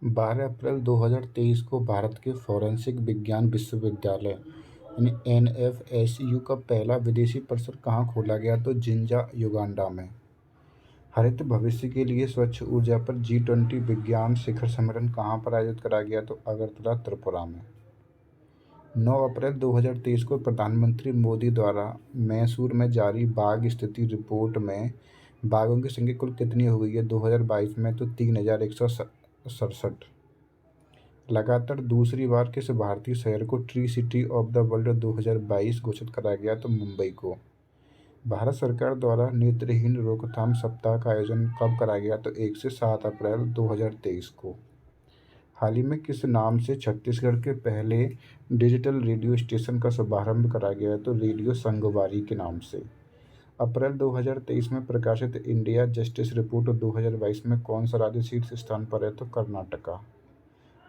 12 अप्रैल 2023 को भारत के फोरेंसिक विज्ञान विश्वविद्यालय (एनएफएसयू) का पहला विदेशी परिसर कहाँ खोला गया? तो जिंजा, युगांडा में। हरित भविष्य के लिए स्वच्छ ऊर्जा पर G20 विज्ञान शिखर सम्मेलन कहाँ पर आयोजित करा गया? तो अगरतला, त्रिपुरा में। 9 अप्रैल 2023 को प्रधानमंत्री मोदी द्वारा मैसूर में जारी बाघ स्थिति रिपोर्ट में बाघों की संख्या कुल कितनी हो गई है? 2022 में तो 3167। लगातार दूसरी बार किस भारतीय शहर को tree city of the world 2022 घोषित कराया गया? तो मुंबई को। भारत सरकार द्वारा नेत्रहीन रोकथाम सप्ताह का आयोजन कब कराया गया? तो 1 से 7 अप्रैल 2023 को। हाल ही में किस नाम से छत्तीसगढ़ के पहले डिजिटल रेडियो स्टेशन का शुभारंभ करा गया है? तो रेडियो संगवारी के नाम से। अप्रैल 2023 में प्रकाशित इंडिया जस्टिस रिपोर्ट 2022 में कौन सा राज्य शीर्ष स्थान पर है? तो कर्नाटका।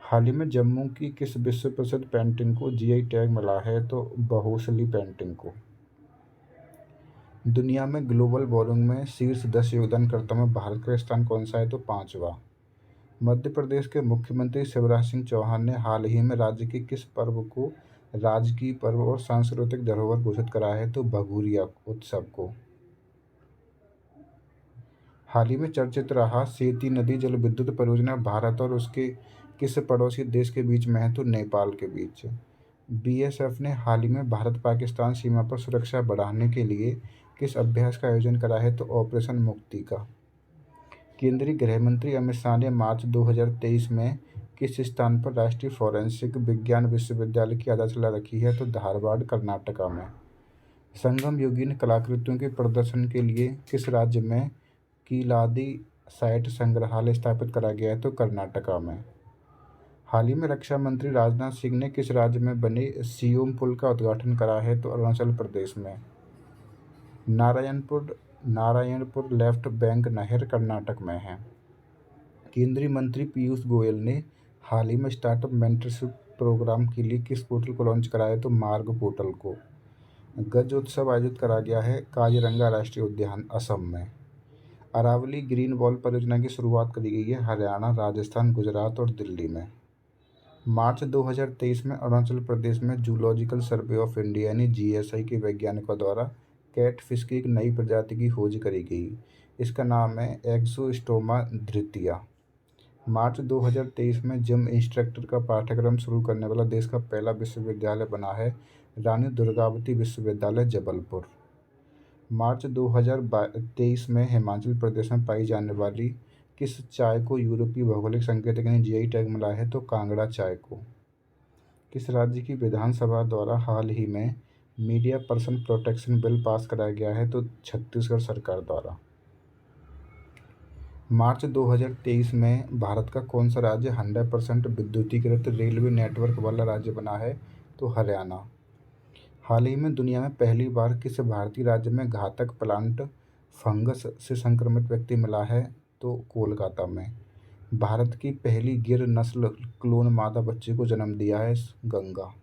हाल ही में जम्मू की किस विश्व प्रसिद्ध पेंटिंग को जीआई टैग मिला है? तो बहुसली पेंटिंग को। दुनिया में ग्लोबल वॉर्मिंग में शीर्ष 10 योगदानकर्ताओं में भारत का स्थान कौन सा है? तो 5वां। मध्य प्रदेश के मुख्यमंत्री शिवराज सिंह चौहान ने हाल ही में राज्य के किस पर्व को राजकीय पर्व और सांस्कृतिक धरोहर घोषित करा है? तो भगोरिया उत्सव को। हाल ही में चर्चित रहा सेती नदी जल विद्युत परियोजना भारत और उसके किस पड़ोसी देश के बीच में है? तो नेपाल के बीच। बीएसएफ ने हाल ही में भारत पाकिस्तान सीमा पर सुरक्षा बढ़ाने के लिए किस अभ्यास का आयोजन करा है? तो ऑपरेशन मुक्ति का। केंद्रीय गृह मंत्री अमित शाह ने मार्च 2023 में किस स्थान पर राष्ट्रीय फोरेंसिक विज्ञान विश्वविद्यालय की आधारशिला रखी है? तो धारवाड़, कर्नाटका में। संगम युगीन कलाकृतियों के प्रदर्शन के लिए किस राज्य में कीलादी साइट संग्रहालय स्थापित करा गया है? तो कर्नाटका में। हाल ही में रक्षा मंत्री राजनाथ सिंह ने किस राज्य में बने सियोम पुल का उद्घाटन करा है? तो अरुणाचल प्रदेश में। नारायणपुर लेफ्ट बैंक नहर कर्नाटक में है। केंद्रीय मंत्री पीयूष गोयल ने हाल ही में स्टार्टअप मेंटरशिप प्रोग्राम के लिए किस पोर्टल को लॉन्च कराया? तो मार्ग पोर्टल को। गज उत्सव आयोजित करा गया है काजीरंगा राष्ट्रीय उद्यान, असम में। अरावली ग्रीन वॉल परियोजना की शुरुआत करी गई है हरियाणा, राजस्थान, गुजरात और दिल्ली में। मार्च 2023 में अरुणाचल प्रदेश में जूलॉजिकल सर्वे ऑफ इंडिया यानी जीएसआई के वैज्ञानिकों द्वारा कैटफिश की एक नई प्रजाति की खोज करी गई। इसका नाम है एक्सोस्टोमा धृतिया। मार्च 2023 में जिम इंस्ट्रक्टर का पाठ्यक्रम शुरू करने वाला देश का पहला विश्वविद्यालय बना है रानी दुर्गावती विश्वविद्यालय, जबलपुर। मार्च 2023 में हिमाचल प्रदेश में पाई जाने वाली किस चाय को यूरोपीय भौगोलिक संकेतक यानी जीआई टैग मिला है? तो कांगड़ा चाय को। किस राज्य की विधानसभा द्वारा हाल ही में media person protection bill pass कराया गया है? तो छत्तीसगढ़ सरकार द्वारा। मार्च 2023 में भारत का कौन सा राज्य 100% विद्युतीकृत रेलवे नेटवर्क वाला राज्य बना है? तो हरियाणा। हाल ही में दुनिया में पहली बार किस भारतीय राज्य में घातक प्लांट फंगस से संक्रमित व्यक्ति मिला है? तो कोलकाता में। भारत की पहली गिर नस्ल क्लोन मादा बच्चे को जन्म दिया है गंगा।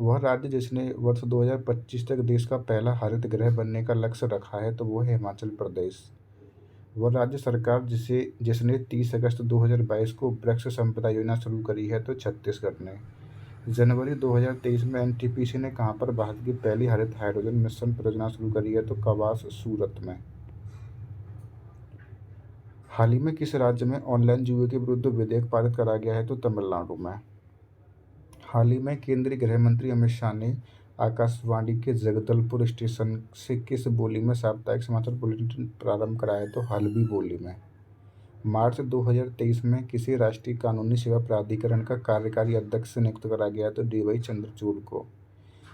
वह राज्य जिसने वर्ष 2025 तक देश का पहला हरित गृह बनने का लक्ष्य रखा है तो वो है हिमाचल प्रदेश। वह राज्य सरकार जिसने 30 अगस्त 2022 को वृक्ष संपदा योजना शुरू करी है तो छत्तीसगढ़ ने। जनवरी 2023 में एनटीपीसी ने कहाँ पर भारत की पहली हरित हाइड्रोजन मिशन परियोजना शुरू करी है? तो कवास, सूरत में। हाल ही में किस राज्य में ऑनलाइन जुए के विरुद्ध विधेयक पारित करा गया है? तो तमिलनाडु में। हाल ही में केंद्रीय गृह मंत्री अमित शाह ने आकाशवाणी के जगदलपुर स्टेशन से किस बोली में साप्ताहिक समाचार बुलेटिन प्रारंभ कराया है? तो हल्बी बोली में। मार्च 2023 में किसी राष्ट्रीय कानूनी सेवा प्राधिकरण का कार्यकारी अध्यक्ष नियुक्त करा गया है? तो डीवाई चंद्रचूड़ को।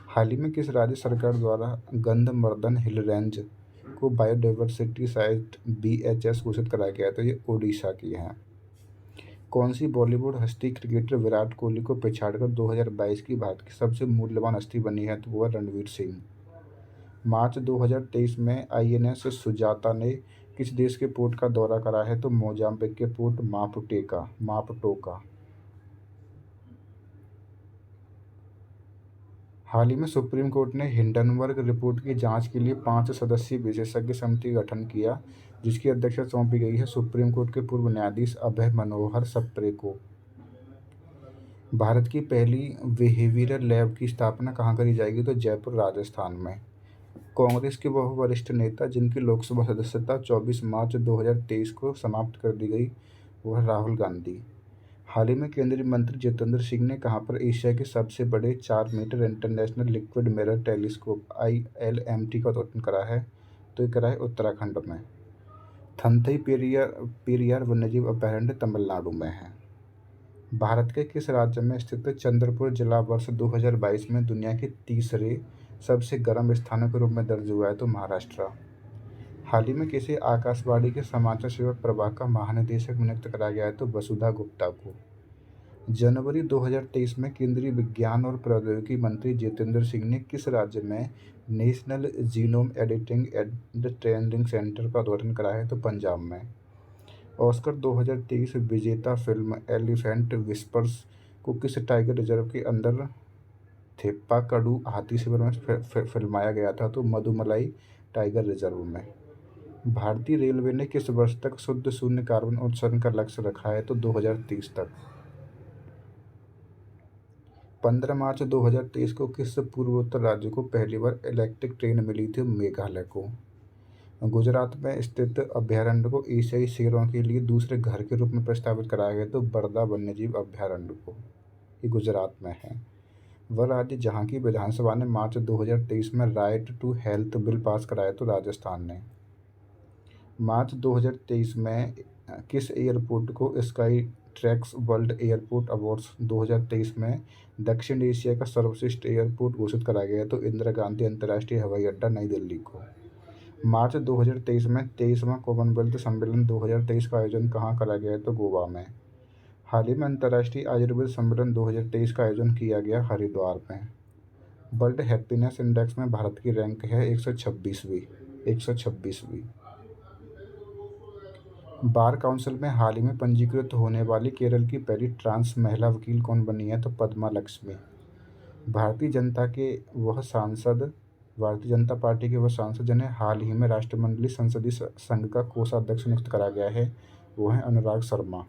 हाल ही में किस राज्य सरकार द्वारा गंधमर्दन हिल रेंज को बायोडाइवर्सिटी साइट बीएचएस घोषित कराया गया है? तो ये ओडिशा की है। कौन सी बॉलीवुड हस्ती क्रिकेटर विराट कोहली को पिछाड़कर 2022 की भारत की सबसे मूल्यवान हस्ती बनी है? तो वह रणवीर सिंह। मार्च 2023 में आईएनएस सुजाता ने किस देश के पोर्ट का दौरा करा है? तो मोजाम्बिक के पोर्ट मापुटोका। हाल ही में सुप्रीम कोर्ट ने हिंडनबर्ग रिपोर्ट की जांच के लिए 5 सदस्यीय विशेषज्ञ समिति का गठन किया, जिसकी अध्यक्षता सौंपी गई है सुप्रीम कोर्ट के पूर्व न्यायाधीश अभय मनोहर सप्रे को। भारत की पहली बिहेवियरल लैब की स्थापना कहाँ करी जाएगी? तो जयपुर, राजस्थान में। कांग्रेस के वह वरिष्ठ नेता जिनकी लोकसभा सदस्यता 24 मार्च 2023 को समाप्त कर दी गई, वह राहुल गांधी। हाल ही में केंद्रीय मंत्री जितेंद्र सिंह ने कहां पर एशिया के सबसे बड़े 4 metre international liquid mirror telescope ILMT का उद्घाटन करा है? तो ये करा है उत्तराखंड में। थंथई पेरियार वन्यजीव अभयारण्य तमिलनाडु में है। भारत के किस राज्य में स्थित चंद्रपुर जिला वर्ष 2022 में दुनिया के तीसरे सबसे गर्म स्थानों के रूप में दर्ज हुआ है? तो महाराष्ट्र। हाल ही में किसी आकाशवाणी के समाचार सेवा प्रभाग का महानिदेशक नियुक्त कराया गया है? तो वसुधा गुप्ता को। जनवरी 2023 में केंद्रीय विज्ञान और प्रौद्योगिकी मंत्री जितेंद्र सिंह ने किस राज्य में national genome editing and training centre का उद्घाटन कराया है? तो पंजाब में। ऑस्कर 2023 विजेता फिल्म एलिफेंट विस्पर्स को किस टाइगर रिजर्व के अंदर थेप्पाकड़ू हाथी शिविर में फिल्माया गया था? तो मधुमलाई टाइगर रिजर्व में। भारतीय रेलवे ने किस वर्ष तक शुद्ध शून्य कार्बन उत्सर्जन का लक्ष्य रखा है? तो 2030 तक। 15 मार्च 2023 को किस पूर्वोत्तर राज्य को पहली बार इलेक्ट्रिक ट्रेन मिली थी? मेघालय को। गुजरात में स्थित अभयारण्य को एशियाई शेरों के लिए दूसरे घर के रूप में प्रस्तावित कराया गया तो बरदा वन्यजीव अभयारण्य को। ये गुजरात में है। वह राज्य जहाँ की विधानसभा ने मार्च 2023 में right to health bill pass कराया तो राजस्थान ने। मार्च 2023 में किस एयरपोर्ट को sky tracks world airport awards 2023 में दक्षिण एशिया का सर्वश्रेष्ठ एयरपोर्ट घोषित कराया गया तो इंदिरा गांधी अंतर्राष्ट्रीय हवाई अड्डा, नई दिल्ली को। मार्च 2023 में 23वां कॉमनवेल्थ सम्मेलन 2023 का आयोजन कहाँ करा गया है? तो गोवा में। हाल ही में अंतर्राष्ट्रीय आयुर्वेद सम्मेलन 2023 का आयोजन किया गया हरिद्वार में। वर्ल्ड हैप्पीनेस इंडेक्स में भारत की रैंक है 126वीं। बार काउंसिल में हाल ही में पंजीकृत होने वाली केरल की पहली ट्रांस महिला वकील कौन बनी है? तो पद्मा लक्ष्मी। भारतीय जनता पार्टी के वह सांसद जिन्हें हाल ही में राष्ट्रमंडलीय संसदीय संघ का कोषाध्यक्ष नियुक्त करा गया है, वो हैं अनुराग शर्मा।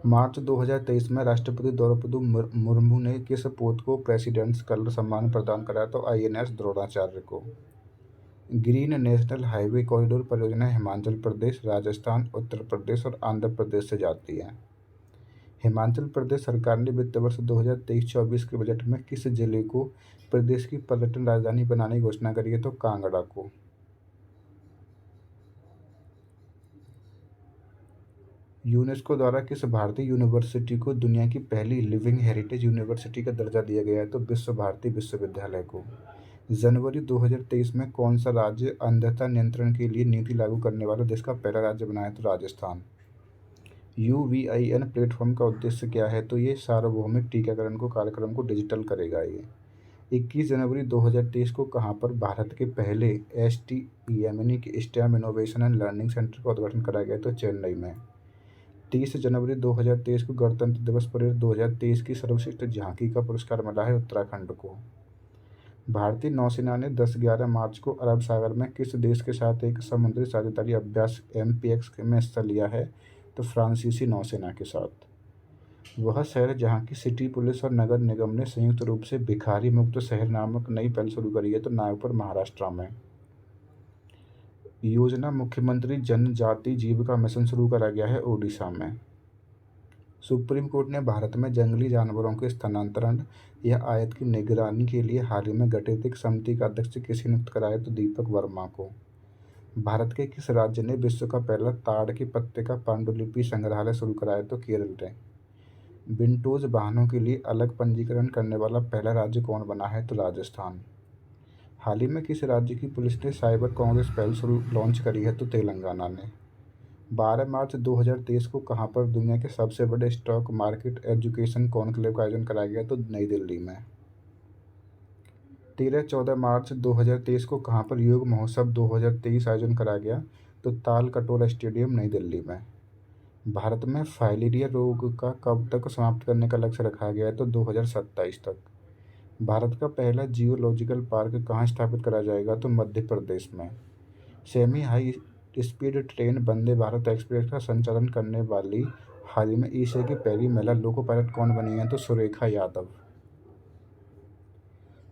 मार्च 2023 में राष्ट्रपति द्रौपदी मुर्मू ने किस पोत को प्रेसिडेंट्स कलर सम्मान प्रदान कराया? तो INS द्रोणाचार्य को। ग्रीन नेशनल हाईवे कॉरिडोर परियोजना हिमाचल प्रदेश, राजस्थान, उत्तर प्रदेश और आंध्र प्रदेश से जाती है। हिमाचल प्रदेश सरकार ने वित्त वर्ष 2023-24 के बजट में किस जिले को प्रदेश की पर्यटन राजधानी बनाने की घोषणा करी है? तो कांगड़ा को। यूनेस्को द्वारा किस भारतीय यूनिवर्सिटी को दुनिया की पहली लिविंग हेरिटेज यूनिवर्सिटी का दर्जा दिया गया है? तो विश्व भारती विश्वविद्यालय को। जनवरी 2023 में कौन सा राज्य अंधता नियंत्रण के लिए नीति लागू करने वाला देश का पहला राज्य बना है? तो राजस्थान। UVIN प्लेटफॉर्म का उद्देश्य क्या है? तो ये सार्वभौमिक टीकाकरण कार्यक्रम को डिजिटल करेगा। ये 21 जनवरी 2023 को कहाँ पर भारत के पहले STEM यानी कि STEM innovation and learning centre का उद्घाटन कराया गया तो चेन्नई में। 30 जनवरी 2023 को गणतंत्र दिवस परेड 2023 की सर्वश्रेष्ठ झांकी का पुरस्कार मिला है उत्तराखंड को। भारतीय नौसेना ने 10-11 मार्च को अरब सागर में किस देश के साथ एक समुद्री साझेदारी अभ्यास MPX में हिस्सा लिया है? तो फ्रांसीसी नौसेना के साथ। वह शहर जहां की सिटी पुलिस और नगर निगम ने संयुक्त रूप से भिखारी मुक्त शहर नामक नई पहल शुरू करी है तो नागपुर, महाराष्ट्र में। योजना मुख्यमंत्री जनजाति जीविका मिशन शुरू करा गया है ओडिशा में। सुप्रीम कोर्ट ने भारत में जंगली जानवरों के स्थानांतरण या आयात की निगरानी के लिए हाल ही में गठित एक समिति का अध्यक्ष किसे नियुक्त कराया तो दीपक वर्मा को। भारत के किस राज्य ने विश्व का पहला ताड़ के पत्ते का पांडुलिपि संग्रहालय शुरू कराया तो केरल ने। विंटोज वाहनों के लिए अलग पंजीकरण करने वाला पहला राज्य कौन बना है तो राजस्थान। हाल ही में किस राज्य की पुलिस ने साइबर कांग्रेस पहल शुरू लॉन्च करी है तो तेलंगाना ने। 12 मार्च 2023 को कहाँ पर दुनिया के सबसे बड़े स्टॉक मार्केट एजुकेशन कॉन्क्लेव का आयोजन कराया गया तो नई दिल्ली में। 13-14 मार्च 2023 को कहाँ पर योग महोत्सव 2023 आयोजन कराया गया तो ताल कटोरा स्टेडियम, नई दिल्ली में। भारत में फाइलेरिया रोग का कब तक समाप्त करने का लक्ष्य रखा गया है तो 2027 तक। भारत का पहला जियोलॉजिकल पार्क कहाँ स्थापित करा जाएगा तो मध्य प्रदेश में। Semi high speed train Vande Bharat express का संचालन करने वाली हाल ही में एशिया की पहली महिला लोको पायलट कौन बनी है? तो सुरेखा यादव।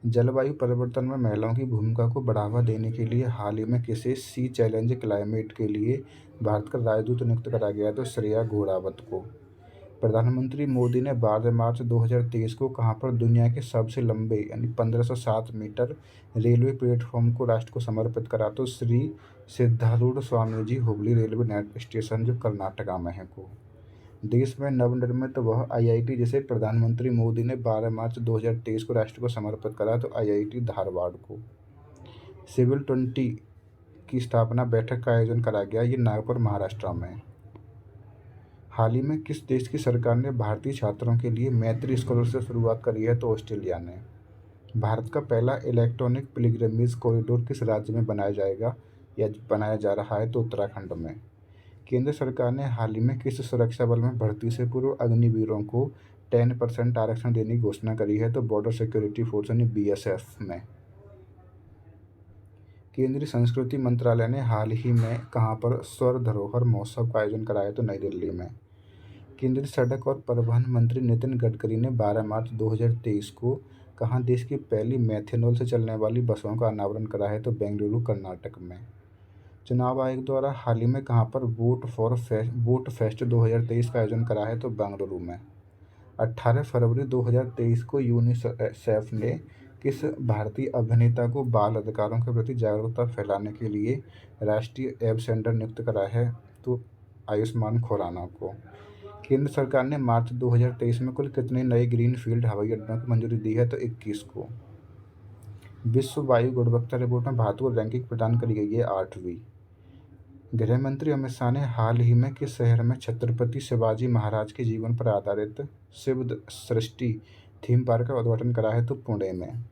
जलवायु परिवर्तन में महिलाओं की भूमिका को बढ़ावा देने के लिए हाल ही में किसे सी चैलेंज क्लाइमेट के लिए भारत का राजदूत नियुक्त करा गया? तो श्रेया घोड़ावत को। प्रधानमंत्री मोदी ने 12 मार्च 2023 को कहां पर दुनिया के सबसे लंबे यानी 1507 मीटर रेलवे प्लेटफॉर्म को राष्ट्र को समर्पित करा? तो Shri Siddharudha Swami ji Hubli railway net station जो कर्नाटका में है को। देश में नवनिर्मित वह आईआईटी जिसे प्रधानमंत्री मोदी ने 12 मार्च 2023 को राष्ट्र को समर्पित करा? तो आईआईटी धारवाड़ को। सिविल 20 की स्थापना बैठक का आयोजन करा गया, ये नागपुर महाराष्ट्र में। हाल ही में किस देश की सरकार ने भारतीय छात्रों के लिए मैत्री स्कॉलरशिप से शुरुआत करी है? तो ऑस्ट्रेलिया ने। भारत का पहला इलेक्ट्रॉनिक पिलग्रिमेज कॉरिडोर किस राज्य में बनाया जाएगा या बनाया जा रहा है? तो उत्तराखंड में। केंद्र सरकार ने हाल ही में किस सुरक्षा बल में भर्ती से पूर्व अग्निवीरों को 10% आरक्षण देने की घोषणा करी है? तो बॉर्डर सिक्योरिटी फोर्स यानी बीएसएफ में। केंद्रीय संस्कृति मंत्रालय ने हाल ही में कहां पर स्वर धरोहर महोत्सव का आयोजन कराया? तो नई दिल्ली में। केंद्रीय सड़क और परिवहन मंत्री नितिन गडकरी ने 12 मार्च 2023 को कहां देश की पहली मेथनॉल से चलने वाली बसों का अनावरण करा है? तो बेंगलुरु कर्नाटक में। चुनाव आयोग द्वारा हाल ही में कहां पर वोट फेस्ट 2023 का आयोजन करा है? तो बेंगलुरु में। 18 फरवरी 2023 को यूनिसेफ ने किस भारतीय अभिनेता को बाल अधिकारों के प्रति जागरूकता फैलाने के लिए राष्ट्रीय एम्बेसडर नियुक्त करा है? तो आयुष्मान खुराना को। केंद्र सरकार ने मार्च 2023 में कुल कितने नए ग्रीन फील्ड हवाई अड्डों की मंजूरी दी है? तो 21 को। विश्व वायु गुणवत्ता रिपोर्ट में भारत को रैंकिंग प्रदान करी गई है 8वीं। गृह मंत्री अमित शाह ने हाल ही में किस शहर में छत्रपति शिवाजी महाराज के जीवन पर आधारित शिव सृष्टि थीम पार्क का उद्घाटन करा है? तो पुणे में।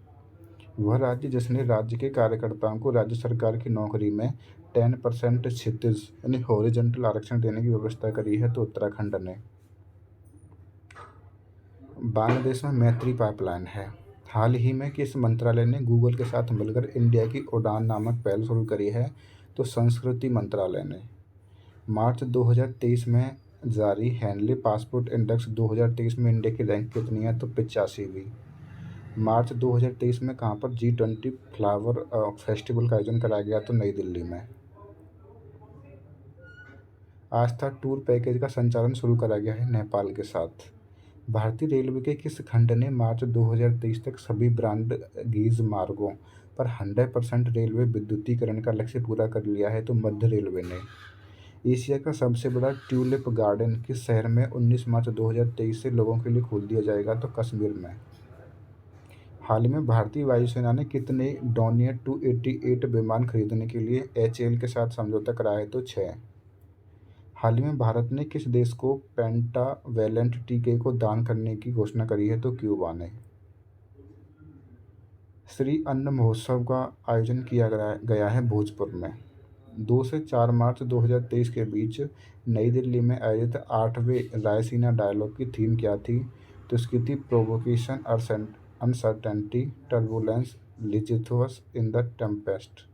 वह राज्य जिसने राज्य के कार्यकर्ताओं को राज्य सरकार की नौकरी में 10% क्षितिज यानी हॉरिजॉन्टल आरक्षण देने की व्यवस्था करी है? तो उत्तराखंड ने। बांग्लादेश में मैत्री पाइपलाइन है। हाल ही में किस मंत्रालय ने गूगल के साथ मिलकर इंडिया की उड़ान नामक पहल शुरू करी है? तो संस्कृति मंत्रालय ने। मार्च 2023 में जारी हेनली पासपोर्ट इंडेक्स 2023 में इंडिया की रैंक कितनी है? तो 85वीं। मार्च 2023 में कहां पर G20 फ्लावर फेस्टिवल का आयोजन कराया गया? तो नई दिल्ली में। आस्था टूर पैकेज का संचालन शुरू करा गया है नेपाल के साथ। भारतीय रेलवे के किस खंड ने मार्च 2023 तक सभी ब्रॉड गेज मार्गों पर 100% रेलवे विद्युतीकरण का लक्ष्य पूरा कर लिया है? तो मध्य रेलवे ने। एशिया का सबसे बड़ा ट्यूलिप गार्डन किस शहर में 19 मार्च 2023 से लोगों के लिए खोल दिया जाएगा? तो कश्मीर में। हाल ही में भारतीय वायुसेना ने कितने डोनियर 288 विमान खरीदने के लिए एचएएल के साथ समझौता कराया है? तो 6। हाल ही में भारत ने किस देश को पेंटावेलेंट टीके को दान करने की घोषणा करी है? तो क्यूबा ने। श्री अन्न महोत्सव का आयोजन किया गया है भोजपुर में। 2 से 4 मार्च 2023 के बीच नई दिल्ली में आयोजित 8वें रायसीना डायलॉग की थीम क्या थी? तो इसकी थी provocation, uncertainty, turbulence, lighthouse in the tempest.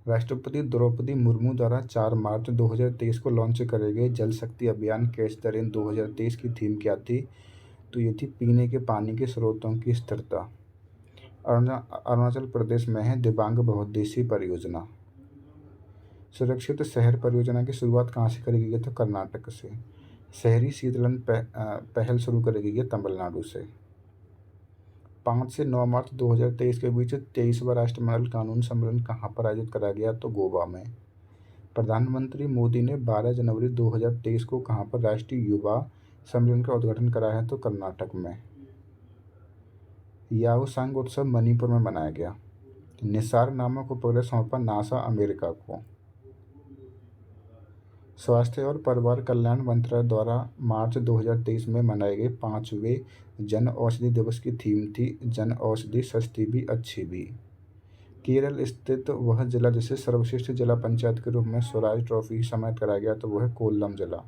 राष्ट्रपति द्रौपदी मुर्मू द्वारा 4 मार्च 2023 को लॉन्च करे गए जल शक्ति अभियान कैच द रेन 2023 की थीम क्या थी? तो ये थी पीने के पानी के स्रोतों की स्थिरता। अरुणाचल प्रदेश में है दिबांग बहुउद्देशीय परियोजना। सुरक्षित शहर परियोजना की शुरुआत कहाँ से करी गई है? तो कर्नाटक से। शहरी शीतलन पहल शुरू करी गई है तमिलनाडु से। 5 से 9 मार्च 2023 के बीच 23वां राष्ट्रमंडल कानून सम्मेलन कहाँ पर आयोजित करा गया? तो गोवा में। प्रधानमंत्री मोदी ने 12 जनवरी 2023 को कहाँ पर राष्ट्रीय युवा सम्मेलन का उद्घाटन कराया है? तो कर्नाटक में। याओसांग उत्सव मणिपुर में मनाया गया। निसार नामक उपग्रह सौंपा नासा अमेरिका को। स्वास्थ्य और परिवार कल्याण मंत्रालय द्वारा मार्च 2023 में मनाए गए 5वें जन औषधि दिवस की थीम थी जन औषधि सस्ती भी अच्छी भी। केरल स्थित वह जिला जिसे सर्वश्रेष्ठ जिला पंचायत के रूप में स्वराज ट्रॉफी सम्मानित कराया गया तो वह है कोल्लम जिला।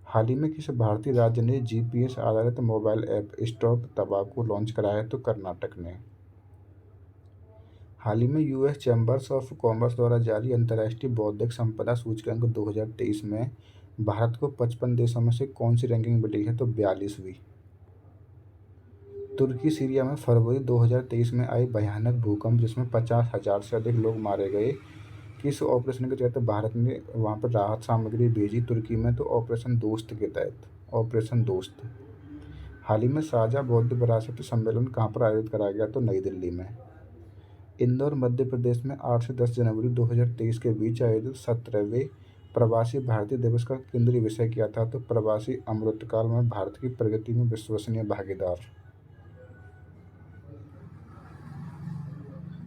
हाल ही में किस भारतीय राज्य ने जीपीएस आधारित मोबाइल ऐप स्टॉप तंबाकू लॉन्च कराया है? तो कर्नाटक ने। हाल ही में यूएस चैम्बर्स ऑफ कॉमर्स द्वारा जारी अंतर्राष्ट्रीय बौद्धिक संपदा सूचकांक 2023 में भारत को 55 देशों में से कौन सी रैंकिंग मिली है, तो 42वीं। तुर्की सीरिया में फरवरी 2023 में आई भयानक भूकंप जिसमें 50,000 से अधिक लोग मारे गए। किस ऑपरेशन के तहत भारत ने वहां पर राहत सामग्री भेजी तुर्की में, तो ऑपरेशन दोस्त के तहत। ऑपरेशन दोस्त। हाल ही में साझा बौद्ध विरासत सम्मेलन कहाँ पर आयोजित कराया गया, तो नई दिल्ली में। इंदौर मध्य प्रदेश में 8 से 10 जनवरी 2023 के बीच आयोजित 17वें प्रवासी भारतीय दिवस का केंद्रीय विषय क्या था, तो प्रवासी अमृतकाल में भारत की प्रगति में विश्वसनीय भागीदार।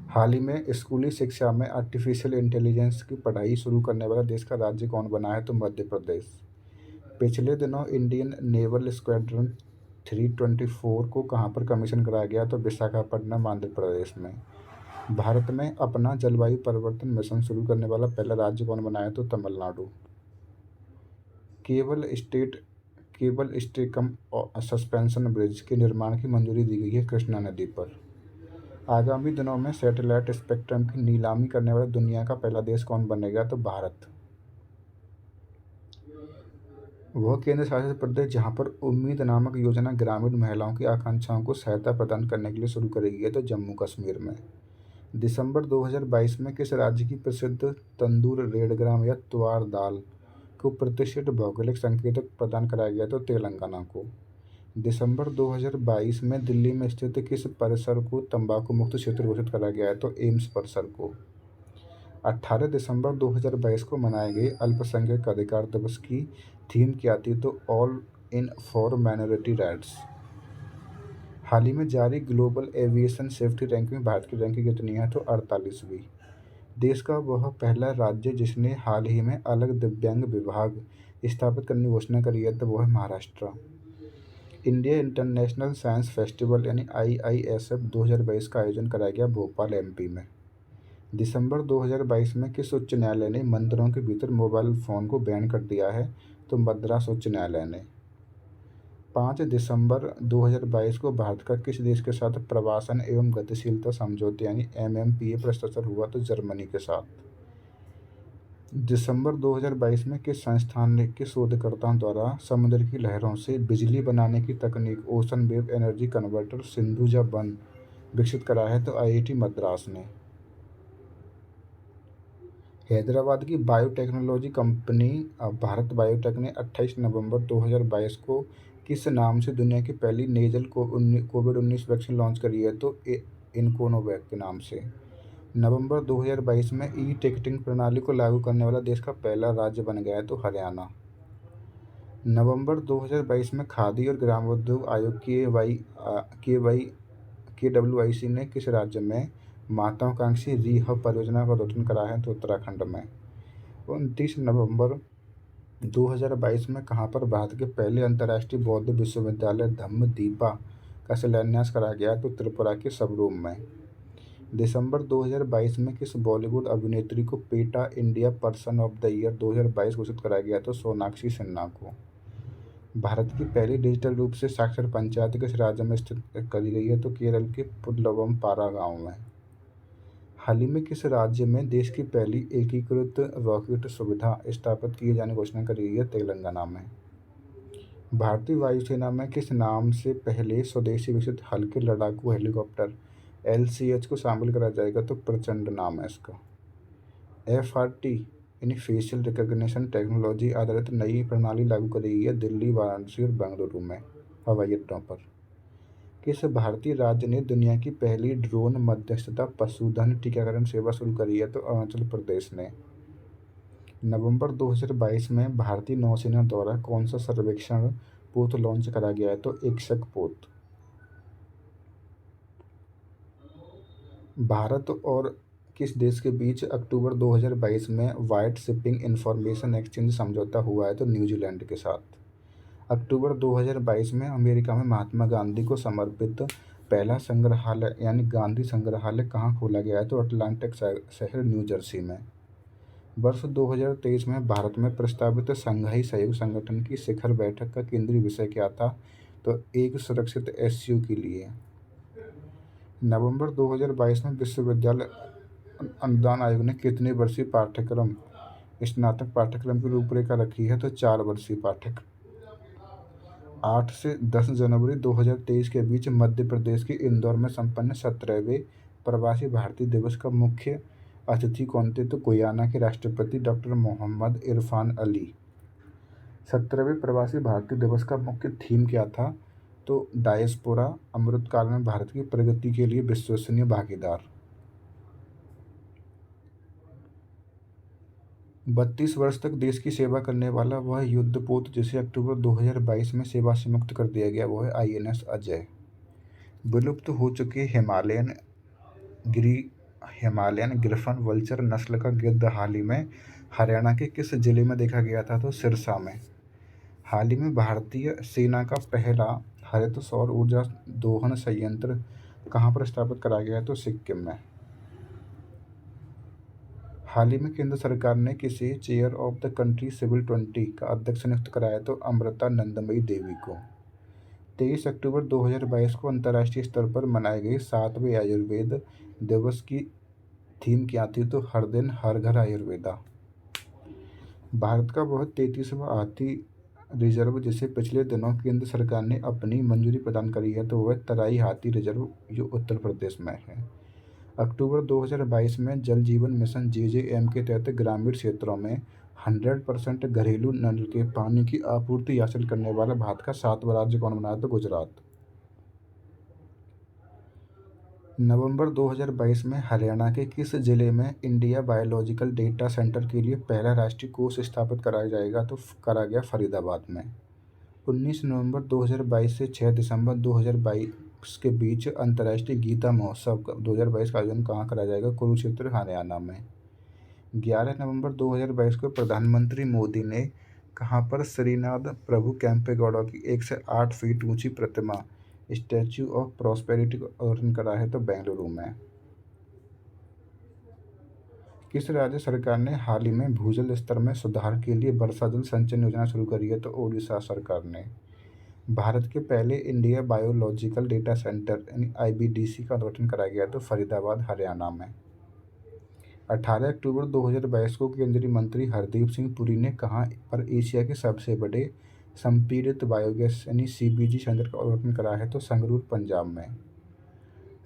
हाल ही में स्कूली शिक्षा में आर्टिफिशियल इंटेलिजेंस की पढ़ाई शुरू करने वाला देश का राज्य कौन बना है, तो मध्य प्रदेश। पिछले दिनों इंडियन नेवल स्क्वाड्रन 324 को कहां पर कमीशन कराया गया, तो विशाखापट्टनम आंध्र प्रदेश में। भारत में अपना जलवायु परिवर्तन मिशन शुरू करने वाला पहला राज्य कौन बना है, तो Tamil Nadu. Cable stayed cable stayed cum suspension bridge के निर्माण की मंजूरी दी गई है कृष्णा नदी पर। आगामी दिनों में सैटेलाइट स्पेक्ट्रम की नीलामी करने वाला दुनिया का पहला देश कौन बनेगा, तो भारत। वह केंद्र शासित प्रदेश जहां पर उम्मीद नामक योजना ग्रामीण महिलाओं की आकांक्षाओं को सहायता प्रदान करने के लिए शुरू करेगी है, तो जम्मू कश्मीर में। दिसंबर 2022 में किस राज्य की प्रसिद्ध तंदूर रेडग्राम या त्वार दाल को प्रतिष्ठित भौगोलिक संकेतक प्रदान कराया गया, तो तेलंगाना को। दिसंबर 2022 में दिल्ली में स्थित किस परिसर को तंबाकू मुक्त क्षेत्र घोषित करा गया है, तो एम्स परिसर को। 18 दिसंबर 2022 को मनाए गए अल्पसंख्यक अधिकार दिवस की थीम क्या थी, तो all in for minority rights. हाल ही में जारी ग्लोबल एविएशन सेफ्टी रैंकिंग में भारत की रैंकिंग कितनी है, तो 48वीं। देश का वह पहला राज्य जिसने हाल ही में अलग दिव्यांग विभाग स्थापित करने की घोषणा करी है, तो वह है Maharashtra. India international science festival यानी IISF 2022 का आयोजन कराया गया भोपाल MP में। दिसंबर 2022 में किस उच्च न्यायालय ने मंदिरों के भीतर मोबाइल फ़ोन को बैन कर दिया है, तो मद्रास उच्च न्यायालय ने। 5 दिसंबर 2022 को भारत का किस देश के साथ प्रवासन एवं गतिशीलता समझौते यानी MMPA पर हस्ताक्षर हुआ, तो जर्मनी के साथ। दिसंबर 2022 में किस संस्थान ने किस शोधकर्ताओं द्वारा समुद्र की लहरों से बिजली बनाने की तकनीक ocean wave energy converter Sindhuja one विकसित करा है, तो IIT मद्रास ने। हैदराबाद की बायोटेक्नोलॉजी कंपनी भारत बायोटेक ने 28 नवंबर 2022 को किस नाम से दुनिया की पहली नेजल कोविड-19 वैक्सीन लॉन्च करी है, तो इनकोनोवैक के नाम से। नवंबर 2022 में टिकटिंग प्रणाली को लागू करने वाला देश का पहला राज्य बन गया है, तो हरियाणा। नवंबर 2022 में खादी और ग्रामोद्योग आयोग KWIC ने किस राज्य में महत्वाकांक्षी रिहब परियोजना का उद्घाटन करा है, तो उत्तराखंड में। 29 नवंबर 2022 में कहाँ पर भारत के पहले अंतर्राष्ट्रीय बौद्ध विश्वविद्यालय धम्मदीपा का शिलान्यास कराया गया, तो त्रिपुरा के सबरूम में। दिसंबर 2022 में किस बॉलीवुड अभिनेत्री को PETA India person of the year 2022 घोषित कराया गया, तो सोनाक्षी सिन्हा को। भारत की पहली डिजिटल रूप से साक्षर पंचायत किस राज्य में स्थित करी गई है, तो केरल के पुल्लवमपारा गांव में। हाल ही में किस राज्य में देश की पहली एकीकृत रॉकेट सुविधा स्थापित किए जाने की घोषणा करी गई है, तेलंगाना में। भारतीय वायुसेना में किस नाम से पहले स्वदेशी विकसित हल्के लड़ाकू हेलीकॉप्टर LCH को शामिल करा जाएगा, तो प्रचंड नाम है इसका। FRT यानी फेशियल रिकग्निशन टेक्नोलॉजी आधारित नई प्रणाली लागू करी गई है दिल्ली, वाराणसी और बेंगलुरु में हवाई अड्डों पर। किस भारतीय राज्य ने दुनिया की पहली ड्रोन मध्यस्थता पशुधन टीकाकरण सेवा शुरू करी है, तो अरुणाचल प्रदेश ने। नवंबर 2022 में भारतीय नौसेना द्वारा कौन सा सर्वेक्षण पोत लॉन्च करा गया है, तो इक्सक पोत। भारत और किस देश के बीच अक्टूबर 2022 में व्हाइट शिपिंग इंफॉर्मेशन एक्सचेंज समझौता हुआ है, तो न्यूजीलैंड के साथ। अक्टूबर 2022 में अमेरिका में महात्मा गांधी को समर्पित पहला संग्रहालय यानी गांधी संग्रहालय कहाँ खोला गया है, तो अटलांटिक शहर न्यू जर्सी में। वर्ष 2023 में भारत में प्रस्तावित शंघाई सहयोग संगठन की शिखर बैठक का केंद्रीय विषय क्या था, तो एक सुरक्षित SU के लिए। नवंबर 2022 में विश्वविद्यालय अनुदान आयोग ने कितने वर्षीय पाठ्यक्रम स्नातक पाठ्यक्रम की रूपरेखा रखी है? तो 4 वर्षीय पाठ्यक्रम। 8 से 10 जनवरी 2023 के बीच मध्य प्रदेश के इंदौर में संपन्न 17वें प्रवासी भारतीय दिवस का मुख्य अतिथि कौन थे? तो गुयाना के राष्ट्रपति डॉक्टर मोहम्मद इरफान अली। 17वें प्रवासी भारतीय दिवस का मुख्य थीम क्या था? तो डायस्पोरा, अमृतकाल में भारत की प्रगति के लिए विश्वसनीय भागीदार। 32 वर्ष तक देश की सेवा करने वाला वह युद्धपोत जिसे अक्टूबर 2022 में सेवा से मुक्त कर दिया गया वो है INS अजय। विलुप्त हो चुके हिमालयन ग्रिफन वल्चर नस्ल का गिद्ध हाल ही में हरियाणा के किस जिले में देखा गया था? तो सिरसा में। हाल ही में भारतीय सेना का पहला हरित सौर ऊर्जा दोहन संयंत्र कहाँ पर स्थापित कराया गया? तो सिक्किम में। हाल ही में केंद्र सरकार ने किसे chair of the country civil 20 का अध्यक्ष नियुक्त कराया? तो अमृता नंदमयी देवी को। 23 अक्टूबर 2022 को अंतर्राष्ट्रीय स्तर पर मनाए गए 7वें आयुर्वेद दिवस की थीम क्या थी? तो हर दिन हर घर आयुर्वेदा। भारत का वह 33वां हाथी रिजर्व जिसे पिछले दिनों केंद्र सरकार ने अपनी मंजूरी प्रदान करी है तो वह तराई हाथी रिजर्व जो उत्तर प्रदेश में है। अक्टूबर 2022 में जल जीवन मिशन JJM के तहत ग्रामीण क्षेत्रों में 100% घरेलू नल के पानी की आपूर्ति हासिल करने वाला भारत का 7वां राज्य कौन बना? तो गुजरात। नवंबर 2022 में हरियाणा के किस जिले में इंडिया बायोलॉजिकल डेटा सेंटर के लिए पहला राष्ट्रीय कोष स्थापित कराया जाएगा? तो करा गया फरीदाबाद में। 19 नवंबर 2022 से 6 दिसंबर 2022 के बीच अंतर्राष्ट्रीय गीता महोत्सव 2022 का आयोजन कहाँ कराया जाएगा? कुरुक्षेत्र हरियाणा में। 11 नवंबर 2022 को प्रधानमंत्री मोदी ने कहाँ पर श्रीनाथ प्रभु केम्पेगौड़ा की 108 फीट ऊंची प्रतिमा स्टैच्यू ऑफ प्रॉस्पेरिटी का उद्घाटन करा है? तो बेंगलुरु में। किस राज्य सरकार ने हाल ही में भूजल स्तर में सुधार के लिए वर्षा जल संचयन योजना शुरू करी है? तो ओडिशा सरकार ने। भारत के पहले इंडिया बायोलॉजिकल डेटा सेंटर यानी IBDC का उद्घाटन कराया गया तो फरीदाबाद हरियाणा में। 18 अक्टूबर 2022 को केंद्रीय मंत्री हरदीप सिंह पुरी ने कहाँ पर एशिया के सबसे बड़े संपीड़ित बायोगैस यानी CBG संयंत्र का उद्घाटन कराया है? तो संगरूर पंजाब में।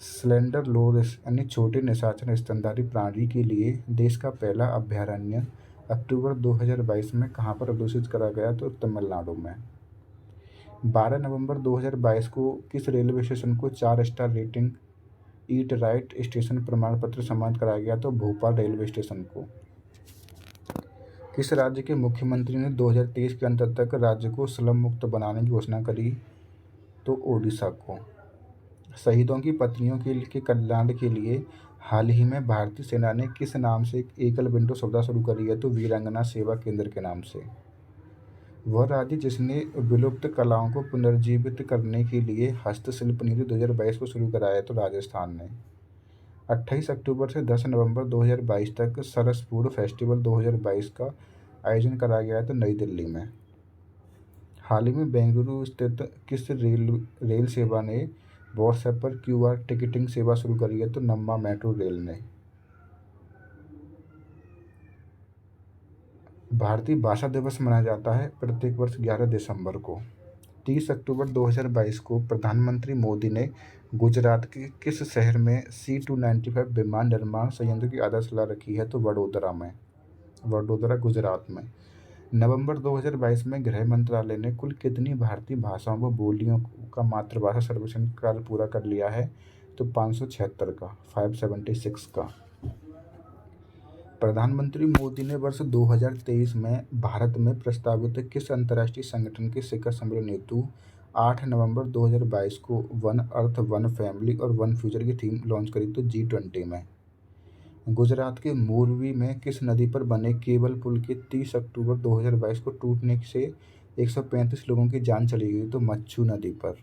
स्लेंडर लोरिस यानी छोटे निशाचर स्तनधारी प्राणी के लिए देश का पहला अभयारण्य अक्टूबर 2022 में कहाँ पर घोषित करा गया? तो तमिलनाडु में। 12 नवंबर 2022 को किस रेलवे स्टेशन को 4 star rating eat right station प्रमाण पत्र सम्मानित कराया गया? तो भोपाल रेलवे स्टेशन को। किस राज्य के मुख्यमंत्री ने 2023 के अंत तक राज्य को स्लम मुक्त बनाने की घोषणा करी? तो ओडिशा को। शहीदों की पत्नियों के कल्याण के लिए हाल ही में भारतीय सेना ने किस नाम से एक एकल विंडो सुविधा शुरू करी है? तो वीरांगना सेवा केंद्र के नाम से। वह राज्य जिसने विलुप्त कलाओं को पुनर्जीवित करने के लिए हस्तशिल्प नीति 2022 को शुरू कराया है? तो राजस्थान ने। 28 अक्टूबर से 10 नवंबर 2022 तक सरस फूड फेस्टिवल 2022 का आयोजन कराया गया है तो नई दिल्ली में। हाल ही में बेंगलुरु स्थित किस रेल सेवा ने व्हाट्सएप पर QR टिकटिंग सेवा शुरू करी है? तो नम्मा मेट्रो रेल ने। भारतीय भाषा दिवस मनाया जाता है प्रत्येक वर्ष 11 दिसंबर को। 30 अक्टूबर 2022 को प्रधानमंत्री मोदी ने गुजरात के किस शहर में C295 विमान निर्माण संयंत्र की आधारशिला रखी है? तो वडोदरा गुजरात में। नवंबर 2022 में गृह मंत्रालय ने कुल कितनी भारतीय भाषाओं व बोलियों का मातृभाषा सर्वेक्षण कार्य पूरा कर लिया है? तो 576 का 576 का। प्रधानमंत्री मोदी ने वर्ष 2023 में भारत में प्रस्तावित किस अंतर्राष्ट्रीय संगठन के शिखर सम्मेलन हेतु 8 नवंबर 2022 को वन अर्थ वन फैमिली और वन फ्यूचर की थीम लॉन्च करी? तो G20 में। गुजरात के मोरबी में किस नदी पर बने केबल पुल के 30 अक्टूबर 2022 को टूटने से 135 लोगों की जान चली गई? तो मच्छू नदी पर।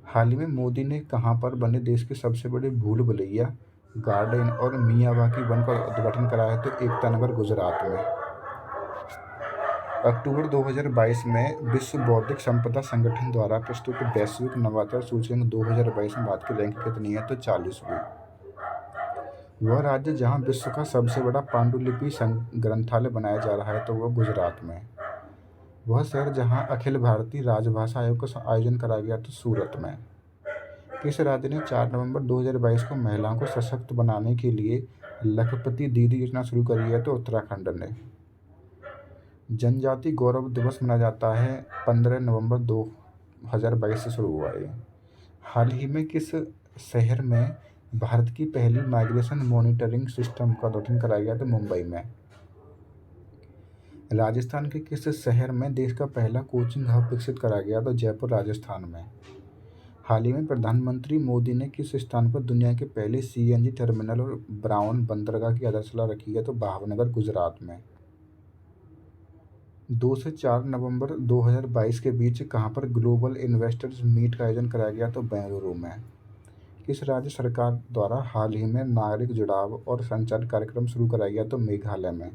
हाल ही में मोदी ने कहाँ पर बने देश के सबसे बड़े भूल भुलैया गार्डन और मियावाकी वन का उद्घाटन कराया है? तो एकता नगर गुजरात में। अक्टूबर 2022 में विश्व बौद्धिक संपदा संगठन द्वारा प्रस्तुत वैश्विक नवाचार सूचकांक 2022 में भारत की रैंकिंग कितनी है? तो 40वीं। वह राज्य जहां विश्व का सबसे बड़ा पांडुलिपि ग्रंथालय बनाया जा रहा है तो वह गुजरात में। वह शहर जहां अखिल भारतीय राजभाषा आयोग का आयोजन कराया गया तो सूरत में। किस राज्य ने 4 नवंबर 2022 को महिलाओं को सशक्त बनाने के लिए लखपति दीदी योजना शुरू करी है? तो उत्तराखंड ने। जनजाति गौरव दिवस मनाया जाता है 15 नवंबर 2022 से शुरू हुआ है। हाल ही में किस शहर में भारत की पहली माइग्रेशन मॉनिटरिंग सिस्टम का उद्घाटन कराया गया? तो मुंबई में। राजस्थान के किस शहर में देश का पहला कोचिंग हब विकसित कराया गया? तो जयपुर राजस्थान में। हाल ही में प्रधानमंत्री मोदी ने किस स्थान पर दुनिया के पहले सीएनजी टर्मिनल और ब्राउन बंदरगाह की आधारशिला रखी है? तो भावनगर गुजरात में। 2 से 4 नवंबर 2022 के बीच कहां पर ग्लोबल इन्वेस्टर्स मीट का आयोजन कराया गया? तो बेंगलुरु में। किस राज्य सरकार द्वारा हाल ही में नागरिक जुड़ाव और संचार कार्यक्रम शुरू कराया गया? तो मेघालय में।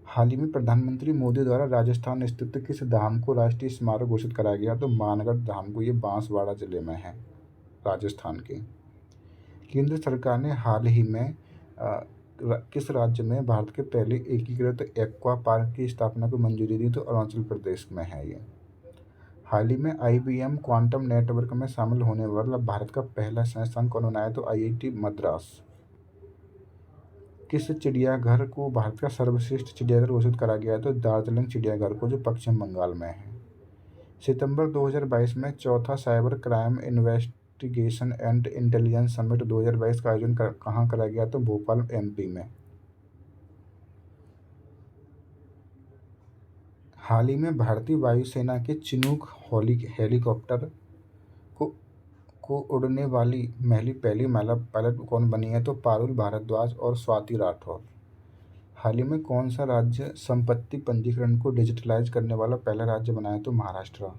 हाल ही में प्रधानमंत्री मोदी द्वारा राजस्थान स्थित किस धाम को राष्ट्रीय स्मारक घोषित कराया गया? तो मानगढ़ धाम को, ये बांसवाड़ा जिले में है, राजस्थान के। केंद्र सरकार ने हाल ही में किस राज्य में भारत के पहले एकीकृत एक्वा पार्क की स्थापना को मंजूरी दी? तो अरुणाचल प्रदेश में है ये। हाल ही में आईबीएम क्वांटम नेटवर्क में शामिल होने वाला भारत का पहला संस्थान कौन बनाया? तो आईआईटी मद्रास। किस चिड़ियाघर को भारत का सर्वश्रेष्ठ चिड़ियाघर घोषित करा गया है? तो दार्जिलिंग चिड़ियाघर को, जो पश्चिम बंगाल में है। सितंबर 2022 में चौथा cyber crime investigation and intelligence summit 2022 का आयोजन कहाँ कराया गया? तो भोपाल एमपी में। हाल ही में भारतीय वायुसेना के चिनूक हेलीकॉप्टर को उड़ने वाली पहली महिला पायलट कौन बनी है? तो पारुल भारद्वाज और स्वाति राठौर। हाल ही में कौन सा राज्य संपत्ति पंजीकरण को डिजिटलाइज करने वाला पहला राज्य बना है? तो महाराष्ट्र।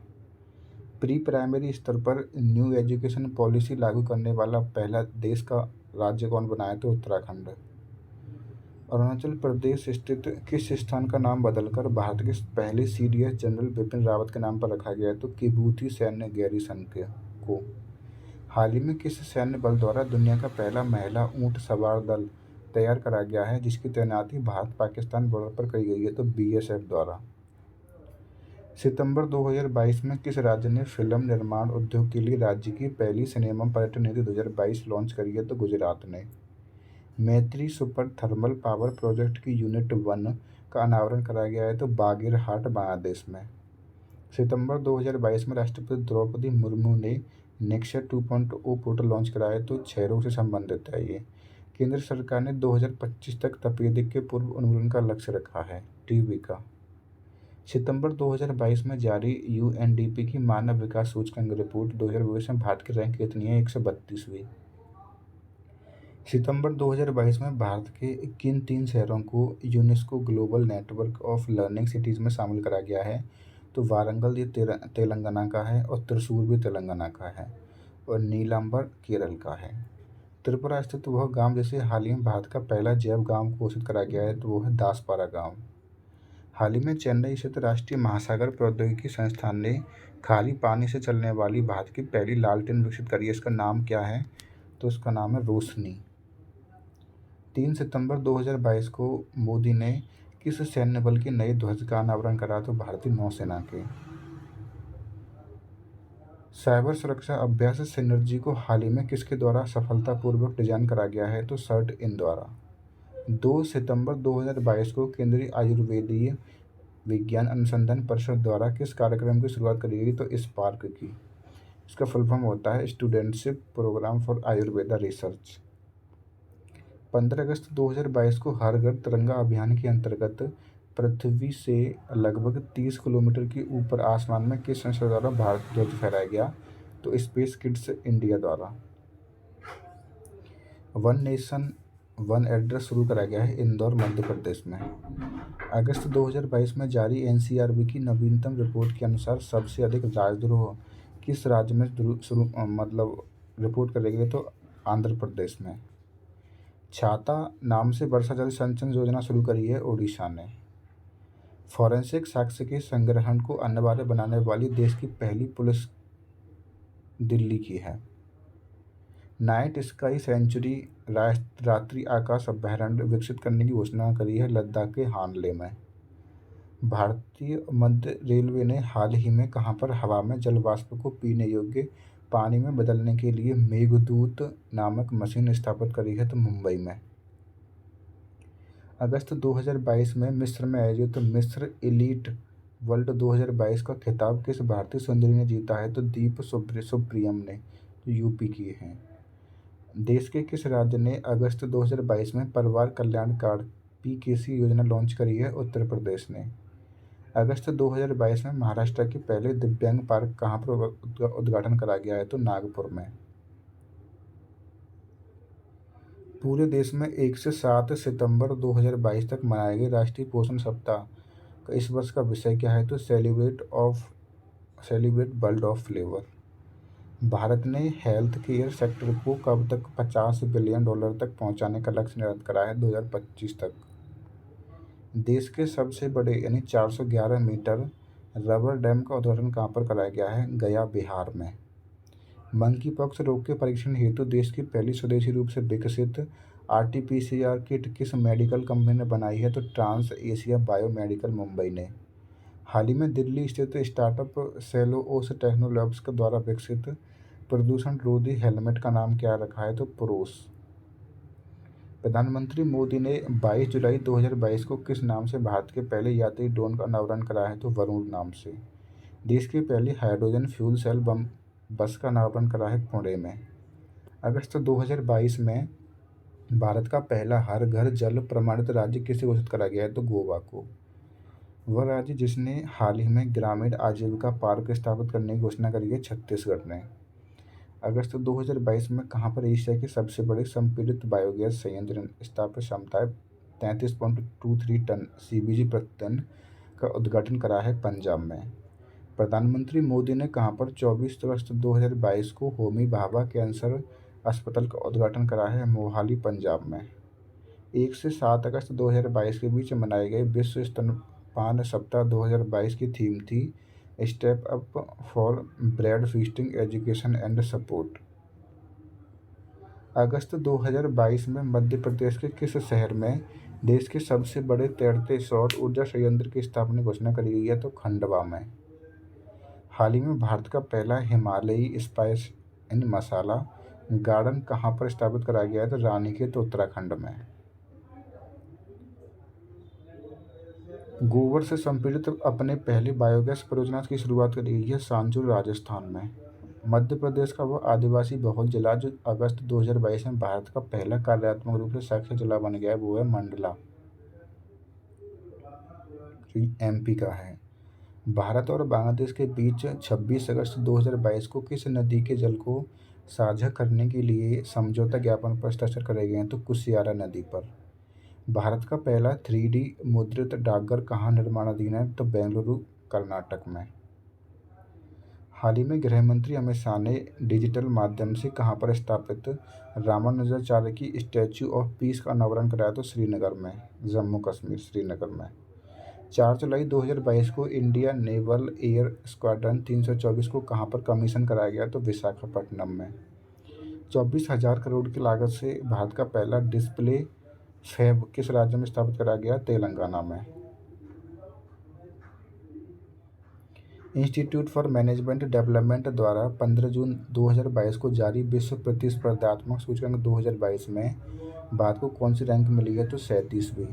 प्री प्राइमरी स्तर पर न्यू एजुकेशन पॉलिसी लागू करने वाला पहला देश का राज्य कौन बना है? तो उत्तराखंड। अरुणाचल प्रदेश स्थित किस स्थान का नाम बदलकर भारत के पहले सीडीएस जनरल बिपिन रावत के नाम पर रखा गया है? तो किबूती सैन्य गैरीसन को। हाल ही में किस सैन्य बल द्वारा दुनिया का पहला महिला ऊंट सवार दल तैयार करा गया है, जिसकी तैनाती भारत पाकिस्तान बॉर्डर पर करी गई है? तो बीएसएफ द्वारा। सितंबर 2022 में किस राज्य ने फिल्म निर्माण उद्योग के लिए राज्य की पहली सिनेमा पर्यटन नीति 2022 लॉन्च करी है? तो गुजरात ने। मैत्री सुपर थर्मल पावर प्रोजेक्ट की यूनिट 1 का अनावरण कराया गया है? तो बागेरहाट बांग्लादेश में। सितंबर 2022 में राष्ट्रपति द्रौपदी मुर्मू ने नेक्सट 2.0 पोर्टल लॉन्च कराया है? तो क्षय रोग से संबंधित है ये। केंद्र सरकार ने 2025 तक तपेदिक के पूर्व उन्मूलन का लक्ष्य रखा है, टीबी का। सितंबर 2022 में जारी यूएनडीपी की मानव विकास सूचकांक रिपोर्ट 2022 में भारत की रैंक कितनी है? 132वीं। सितंबर 2022 में भारत के किन 3 शहरों को UNESCO global network of learning cities में शामिल करा गया है? तो वारंगल, ये तेलंगाना का है, और त्रिशूर भी तेलंगाना का है, और नीलांबर केरल का है। त्रिपुरा स्थित वह गांव जिसे हाल ही में भारत का पहला जैव गांव घोषित करा गया है, तो वो है दासपारा गांव। हाल ही में चेन्नई स्थित राष्ट्रीय महासागर प्रौद्योगिकी संस्थान ने खाली पानी से चलने वाली भारत की पहली लालटेन विकसित करी है। इसका नाम क्या है? तो इसका नाम है रोशनी। 3 सितंबर 2022 को मोदी ने किस सैन्य बल के नए ध्वज का अनावरण करा? तो भारतीय नौसेना के। साइबर सुरक्षा अभ्यास सिनर्जी को हाल ही में किसके द्वारा सफलतापूर्वक डिजाइन करा गया है? तो सर्ट इन द्वारा। 2 सितंबर 2022 को केंद्रीय आयुर्वेदीय विज्ञान अनुसंधान परिषद द्वारा किस कार्यक्रम की शुरुआत करी गई? तो स्पार्क की। इसका फुल फॉर्म होता है studentship programme for Ayurveda research. 15 अगस्त 2022 को हर घर तिरंगा अभियान के अंतर्गत पृथ्वी से लगभग 30 किलोमीटर के ऊपर आसमान में किस संस्था द्वारा भारत ध्वज फहराया गया? तो स्पेस किड्स इंडिया द्वारा। वन नेशन वन एड्रेस शुरू कराया गया है इंदौर, मध्य प्रदेश में। अगस्त 2022 में जारी एनसीआरबी की नवीनतम रिपोर्ट के अनुसार सबसे अधिक राजद्रोह किस राज्य में रिपोर्ट करे गए? तो आंध्र प्रदेश में। छाता नाम से वर्षा जल संचयन योजना शुरू करी है ओडिशा ने। फॉरेंसिक साक्ष्य के संग्रहण को अनिवार्य बनाने वाली देश की पहली पुलिस दिल्ली की है। नाइट स्काई सेंचुरी रात्रि आकाश अभयारण्य विकसित करने की घोषणा करी है लद्दाख के हानले में। भारतीय मध्य रेलवे ने हाल ही में कहां पर हवा में जल वाष्प को पीने योग्य पानी में बदलने के लिए मेघदूत नामक मशीन स्थापित करी है? तो मुंबई में। अगस्त 2022 में मिस्र में आयोजित मिस्र एलीट वर्ल्ड 2022 का खिताब किस भारतीय सुंदरी ने जीता है? तो दीप सुप्रियम ने, जो यूपी की हैं। देश के किस राज्य ने अगस्त 2022 में परिवार कल्याण कार्ड पीकेसी योजना लॉन्च करी है? उत्तर प्रदेश ने। अगस्त 2022 में महाराष्ट्र के पहले दिव्यांग पार्क कहाँ पर उद्घाटन करा गया है? तो नागपुर में। पूरे देश में 1 से 7 सितंबर 2022 तक मनाए गए राष्ट्रीय पोषण सप्ताह का इस वर्ष का विषय क्या है? तो celebrate world of flavour. Bharat ने हेल्थ केयर सेक्टर को कब तक $50 बिलियन तक पहुंचाने का लक्ष्य निर्धारित करा है? 2025 तक। देश के सबसे बड़े यानी 411 मीटर रबर डैम का उद्घाटन कहाँ पर कराया गया है? गया, बिहार में। मंकी पॉक्स रोग के परीक्षण हेतु देश की पहली स्वदेशी रूप से विकसित आरटी-पीसीआर किट किस मेडिकल कंपनी ने बनाई है? तो ट्रांस एशिया बायोमेडिकल मुंबई ने। हाल ही में दिल्ली स्थित स्टार्टअप सेलोओस टेक्नोलॉब्स के द्वारा विकसित प्रदूषण रोधी हेलमेट का नाम क्या रखा है? तो पुरुष। प्रधानमंत्री मोदी ने 22 जुलाई 2022 को किस नाम से भारत के पहले यात्री ड्रोन का अनावरण कराया है? तो वरुण नाम से। देश की पहली हाइड्रोजन फ्यूल सेल बस का अनावरण करा है पुणे में। अगस्त 2022 में भारत का पहला हर घर जल प्रमाणित राज्य किसे घोषित करा गया है? तो गोवा को। वह राज्य जिसने हाल ही में ग्रामीण आजीविका पार्क स्थापित करने की घोषणा करी है, छत्तीसगढ़ ने। अगस्त 2022 में कहां पर एशिया के सबसे बड़े संपीड़ित बायोगैस संयंत्र स्थापित क्षमता 33.23 टन सीबीजी प्रतिदिन का उद्घाटन करा है पंजाब में। प्रधानमंत्री मोदी ने कहां पर 24 अगस्त 2022 को होमी भाभा कैंसर अस्पताल का उद्घाटन करा है? मोहाली, पंजाब में। 1 से 7 अगस्त 2022 के बीच मनाए गए विश्व स्तनपान सप्ताह 2022 की थीम थी step up for breastfeeding education and support. अगस्त 2022 में मध्य प्रदेश के किस शहर में देश के सबसे बड़े तैरते सौर ऊर्जा संयंत्र की स्थापना की घोषणा करी गई है? तो खंडवा में। हाल ही में भारत का पहला हिमालयी स्पाइस यानी मसाला गार्डन कहाँ पर स्थापित कराया गया है? तो रानीखेत, उत्तराखंड में। गोबर से संपीड़ित अपने पहले बायोगैस परियोजना की शुरुआत करी गई है सांचौर, राजस्थान में। मध्य प्रदेश का वह आदिवासी बहुल जिला जो अगस्त 2022 में भारत का पहला कार्यात्मक रूप से साक्षर जिला बन गया है, वो है मंडला, एमपी का है। भारत और बांग्लादेश के बीच 26 अगस्त 2022 को किस नदी के जल को साझा करने के लिए समझौता ज्ञापन पर हस्ताक्षर करे गए हैं? तो कुशियारा नदी पर। भारत का पहला 3D मुद्रित डाकघर कहाँ निर्माणाधीन है? तो बेंगलुरु, कर्नाटक में। हाल ही में गृह मंत्री अमित शाह ने डिजिटल माध्यम से कहाँ पर स्थापित रामानुजाचार्य की स्टैच्यू ऑफ पीस का अनावरण कराया? तो श्रीनगर में, जम्मू कश्मीर, श्रीनगर में। 4 जुलाई 2022 को इंडिया नेवल एयर स्क्वाड्रन 324 को कहाँ पर कमीशन कराया गया? तो विशाखापट्टनम में। 24,000 करोड़ की लागत से भारत का पहला डिस्प्ले फैब किस राज्य में स्थापित कराया गया? तेलंगाना में। इंस्टीट्यूट फॉर मैनेजमेंट डेवलपमेंट द्वारा 15 जून 2022 को जारी विश्व प्रतिस्पर्धात्मक सूचकांक 2022 में भारत को कौन सी रैंक मिली है? तो 37वीं।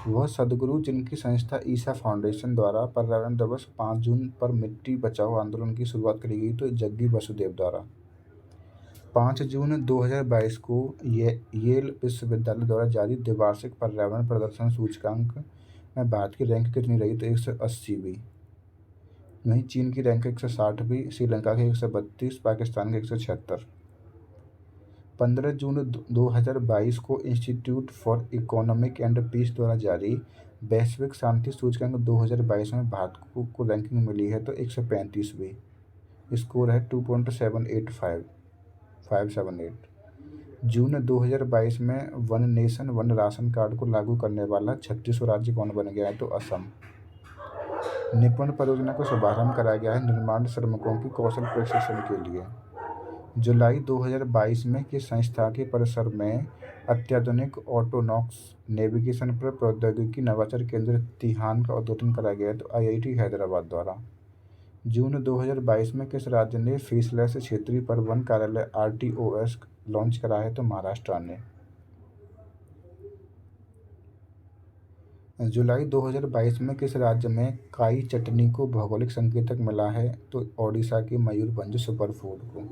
वह सदगुरु जिनकी संस्था ईसा फाउंडेशन द्वारा पर्यावरण दिवस 5 जून पर मिट्टी बचाओ आंदोलन की शुरुआत करी गई? तो जग्गी वसुदेव द्वारा। 5 जून 2022 को येल विश्वविद्यालय द्वारा जारी द्विवार्षिक पर्यावरण प्रदर्शन सूचकांक में भारत की रैंक कितनी रही? तो 180वीं। वहीं चीन की रैंक 160वीं, श्रीलंका की 132, पाकिस्तान की 176। 15 जून 2022 को institute for economic and peace द्वारा जारी वैश्विक शांति सूचकांक 2022 में भारत को रैंकिंग मिली है? तो 135वीं। स्कोर है 2.785 578। जून 2022 में one nation one ration card को लागू करने वाला 36वां राज्य कौन बन गया है? तो असम। निपुण परियोजना का शुभारंभ कराया गया है निर्माण श्रमिकों की कौशल प्रशिक्षण के लिए। जुलाई 2022 में किस संस्था के परिसर में अत्याधुनिक ऑटोनॉक्स नेविगेशन पर प्रौद्योगिकी नवाचार केंद्र तिहान का उद्घाटन कराया गया है? तो आईआईटी हैदराबाद द्वारा। जून 2022 में किस राज्य ने फेसलेस क्षेत्रीय परिवहन कार्यालय आरटीओएस लॉन्च कराया है? तो महाराष्ट्र ने। जुलाई 2022 में किस राज्य में काई चटनी को भौगोलिक संकेतक मिला है? तो ओडिशा के मयूरभंज सुपरफूड को।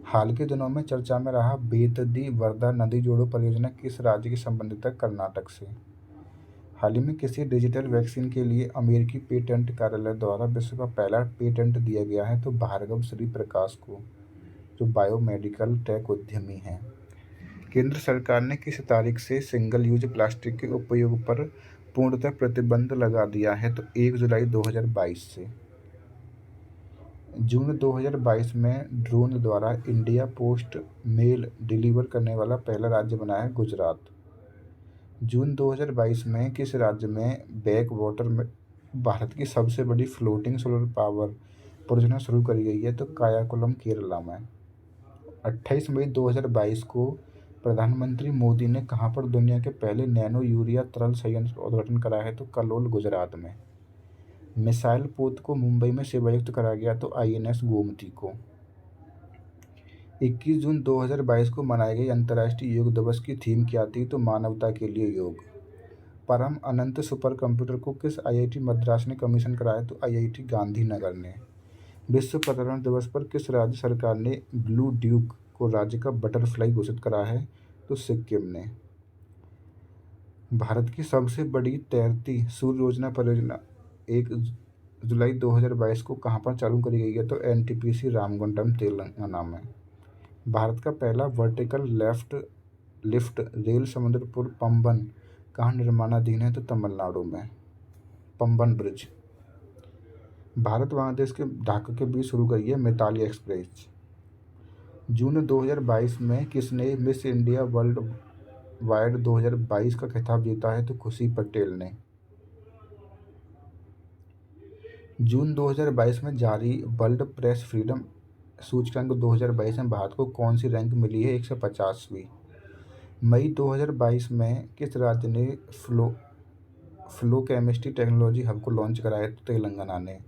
हाल के दिनों में चर्चा में रहा बेतदी वर्धा नदी जोड़ो परियोजना किस राज्य की संबंधित है? कर्नाटक से। हाल ही में किसी डिजिटल वैक्सीन के लिए अमेरिकी पेटेंट कार्यालय द्वारा विश्व का पहला पेटेंट दिया गया है? तो भार्गव श्री प्रकाश को, जो बायोमेडिकल टेक उद्यमी हैं। केंद्र सरकार ने किस तारीख से सिंगल यूज प्लास्टिक के उपयोग पर पूर्णतः प्रतिबंध लगा दिया है? तो 1 जुलाई 2022 से। जून 2022 में ड्रोन द्वारा इंडिया पोस्ट मेल डिलीवर करने वाला पहला राज्य बना है गुजरात। जून 2022 में किस राज्य में बैक वाटर में भारत की सबसे बड़ी फ्लोटिंग सोलर पावर परियोजना शुरू करी गई है? तो कायाकुलम केरला में। 28 मई 2022 को प्रधानमंत्री मोदी ने कहां पर दुनिया के पहले नैनो यूरिया तरल संयंत्र का उद्घाटन कराया है? तो कलोल गुजरात में। मिसाइल पोत को मुंबई में सेवायुक्त कराया गया तो आईएनएस गोमती को। 21 जून 2022 को मनाई गई अंतर्राष्ट्रीय योग दिवस की थीम क्या थी? तो मानवता के लिए योग। परम अनंत सुपर कंप्यूटर को किस आईआईटी मद्रास ने कमीशन कराया? तो आईआईटी गांधीनगर ने। विश्व पर्यावरण दिवस पर किस राज्य सरकार ने ब्लू ड्यूक को राज्य का बटरफ्लाई घोषित करा है? तो सिक्किम ने। भारत की सबसे बड़ी तैरती सूर्य योजना परियोजना 1 जुलाई 2022 को कहां पर चालू करी गई है? तो एनटीपीसी रामगुंडम तेलंगाना में। भारत का पहला vertical lift rail Samudrapur Pamban कहाँ निर्माणाधीन है? तो तमिलनाडु में। पंबन ब्रिज। भारत बांग्लादेश के ढाका के बीच शुरू करी है मिताली एक्सप्रेस। जून 2022 में किसने मिस इंडिया वर्ल्ड वाइड 2022 का खिताब जीता है? तो खुशी पटेल ने। जून 2022 में जारी वर्ल्ड प्रेस फ्रीडम सूचकांक 2022 में भारत को कौन सी रैंक मिली है? 150वीं। मई 2022 में किस राज्य ने फ्लो केमिस्ट्री टेक्नोलॉजी हब को लॉन्च कराया है? तो तेलंगाना ने।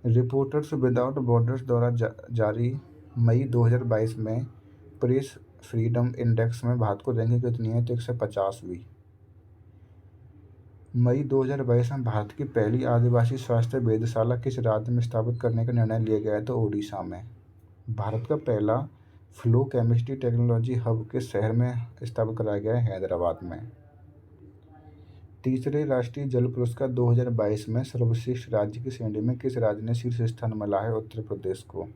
रिपोर्टर्स विदाउट बॉर्डर्स द्वारा जारी मई 2022 में प्रेस फ्रीडम इंडेक्स में भारत को रैंकिंग कितनी है? तो 150वीं। मई 2022 में भारत की पहली आदिवासी स्वास्थ्य वेधशाला किस राज्य में स्थापित करने का निर्णय लिया गया है? तो ओडिशा में। भारत का पहला फ्लो केमिस्ट्री टेक्नोलॉजी हब किस शहर में स्थापित कराया गया है? हैदराबाद में। तीसरे राष्ट्रीय जल पुरस्कार 2022 में सर्वश्रेष्ठ राज्य की श्रेणी में किस राज्य ने शीर्ष स्थान मिला है? उत्तर प्रदेश को।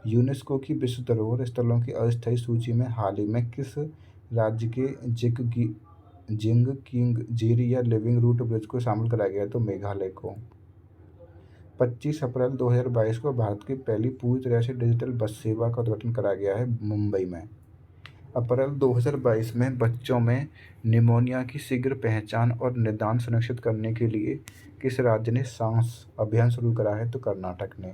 यूनेस्को की विश्व धरोहर स्थलों की अस्थायी सूची में हाल ही में किस राज्य के जिंग किंग जेरी या लिविंग रूट ब्रिज को शामिल कराया गया है? तो मेघालय को। 25 अप्रैल 2022 को भारत की पहली पूरी तरह से डिजिटल बस सेवा का उद्घाटन कराया गया है मुंबई में। अप्रैल 2022 में बच्चों में निमोनिया की शीघ्र पहचान और निदान सुनिश्चित करने के लिए किस राज्य ने सांस अभियान शुरू करा है? तो कर्नाटक ने।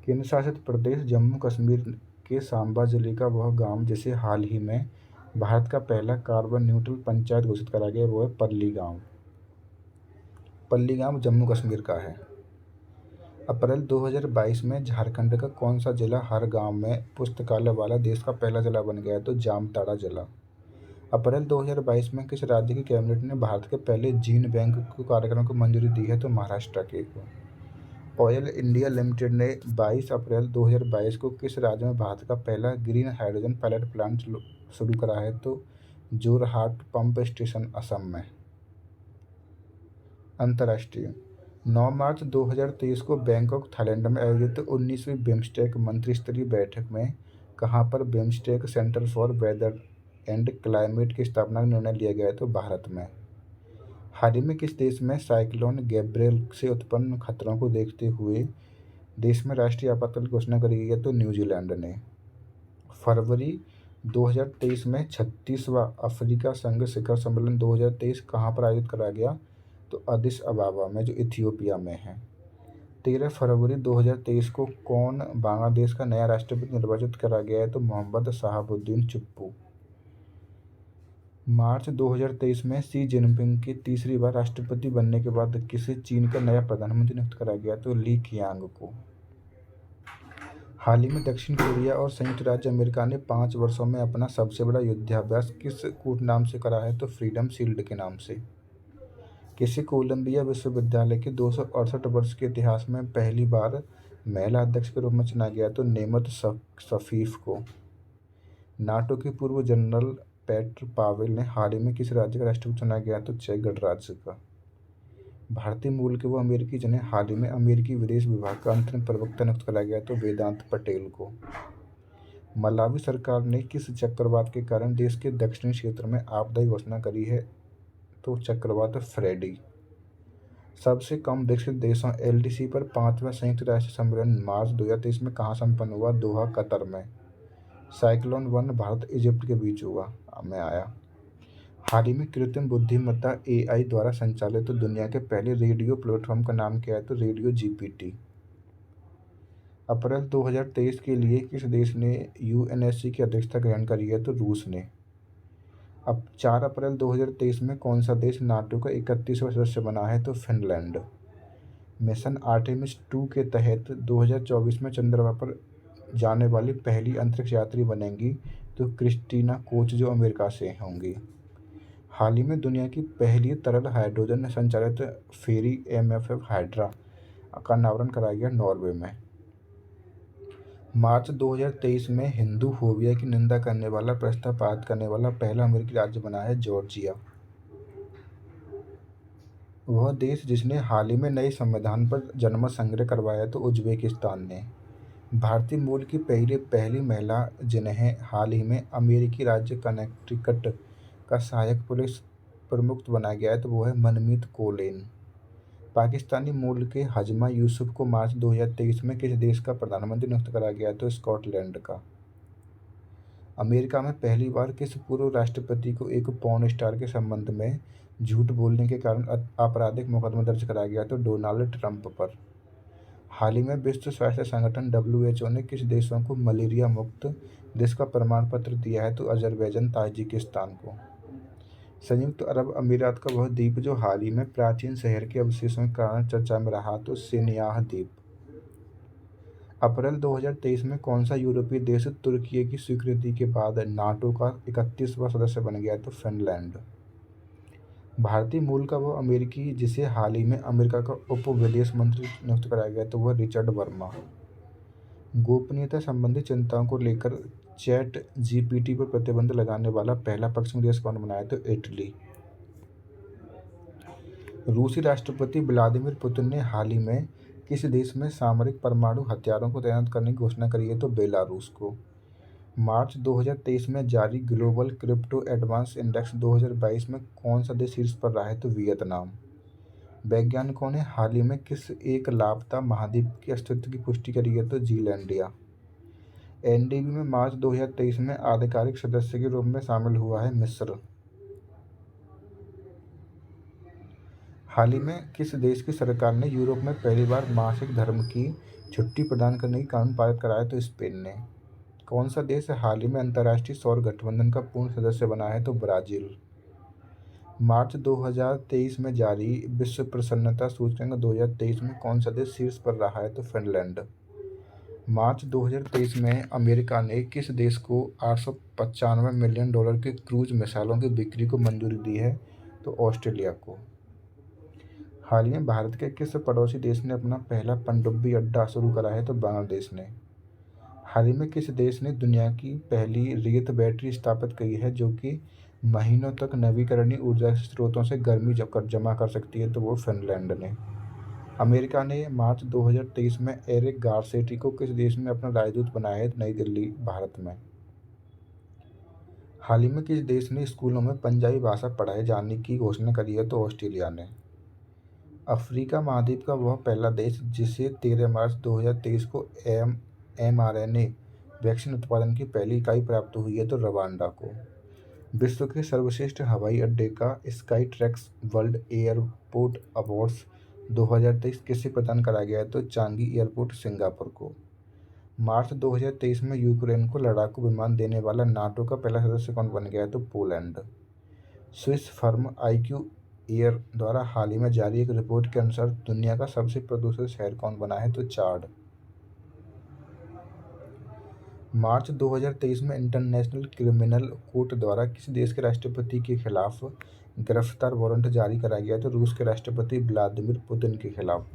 केंद्र शासित प्रदेश जम्मू कश्मीर के सांबा जिले का वह गांव जिसे हाल ही में भारत का पहला कार्बन न्यूट्रल पंचायत घोषित करा गया वो है पल्ली गांव। पल्ली गांव जम्मू कश्मीर का है। अप्रैल 2022 में झारखंड का कौन सा जिला हर गांव में पुस्तकालय वाला देश का पहला जिला बन गया है? तो जामताड़ा जिला। अप्रैल 2022 में किस राज्य की कैबिनेट ने भारत के पहले जीन बैंक को कार्यक्रम को मंजूरी दी है? तो महाराष्ट्र के को। ऑयल इंडिया लिमिटेड ने 22 अप्रैल 2022 को किस राज्य में भारत का पहला ग्रीन हाइड्रोजन पायलट प्लांट शुरू करा है? तो जोरहाट पंप स्टेशन असम में। अंतर्राष्ट्रीय 9 मार्च 2023 को बैंकॉक थाईलैंड में आयोजित 19वीं बिम्स्टेक मंत्रिस्तरीय बैठक में कहां पर BIMSTEC centre for weather and climate की स्थापना का निर्णय लिया गया है? तो भारत में। हाल ही में किस देश में साइक्लोन गैब्रियल से उत्पन्न खतरों को देखते हुए देश में राष्ट्रीय आपातकाल की घोषणा करी गई है? तो न्यूजीलैंड ने। फरवरी 2023 में 36वां अफ्रीका संघ शिखर सम्मेलन 2023 कहाँ पर आयोजित करा गया? तो अदिस अबाबा में, जो इथियोपिया में है। 13 फरवरी 2023 को कौन बांग्लादेश का नया राष्ट्रपति निर्वाचित करा गया है? तो मोहम्मद शहाबुद्दीन चुप्पू। मार्च 2023 में शी जिनपिंग की तीसरी बार राष्ट्रपति बनने के बाद किसे चीन का नया प्रधानमंत्री नियुक्त करा गया? तो ली कियांग को। हाल ही में दक्षिण कोरिया और संयुक्त राज्य अमेरिका ने 5 वर्षों में अपना सबसे बड़ा युद्धाभ्यास किस कूट नाम से करा है? तो फ्रीडम शील्ड के नाम से। किसी कोलंबिया विश्वविद्यालय के 268 वर्ष के इतिहास में पहली बार महिला अध्यक्ष के रूप में चुना गया? तो नेमत सफीफ को। नाटो के पूर्व जनरल पेट्र पावेल ने हाल ही में किस राज्य का राष्ट्रपति चुना गया? तो चेक गणराज्य का। भारतीय मूल के वो अमेरिकी जिन्हें हाल ही में अमेरिकी विदेश विभाग का अंतरिम प्रवक्ता नियुक्त करा गया? तो वेदांत पटेल को। मलावी सरकार ने किस चक्रवात के कारण देश के दक्षिणी क्षेत्र में आपदा की घोषणा करी है? तो चक्रवात फ्रेडी। सबसे कम विकसित देशों एलडीसी पर 5वां संयुक्त राष्ट्र सम्मेलन मार्च 2023 में कहाँ संपन्न हुआ? दोहा, कतर में। साइक्लोन वन भारत इजिप्ट के बीच आया। हाल ही में कृत्रिम बुद्धिमत्ता एआई द्वारा संचालित तो दुनिया के पहले रेडियो प्लेटफॉर्म का नाम क्या है? तो रेडियो जीपीटी। अप्रैल 2023 के लिए किस देश ने यूएनएससी की अध्यक्षता ग्रहण करी है? तो रूस ने। अब 4 अप्रैल 2023 में कौन सा देश नाटो का 31वां सदस्य बना है? तो फिनलैंड। मिशन आर्टेमिस 2 के तहत 2024 में चंद्रमा पर जाने वाली पहली अंतरिक्ष यात्री बनेंगी तो क्रिस्टीना कोच, जो अमेरिका से होंगी। हाल ही में दुनिया की पहली तरल हाइड्रोजन संचालित फेरी एमएफएफ हाइड्रा का अनावरण कराया गया नॉर्वे में। मार्च 2023 में हिंदू फोबिया की निंदा करने वाला प्रस्ताव पारित करने वाला पहला अमेरिकी राज्य बना है जॉर्जिया। वह देश जिसने हाल ही में नए संविधान पर जनमत संग्रह करवाया तो उज्बेकिस्तान ने। भारतीय मूल की पहली महिला जिन्हें हाल ही में अमेरिकी राज्य कनेक्टिकट का सहायक पुलिस प्रमुख बनाया गया है तो वो है मनमीत कोलेन। पाकिस्तानी मूल के हजमा यूसुफ को मार्च 2023 में किस देश का प्रधानमंत्री नियुक्त करा गया? तो स्कॉटलैंड का। अमेरिका में पहली बार किस पूर्व राष्ट्रपति को एक पॉर्न स्टार के संबंध में झूठ बोलने के कारण आपराधिक मुकदमा दर्ज कराया गया? तो डोनाल्ड ट्रंप पर। हाल ही में विश्व स्वास्थ्य संगठन डब्ल्यूएचओ ने किस देशों को मलेरिया मुक्त देश का प्रमाण पत्र दिया है? तो अजरबैजान, ताजिकिस्तान को। संयुक्त अरब अमीरात का वह द्वीप जो हाल ही में प्राचीन शहर के अवशेषों के कारण चर्चा में रहा तो सिनियाह द्वीप। अप्रैल 2023 में कौन सा यूरोपीय देश तुर्की की स्वीकृति के बाद नाटो का 31वां सदस्य बन गया? तो फिनलैंड। भारतीय मूल का वह अमेरिकी जिसे हाल ही में अमेरिका का उप विदेश मंत्री नियुक्त कराया गया तो वह रिचर्ड वर्मा। गोपनीयता संबंधी चिंताओं को लेकर चैट जीपीटी पर प्रतिबंध लगाने वाला पहला पश्चिमी देश कौन बना है? तो इटली। रूसी राष्ट्रपति व्लादिमीर पुतिन ने हाल ही में किस देश में सामरिक परमाणु हथियारों को तैनात करने की घोषणा करी है? तो बेलारूस को। मार्च 2023 में जारी ग्लोबल क्रिप्टो एडवांस इंडेक्स 2022 में कौन सा देश शीर्ष पर रहा है? तो वियतनाम। वैज्ञानिकों ने हाल ही में किस एक लापता महाद्वीप के अस्तित्व की पुष्टि करी है? तो जीलैंडिया। एनडीबी में मार्च 2023 में आधिकारिक सदस्य के रूप में शामिल हुआ है मिस्र। हाल ही में किस देश की सरकार ने यूरोप में पहली बार मासिक धर्म की छुट्टी प्रदान करने की कानून पारित कराया? तो स्पेन ने। कौन सा देश हाल ही में अंतर्राष्ट्रीय सौर गठबंधन का पूर्ण सदस्य बना है? तो ब्राजील। मार्च 2023 में जारी विश्व प्रसन्नता सूचकांक 2023 में कौन सा देश शीर्ष पर रहा है? तो फिनलैंड। मार्च 2023 में अमेरिका ने किस देश को $895 मिलियन के क्रूज मिसाइलों की बिक्री को मंजूरी दी है? तो ऑस्ट्रेलिया को। हाल ही में भारत के किस पड़ोसी देश ने अपना पहला पनडुब्बी अड्डा शुरू करा है? तो बांग्लादेश ने। हाल ही में किस देश ने दुनिया की पहली रेत बैटरी स्थापित की है जो कि महीनों तक नवीकरणीय ऊर्जा स्रोतों से गर्मी जमा कर सकती है? तो वो फिनलैंड ने। अमेरिका ने मार्च 2023 में एरिक गारसेटी को किस देश में अपना राजदूत बनाया है? नई दिल्ली, भारत में। हाल ही में किस देश ने स्कूलों में पंजाबी भाषा पढ़ाए जाने की घोषणा करी है? तो ऑस्ट्रेलिया ने। अफ्रीका महाद्वीप का वह पहला देश जिसे 13 मार्च 2023 को mRNA वैक्सीन उत्पादन की पहली इकाई प्राप्त हुई है तो रवांडा को। विश्व के सर्वश्रेष्ठ हवाई अड्डे का sky tracks world airport awards 2023 किसे प्रदान करा गया है तो चांगी एयरपोर्ट सिंगापुर को। मार्च 2023 में यूक्रेन को लड़ाकू विमान देने वाला नाटो का पहला सदस्य कौन बन गया है तो Poland. Swiss firm IQ air द्वारा हाल ही में जारी एक रिपोर्ट के अनुसार दुनिया का सबसे प्रदूषित शहर कौन बना है तो चाड। मार्च 2023 में इंटरनेशनल क्रिमिनल कोर्ट द्वारा किसी देश के राष्ट्रपति के खिलाफ गिरफ्तार वारंट जारी करा गया तो रूस के राष्ट्रपति व्लादिमीर पुतिन के खिलाफ।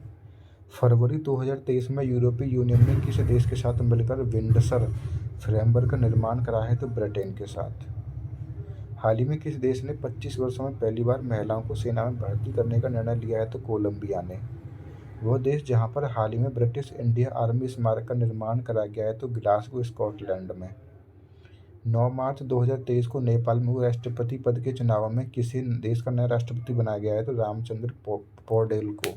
फरवरी 2023 में यूरोपीय यूनियन ने किस देश के साथ मिलकर विंडसर फ्रेमवर्क का निर्माण करा है तो ब्रिटेन के साथ। हाल ही में किस देश ने 25 वर्षों में पहली बार महिलाओं को सेना में भर्ती करने का निर्णय लिया है तो कोलंबिया ने। वह देश जहां पर हाल ही में ब्रिटिश इंडिया आर्मी स्मारक का निर्माण करा गया है तो ग्लासगो स्कॉटलैंड में। 9 मार्च 2023 को नेपाल में हुए राष्ट्रपति पद के चुनाव में किसी देश का नया राष्ट्रपति बनाया गया है तो रामचंद्र पौडेल को।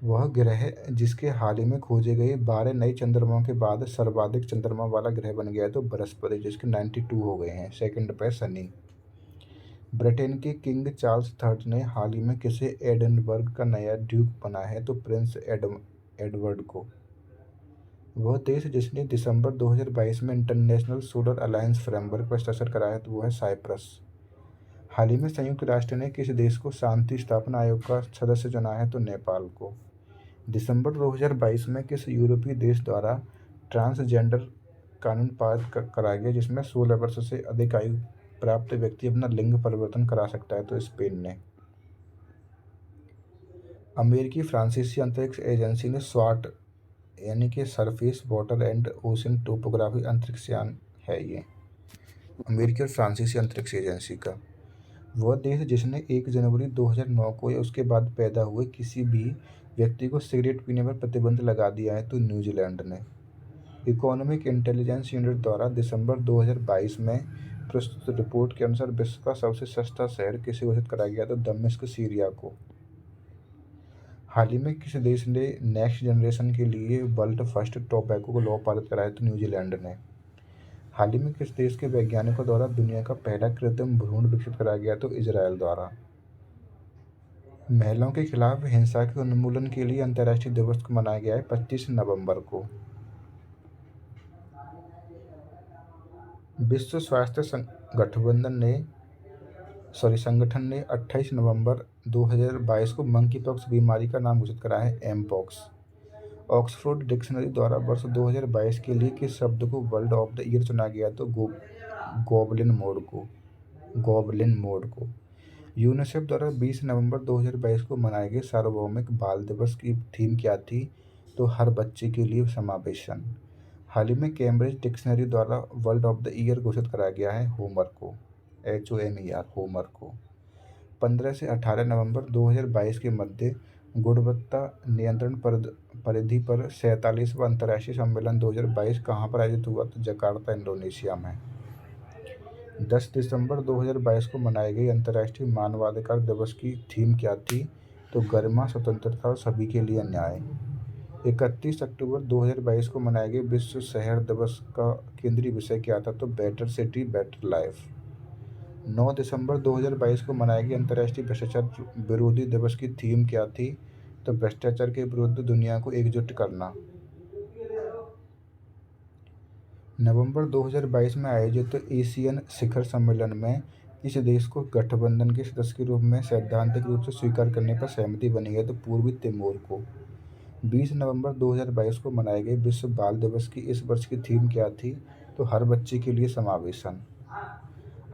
वह ग्रह जिसके हाल ही में खोजे गए 12 नए चंद्रमाओं के बाद सर्वाधिक चंद्रमा वाला ग्रह बन गया है तो बृहस्पति, जिसके 92 हो गए हैं। सेकंड पे शनि। ब्रिटेन के किंग चार्ल्स थर्ड ने हाल ही में किसे एडिनबर्ग का नया ड्यूक बना है तो प्रिंस एडवर्ड को। वह देश जिसने दिसंबर 2022 में इंटरनेशनल सोलर अलायंस फ्रेमवर्क पर हस्ताक्षर कराया है तो वह है साइप्रस। हाल ही में संयुक्त राष्ट्र ने किस देश को शांति स्थापना आयोग का सदस्य चुना है तो नेपाल को। दिसंबर 2022 में किस यूरोपीय देश द्वारा ट्रांसजेंडर कानून पारित कराया गया जिसमें 16 वर्ष से अधिक आयु प्राप्त व्यक्ति अपना लिंग परिवर्तन करा सकता है तो स्पेन ने। अमेरिकी फ्रांसीसी अंतरिक्ष एजेंसी ने स्वाट यानी कि surface water and ocean topography अंतरिक्ष यान है ये अमेरिकी और फ्रांसीसी अंतरिक्ष एजेंसी का। वह देश जिसने 1 जनवरी 2009 को या उसके बाद पैदा हुए किसी भी व्यक्ति को सिगरेट पीने पर प्रतिबंध लगा दिया है तो न्यूजीलैंड ने। इकोनॉमिक इंटेलिजेंस यूनिट द्वारा दिसंबर 2022 में प्रस्तुत रिपोर्ट के अनुसार विश्व का सबसे सस्ता शहर किसे घोषित कराया गया तो दमिश्क सीरिया को। हाल ही में किस देश ने नेक्स्ट जनरेशन के लिए वर्ल्ड फर्स्ट टोबैको को लॉ पारित कराया तो न्यूजीलैंड ने। हाल ही में किस देश के वैज्ञानिकों द्वारा दुनिया का पहला कृत्रिम भ्रूण विकसित कराया गया तो इजराइल द्वारा। महिलाओं के खिलाफ हिंसा के उन्मूलन के लिए अंतर्राष्ट्रीय दिवस को मनाया गया है 25 नवंबर को। विश्व स्वास्थ्य संगठन ने 28 नवंबर 2022 को मंकीपॉक्स बीमारी का नाम घोषित करा है एमपॉक्स। ऑक्सफोर्ड डिक्शनरी द्वारा वर्ष 2022 के लिए किस शब्द को वर्ड ऑफ द ईयर चुना गया तो गॉबलिन मोड को। यूनिसेफ द्वारा 20 नवंबर 2022 को मनाए गए सार्वभौमिक बाल दिवस की थीम क्या थी तो हर बच्चे के लिए समावेशन। हाल ही में कैम्ब्रिज डिक्शनरी द्वारा वर्ड ऑफ द ईयर घोषित कराया गया है होमर को, HOMER होमर को। 15 से 18 नवंबर 2022 के मध्य गुणवत्ता नियंत्रण परिधि पर 47वां अंतर्राष्ट्रीय सम्मेलन 2022 कहाँ पर आयोजित हुआ तो जकार्ता, इंडोनेशिया में। 10 दिसंबर 2022 को मनाई गई अंतर्राष्ट्रीय मानवाधिकार दिवस की थीम क्या थी तो गरिमा, स्वतंत्रता और सभी के लिए न्याय। 31 अक्टूबर 2022 को मनाए गए विश्व शहर दिवस का केंद्रीय विषय क्या था तो बेटर सिटी बेटर लाइफ। 9 दिसंबर 2022 को मनाए गए अंतर्राष्ट्रीय भ्रष्टाचार विरोधी दिवस की थीम क्या थी तो भ्रष्टाचार के विरुद्ध दुनिया को एकजुट करना। नवंबर 2022 में आयोजित एशियन शिखर सम्मेलन में किस देश को गठबंधन के सदस्य के रूप में सैद्धांतिक रूप से स्वीकार करने पर सहमति बनी है तो पूर्वी तिमोर को। 20 नवंबर 2022 को मनाए गए विश्व बाल दिवस की इस वर्ष की थीम क्या थी तो हर बच्चे के लिए समावेशन।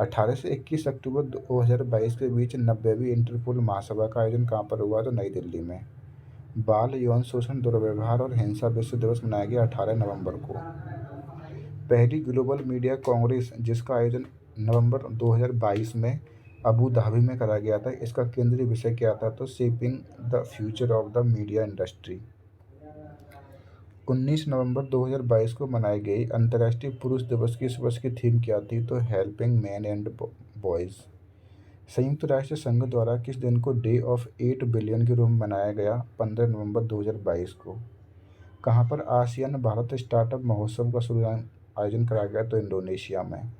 18 से 21 अक्टूबर 2022 के बीच 90वीं इंटरपोल महासभा का आयोजन कहाँ पर हुआ तो नई दिल्ली में। बाल यौन शोषण, दुर्व्यवहार और हिंसा विश्व दिवस मनाया गया 18 नवंबर को। पहली ग्लोबल मीडिया कांग्रेस जिसका आयोजन नवंबर 2022 में अबू धाबी में कराया गया था, इसका केंद्रीय विषय क्या था तो shaping the future of the media industry. 19 नवंबर 2022 को मनाई गई अंतर्राष्ट्रीय पुरुष दिवस की इस वर्ष की थीम क्या थी तो हेल्पिंग मैन एंड बॉयज। संयुक्त राष्ट्र संघ द्वारा किस दिन को डे ऑफ 8 बिलियन के रूप में मनाया गया 15 नवंबर 2022 को। कहाँ पर आसियान भारत स्टार्टअप महोत्सव का आयोजन कराया गया? तो इंडोनेशिया में।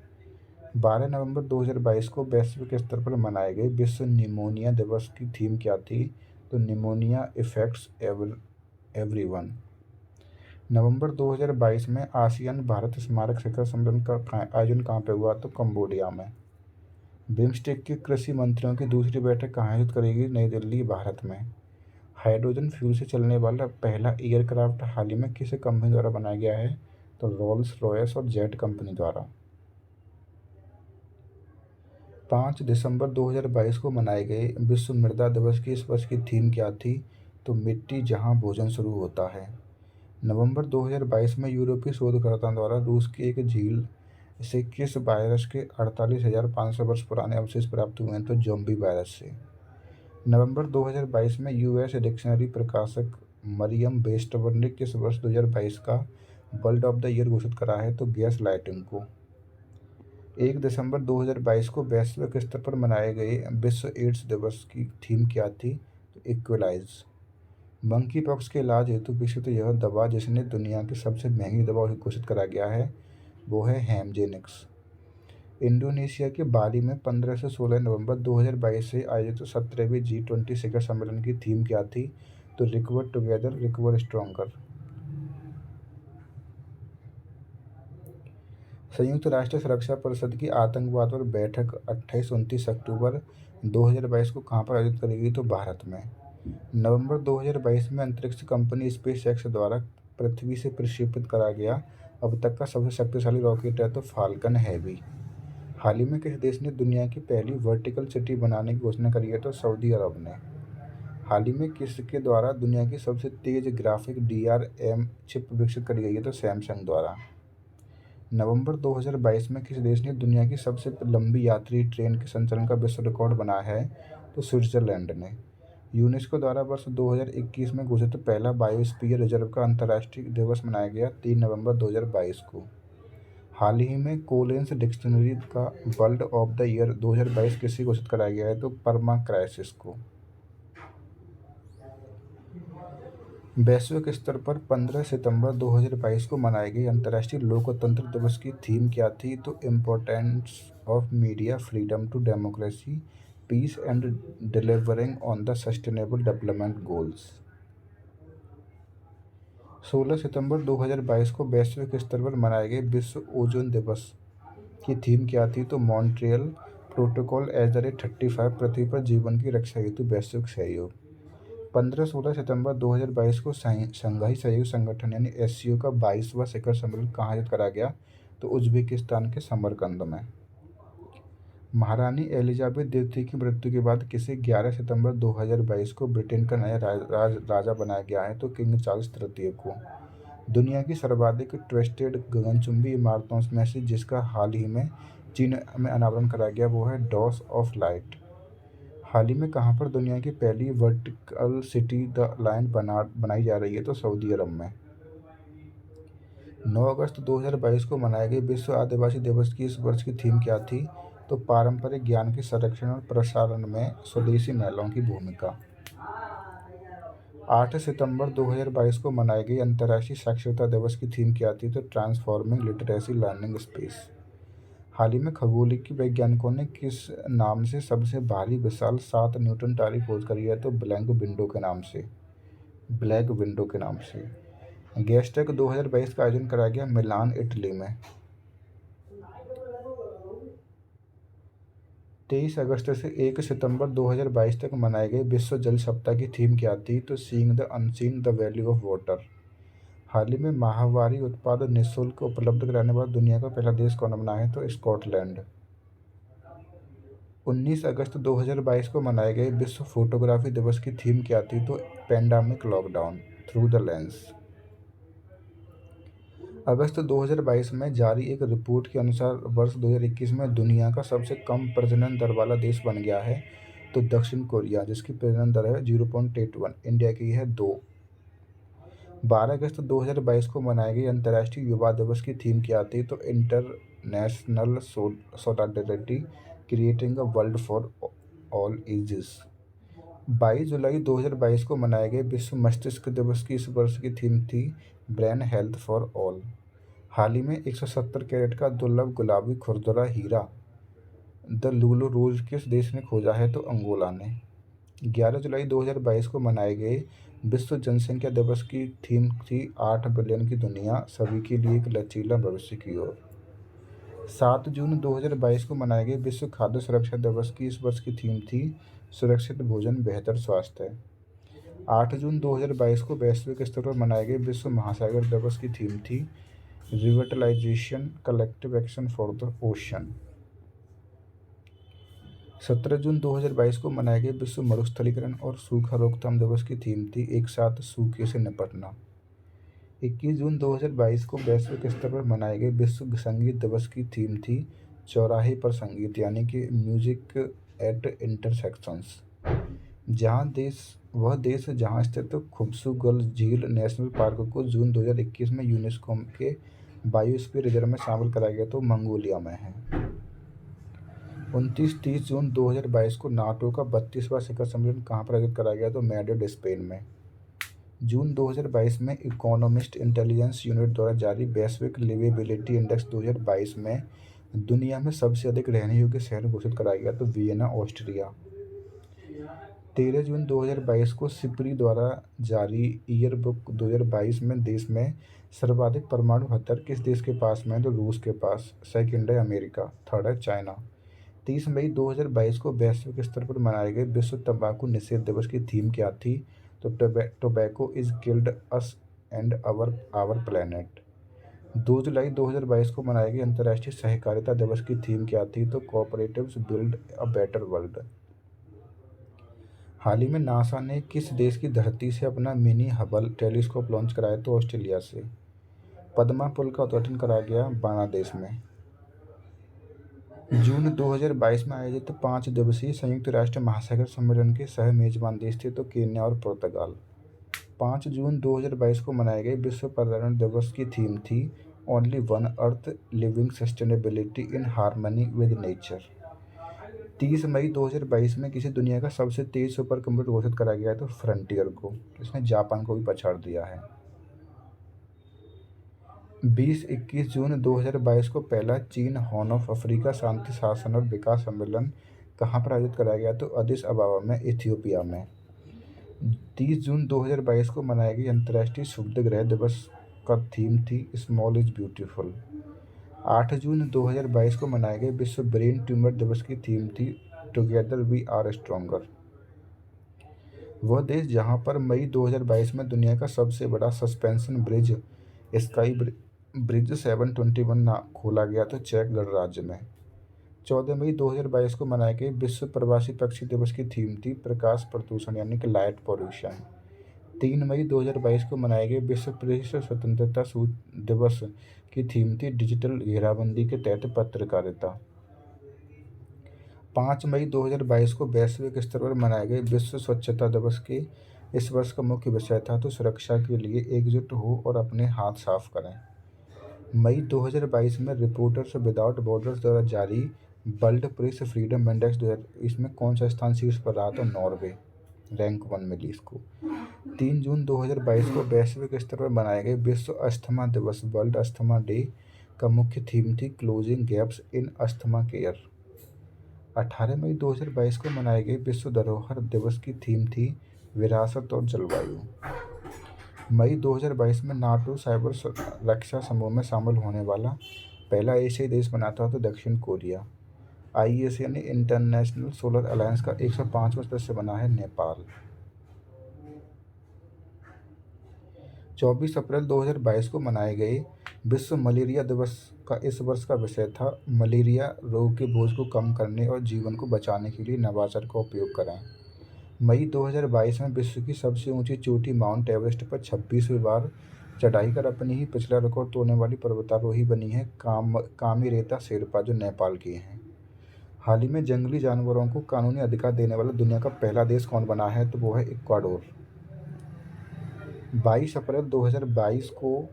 12 नवंबर 2022 को वैश्विक स्तर पर मनाए गए विश्व निमोनिया दिवस की थीम क्या थी? तो निमोनिया इफेक्ट्स एवरीवन। नवंबर 2022 में आसियान भारत स्मारक शिखर सम्मेलन का आयोजन कहाँ पे हुआ? तो कंबोडिया में। बिम्स्टेक के कृषि मंत्रियों की दूसरी बैठक कहाँ आयोजित करेगी? नई दिल्ली, भारत में। हाइड्रोजन फ्यूल से चलने वाला पहला एयरक्राफ्ट हाल ही में किस कंपनी द्वारा बनाया गया है? तो रोल्स रॉयस और जेट कंपनी द्वारा। 5 दिसंबर 2022 को मनाए गए विश्व मृदा दिवस की इस वर्ष की थीम क्या थी? तो मिट्टी जहां भोजन शुरू होता है। नवंबर 2022 में यूरोपीय शोधकर्ताओं द्वारा रूस की एक झील से किस वायरस के 48,500 वर्ष पुराने अवशेष प्राप्त हुए हैं? तो ज़ोंबी वायरस से। नवंबर 2022 में यूएस डिक्शनरी प्रकाशक मरियम वेस्टवर ने किस वर्ष 2022 का वर्ल्ड ऑफ द ईयर घोषित करा है? तो गैस लाइटिंग को। 1 दिसंबर 2022 को वैश्विक स्तर पर मनाए गए विश्व एड्स दिवस की थीम क्या थी? तो इक्वलाइज। मंकी पॉक्स के इलाज हेतु विकसित यह दवा जिसने दुनिया की सबसे महंगी दवा घोषित करा गया है वो है हेमजेनिक्स। इंडोनेशिया के बाली में 15 से 16 नवंबर 2022 से आयोजित 17वीं G20 शिखर सम्मेलन की थीम क्या थी? तो रिकवर टुगेदर रिकवर स्ट्रॉन्गर। संयुक्त राष्ट्र सुरक्षा परिषद की आतंकवाद पर बैठक 28-29 अक्टूबर 2022 को कहाँ पर आयोजित करेगी? तो भारत में। नवंबर 2022 में अंतरिक्ष कंपनी स्पेस एक्स द्वारा पृथ्वी से प्रक्षेपित करा गया अब तक का सबसे शक्तिशाली रॉकेट है तो फाल्कन हैवी। हाल ही में किस देश ने दुनिया की पहली वर्टिकल सिटी बनाने की घोषणा करी है? तो सऊदी अरब ने। हाल ही में किसके द्वारा दुनिया की सबसे तेज ग्राफिक DRM चिप विकसित करी गई है? तो सैमसंग द्वारा। नवंबर 2022 में किस देश ने दुनिया की सबसे लंबी यात्री ट्रेन के संचालन का विश्व रिकॉर्ड बनाया है? तो स्विट्जरलैंड ने। यूनेस्को द्वारा वर्ष 2021 में घोषित पहला बायोस्फीयर रिजर्व का अंतर्राष्ट्रीय दिवस मनाया गया 3 नवंबर 2022 को। हाल ही में कोलिंस डिक्शनरी का वर्ल्ड ऑफ द ईयर 2022 किसे घोषित कराया गया है? तो परमा क्राइसिस को। वैश्विक स्तर पर 15 सितंबर 2022 को मनाई गई अंतर्राष्ट्रीय लोकतंत्र दिवस की थीम क्या थी? तो importance of media freedom to democracy peace and delivering on the sustainable development goals. 16 सितंबर 2022 को वैश्विक स्तर पर मनाए गए विश्व ओजोन दिवस की थीम क्या थी? तो Montreal protocol at the rate 35 पृथ्वी पर जीवन की रक्षा हेतु वैश्विक सहयोग। 15-16 सितंबर 2022 को शंघाई सहयोग संगठन यानी SCO का 22वां शिखर सम्मेलन कहाँ आयोजित करा गया? तो उज्बेकिस्तान के समरकंद में। महारानी एलिजाबेथ द्वितीय की मृत्यु के बाद किसे 11 सितंबर 2022 को ब्रिटेन का नया राजा बनाया गया है? तो किंग चार्ल्स तृतीय को। दुनिया की सर्वाधिक ट्विस्टेड गगनचुंबी इमारतों में से जिसका हाल ही में चीन में अनावरण कराया गया वो है डॉस ऑफ लाइट। हाल ही में कहाँ पर दुनिया की पहली वर्टिकल सिटी द लाइन बनाई जा रही है? तो सऊदी अरब में। 9 अगस्त 2022 को मनाए गए विश्व आदिवासी दिवस की इस वर्ष की थीम क्या थी? तो पारंपरिक ज्ञान के संरक्षण और प्रसारण में स्वदेशी महिलाओं की भूमिका। 8 सितंबर 2022 को मनाई गई अंतर्राष्ट्रीय साक्षरता दिवस की थीम क्या थी? तो ट्रांसफॉर्मिंग लिटरेसी लर्निंग स्पेस। हाल ही में खगोलिकी वैज्ञानिकों ने किस नाम से सबसे भारी विशाल 7 न्यूटन तारी खोज करी है? तो ब्लैक विंडो के नाम से। गैस्टेक 2022 का आयोजन कराया गया मिलान, इटली में। 23 अगस्त से 1 सितंबर 2022 तक मनाए गए विश्व जल सप्ताह की थीम क्या थी? तो seeing the unseen the value of water. हाल ही में माहवारी उत्पाद निःशुल्क उपलब्ध कराने वाला दुनिया का पहला देश कौन बना है? तो स्कॉटलैंड। 19 अगस्त 2022 को मनाए गए विश्व फोटोग्राफी दिवस की थीम क्या थी? तो pandemic lockdown through the lens. अगस्त 2022 में जारी एक रिपोर्ट के अनुसार वर्ष 2021 में दुनिया का सबसे कम प्रजनन दर वाला देश बन गया है तो दक्षिण कोरिया जिसकी प्रजनन दर है 0.81। इंडिया की है 2। 12 अगस्त 2022 को मनाई गई अंतर्राष्ट्रीय युवा दिवस की थीम क्या थी? तो international solidarity creating a world for all ages. 22 जुलाई 2022 को मनाए गए विश्व मस्तिष्क दिवस की इस वर्ष की थीम थी ब्रेन हेल्थ फॉर ऑल। हाल ही में 170 कैरेट का दुर्लभ गुलाबी खुरदुरा हीरा द लूलो रोज किस देश ने खोजा है, तो अंगोला ने। 11 जुलाई 2022 को मनाए गए विश्व जनसंख्या दिवस की थीम थी 8 बिलियन की दुनिया, सभी के लिए एक लचीला भविष्य की ओर। 7 जून 2022 को मनाए गए विश्व खाद्य सुरक्षा दिवस की इस वर्ष की थीम थी सुरक्षित भोजन बेहतर स्वास्थ्य। 8 जून 2022 को वैश्विक स्तर पर मनाए गए विश्व महासागर दिवस की थीम थी revitalization collective action for the ocean. 17 जून 2022 को मनाए गए विश्व मरुस्थलीकरण और सूखा रोकथाम दिवस की थीम थी एक साथ सूखे से निपटना। 21 जून 2022 को वैश्विक स्तर पर मनाए गए विश्व संगीत दिवस की थीम थी चौराहे पर संगीत, यानी कि म्यूजिक एट इंटरसेक्शंस। वह देश जहां स्थित खुबसू झील नेशनल पार्क को जून 2021 में यूनेस्को के बायोस्फीयर रिजर्व में शामिल कराया गया, तो मंगोलिया में है। 29-30 जून 2022 को नाटो का 32वां शिखर सम्मेलन कहाँ पर आयोजित कराया गया, तो मैड्रिड स्पेन में। जून 2022 में इकोनॉमिस्ट इंटेलिजेंस यूनिट द्वारा जारी वैश्विक लिवेबिलिटी इंडेक्स 2022 में दुनिया में सबसे अधिक रहने योग्य शहर घोषित कराया गया, तो वियना ऑस्ट्रिया। 13 जून 2022 को सिपरी द्वारा जारी ईयर बुक 2022 में देश में सर्वाधिक परमाणु हथियार किस देश के पास में है, तो रूस के पास। सेकंड है अमेरिका, थर्ड है चाइना। 30 मई 2022 को वैश्विक स्तर पर मनाए गए विश्व तंबाकू निषेध दिवस की थीम क्या थी, तो tobacco is killed us and our planet. 2 जुलाई 2022 को मनाए गए अंतर्राष्ट्रीय सहकारिता दिवस की थीम क्या थी, तो cooperatives build a better world. हाल ही में नासा ने किस देश की धरती से अपना मिनी हबल टेलीस्कोप लॉन्च कराया, तो ऑस्ट्रेलिया से। पद्मा पुल का उद्घाटन कराया गया बांग्लादेश में। जून 2022 में आयोजित 5 दिवसीय संयुक्त राष्ट्र महासागर सम्मेलन के सह मेजबान देश थे, तो केन्या और पुर्तगाल। 5 जून 2022 को मनाए गए विश्व पर्यावरण दिवस की थीम थी only one earth living sustainability in harmony with nature. 30 मई 2022 में किसी दुनिया का सबसे तेज सुपर कंप्यूटर घोषित कराया गया है, तो फ्रंटियर को। इसने जापान को भी पछाड़ दिया है। 20-21 जून 2022 को पहला चीन हॉर्न ऑफ अफ्रीका शांति शासन और विकास सम्मेलन कहाँ पर आयोजित कराया गया, तो अदिस अबाबा में, इथियोपिया में। 30 जून 2022 को मनाई गई अंतर्राष्ट्रीय क्षुब्ध ग्रह दिवस का थीम थी स्मॉल इज ब्यूटीफुल। 8 जून 2022 को मनाए गए विश्व ब्रेन ट्यूमर दिवस की थीम थी टुगेदर वी आर स्ट्रोंगर। वह देश जहां पर मई 2022 में दुनिया का सबसे बड़ा सस्पेंशन ब्रिज स्काई ब्रिज 721 खोला गया, तो चेक गणराज्य में। 14 मई 2022 को मनाए गए विश्व प्रवासी पक्षी दिवस की थीम थी प्रकाश प्रदूषण, यानी कि लाइट पॉल्यूशन। 3 मई 2022 को मनाए गए विश्व प्रेस स्वतंत्रता दिवस की थीम थी डिजिटल घेराबंदी के तहत पत्रकारिता। 5 मई 2022 को वैश्विक स्तर पर मनाए गए विश्व स्वच्छता दिवस के इस वर्ष का मुख्य विषय था, तो सुरक्षा के लिए एकजुट हो और अपने हाथ साफ करें। मई 2022 में रिपोर्टर्स विदाउट बॉर्डर्स द्वारा जारी वर्ल्ड प्रेस फ्रीडम इंडेक्स इसमें कौन सा स्थान शीर्ष पर रहा, तो नॉर्वे, रैंक 1 मिली इसको। 3 जून 2022 को वैश्विक स्तर पर मनाए गए विश्व अस्थमा दिवस वर्ल्ड अस्थमा डे का मुख्य थीम थी closing gaps in asthma care. 18 मई 2022 को मनाए गए विश्व धरोहर दिवस की थीम थी विरासत और जलवायु। मई 2022 में नाटो साइबर रक्षा समूह में शामिल होने वाला पहला एशियाई बना बना था, तो दक्षिण कोरिया। आईएस यानी इंटरनेशनल सोलर अलायंस का 105वां सदस्य बना है नेपाल। 24 अप्रैल 2022 को मनाए गए विश्व मलेरिया दिवस का इस वर्ष का विषय था मलेरिया रोग के बोझ को कम करने और जीवन को बचाने के लिए नवाचार का उपयोग करें। मई 2022 में विश्व की सबसे ऊंची चोटी माउंट एवरेस्ट पर 26वीं बार चढ़ाई कर अपनी ही पिछला रिकॉर्ड तोड़ने वाली पर्वतारोही बनी है कामीरेता शेरपा, जो नेपाल की हैं। हाल ही में जंगली जानवरों को कानूनी अधिकार देने वाला दुनिया का पहला देश कौन बना है, तो वो है इक्वाडोर। 22 अप्रैल 2022 को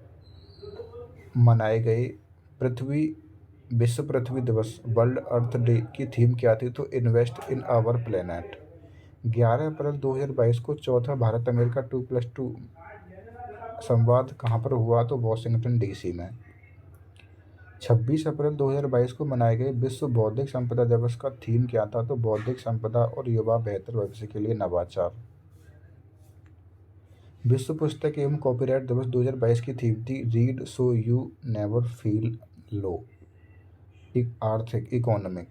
मनाए गए विश्व पृथ्वी दिवस वर्ल्ड अर्थ डे की थीम क्या थी, तो इन्वेस्ट इन आवर प्लेनेट। 11 अप्रैल 2022 को चौथा भारत अमेरिका 2+2 संवाद कहाँ पर हुआ? तो वॉशिंगटन डीसी में। 26 अप्रैल 2022 को मनाए गए विश्व बौद्धिक संपदा दिवस का थीम क्या था? तो बौद्धिक संपदा और युवा बेहतर भविष्य के लिए नवाचार। विश्व पुस्तक एवं कॉपीराइट दिवस 2022 की थीम थी read so you never feel low. आर्थिक इकोनॉमिक।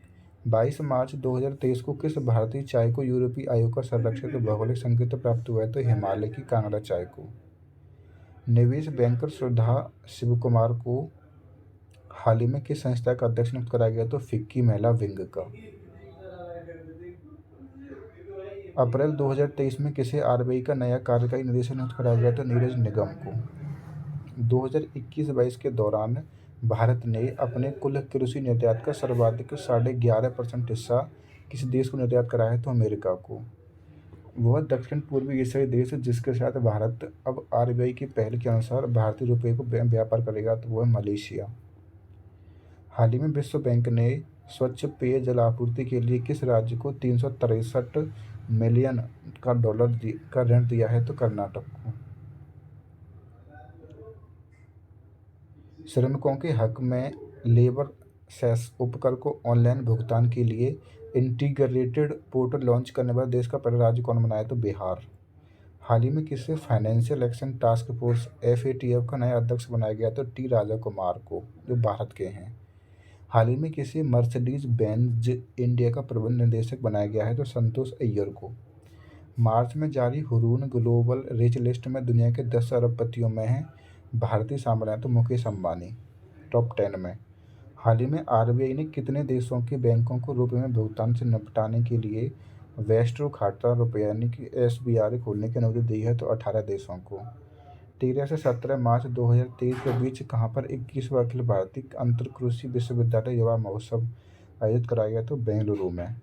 22 मार्च 2023 को किस भारतीय चाय को यूरोपीय आयोग का संरक्षित भौगोलिक संकेत प्राप्त हुआ है? तो हिमालय की कांगड़ा चाय को। निवेश बैंकर श्रद्धा शिवकुमार को हाल ही में किस संस्था का अध्यक्ष नियुक्त कराया गया? तो फिक्की महिला विंग का। अप्रैल 2023 में किसे आरबीआई का नया कार्यकारी निदेशक नियुक्त कराया गया? तो नीरज निगम को। 2021-22 के दौरान भारत ने अपने कुल कृषि निर्यात का सर्वाधिक 11.5% हिस्सा किस देश को निर्यात कराया है? तो अमेरिका को। वह दक्षिण पूर्वी एशियाई देश है जिसके साथ भारत अब आरबीआई की पहल के अनुसार भारतीय रुपये को व्यापार करेगा, तो वह मलेशिया। हाल ही में विश्व बैंक ने स्वच्छ पेयजल आपूर्ति के लिए किस राज्य को 363 मिलियन का डॉलर का ऋण दिया है? तो कर्नाटक को। श्रमिकों के हक में लेबर सेस उपकर को ऑनलाइन भुगतान के लिए इंटीग्रेटेड पोर्टल लॉन्च करने वाला देश का पहला राज्य कौन बना है? तो बिहार। हाल ही में किसे financial action task force FATF का नया अध्यक्ष बनाया गया? तो टी राजा कुमार को, जो भारत के हैं। हाल ही में किसे मर्सिडीज बेंज इंडिया का प्रबंध निदेशक बनाया गया है? तो संतोष अय्यर को। मार्च में जारी हुरून ग्लोबल रिच लिस्ट में दुनिया के 10 अरबपतियों में हैं भारतीय शामिल हैं, तो मुकेश अंबानी टॉप 10 में। हाल ही में आरबीआई ने कितने देशों के बैंकों को रुपये में भुगतान से निपटाने के लिए वेस्ट्रो खाता रुपये यानी कि एसबीआर खोलने की अनुमति दी है? तो 18 देशों को। 13 से 17 मार्च 2023 के बीच कहाँ पर 21वां अखिल भारतीय अंतर कृषि विश्वविद्यालय युवा महोत्सव आयोजित कराया गया? तो बेंगलुरु में।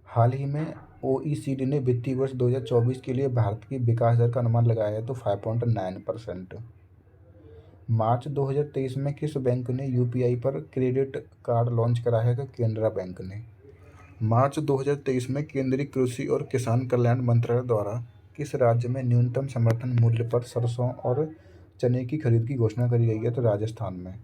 हाल ही में ओईसीडी ने वित्तीय वर्ष 2024 के लिए भारत की विकास दर का अनुमान लगाया है? तो 5.9%। मार्च 2023 में किस बैंक ने यूपीआई पर क्रेडिट कार्ड लॉन्च कराया है? तो केनरा बैंक ने। मार्च 2023 में केंद्रीय कृषि और किसान कल्याण मंत्रालय द्वारा किस राज्य में न्यूनतम समर्थन मूल्य पर सरसों और चने की खरीद की घोषणा करी गई है? तो राजस्थान में।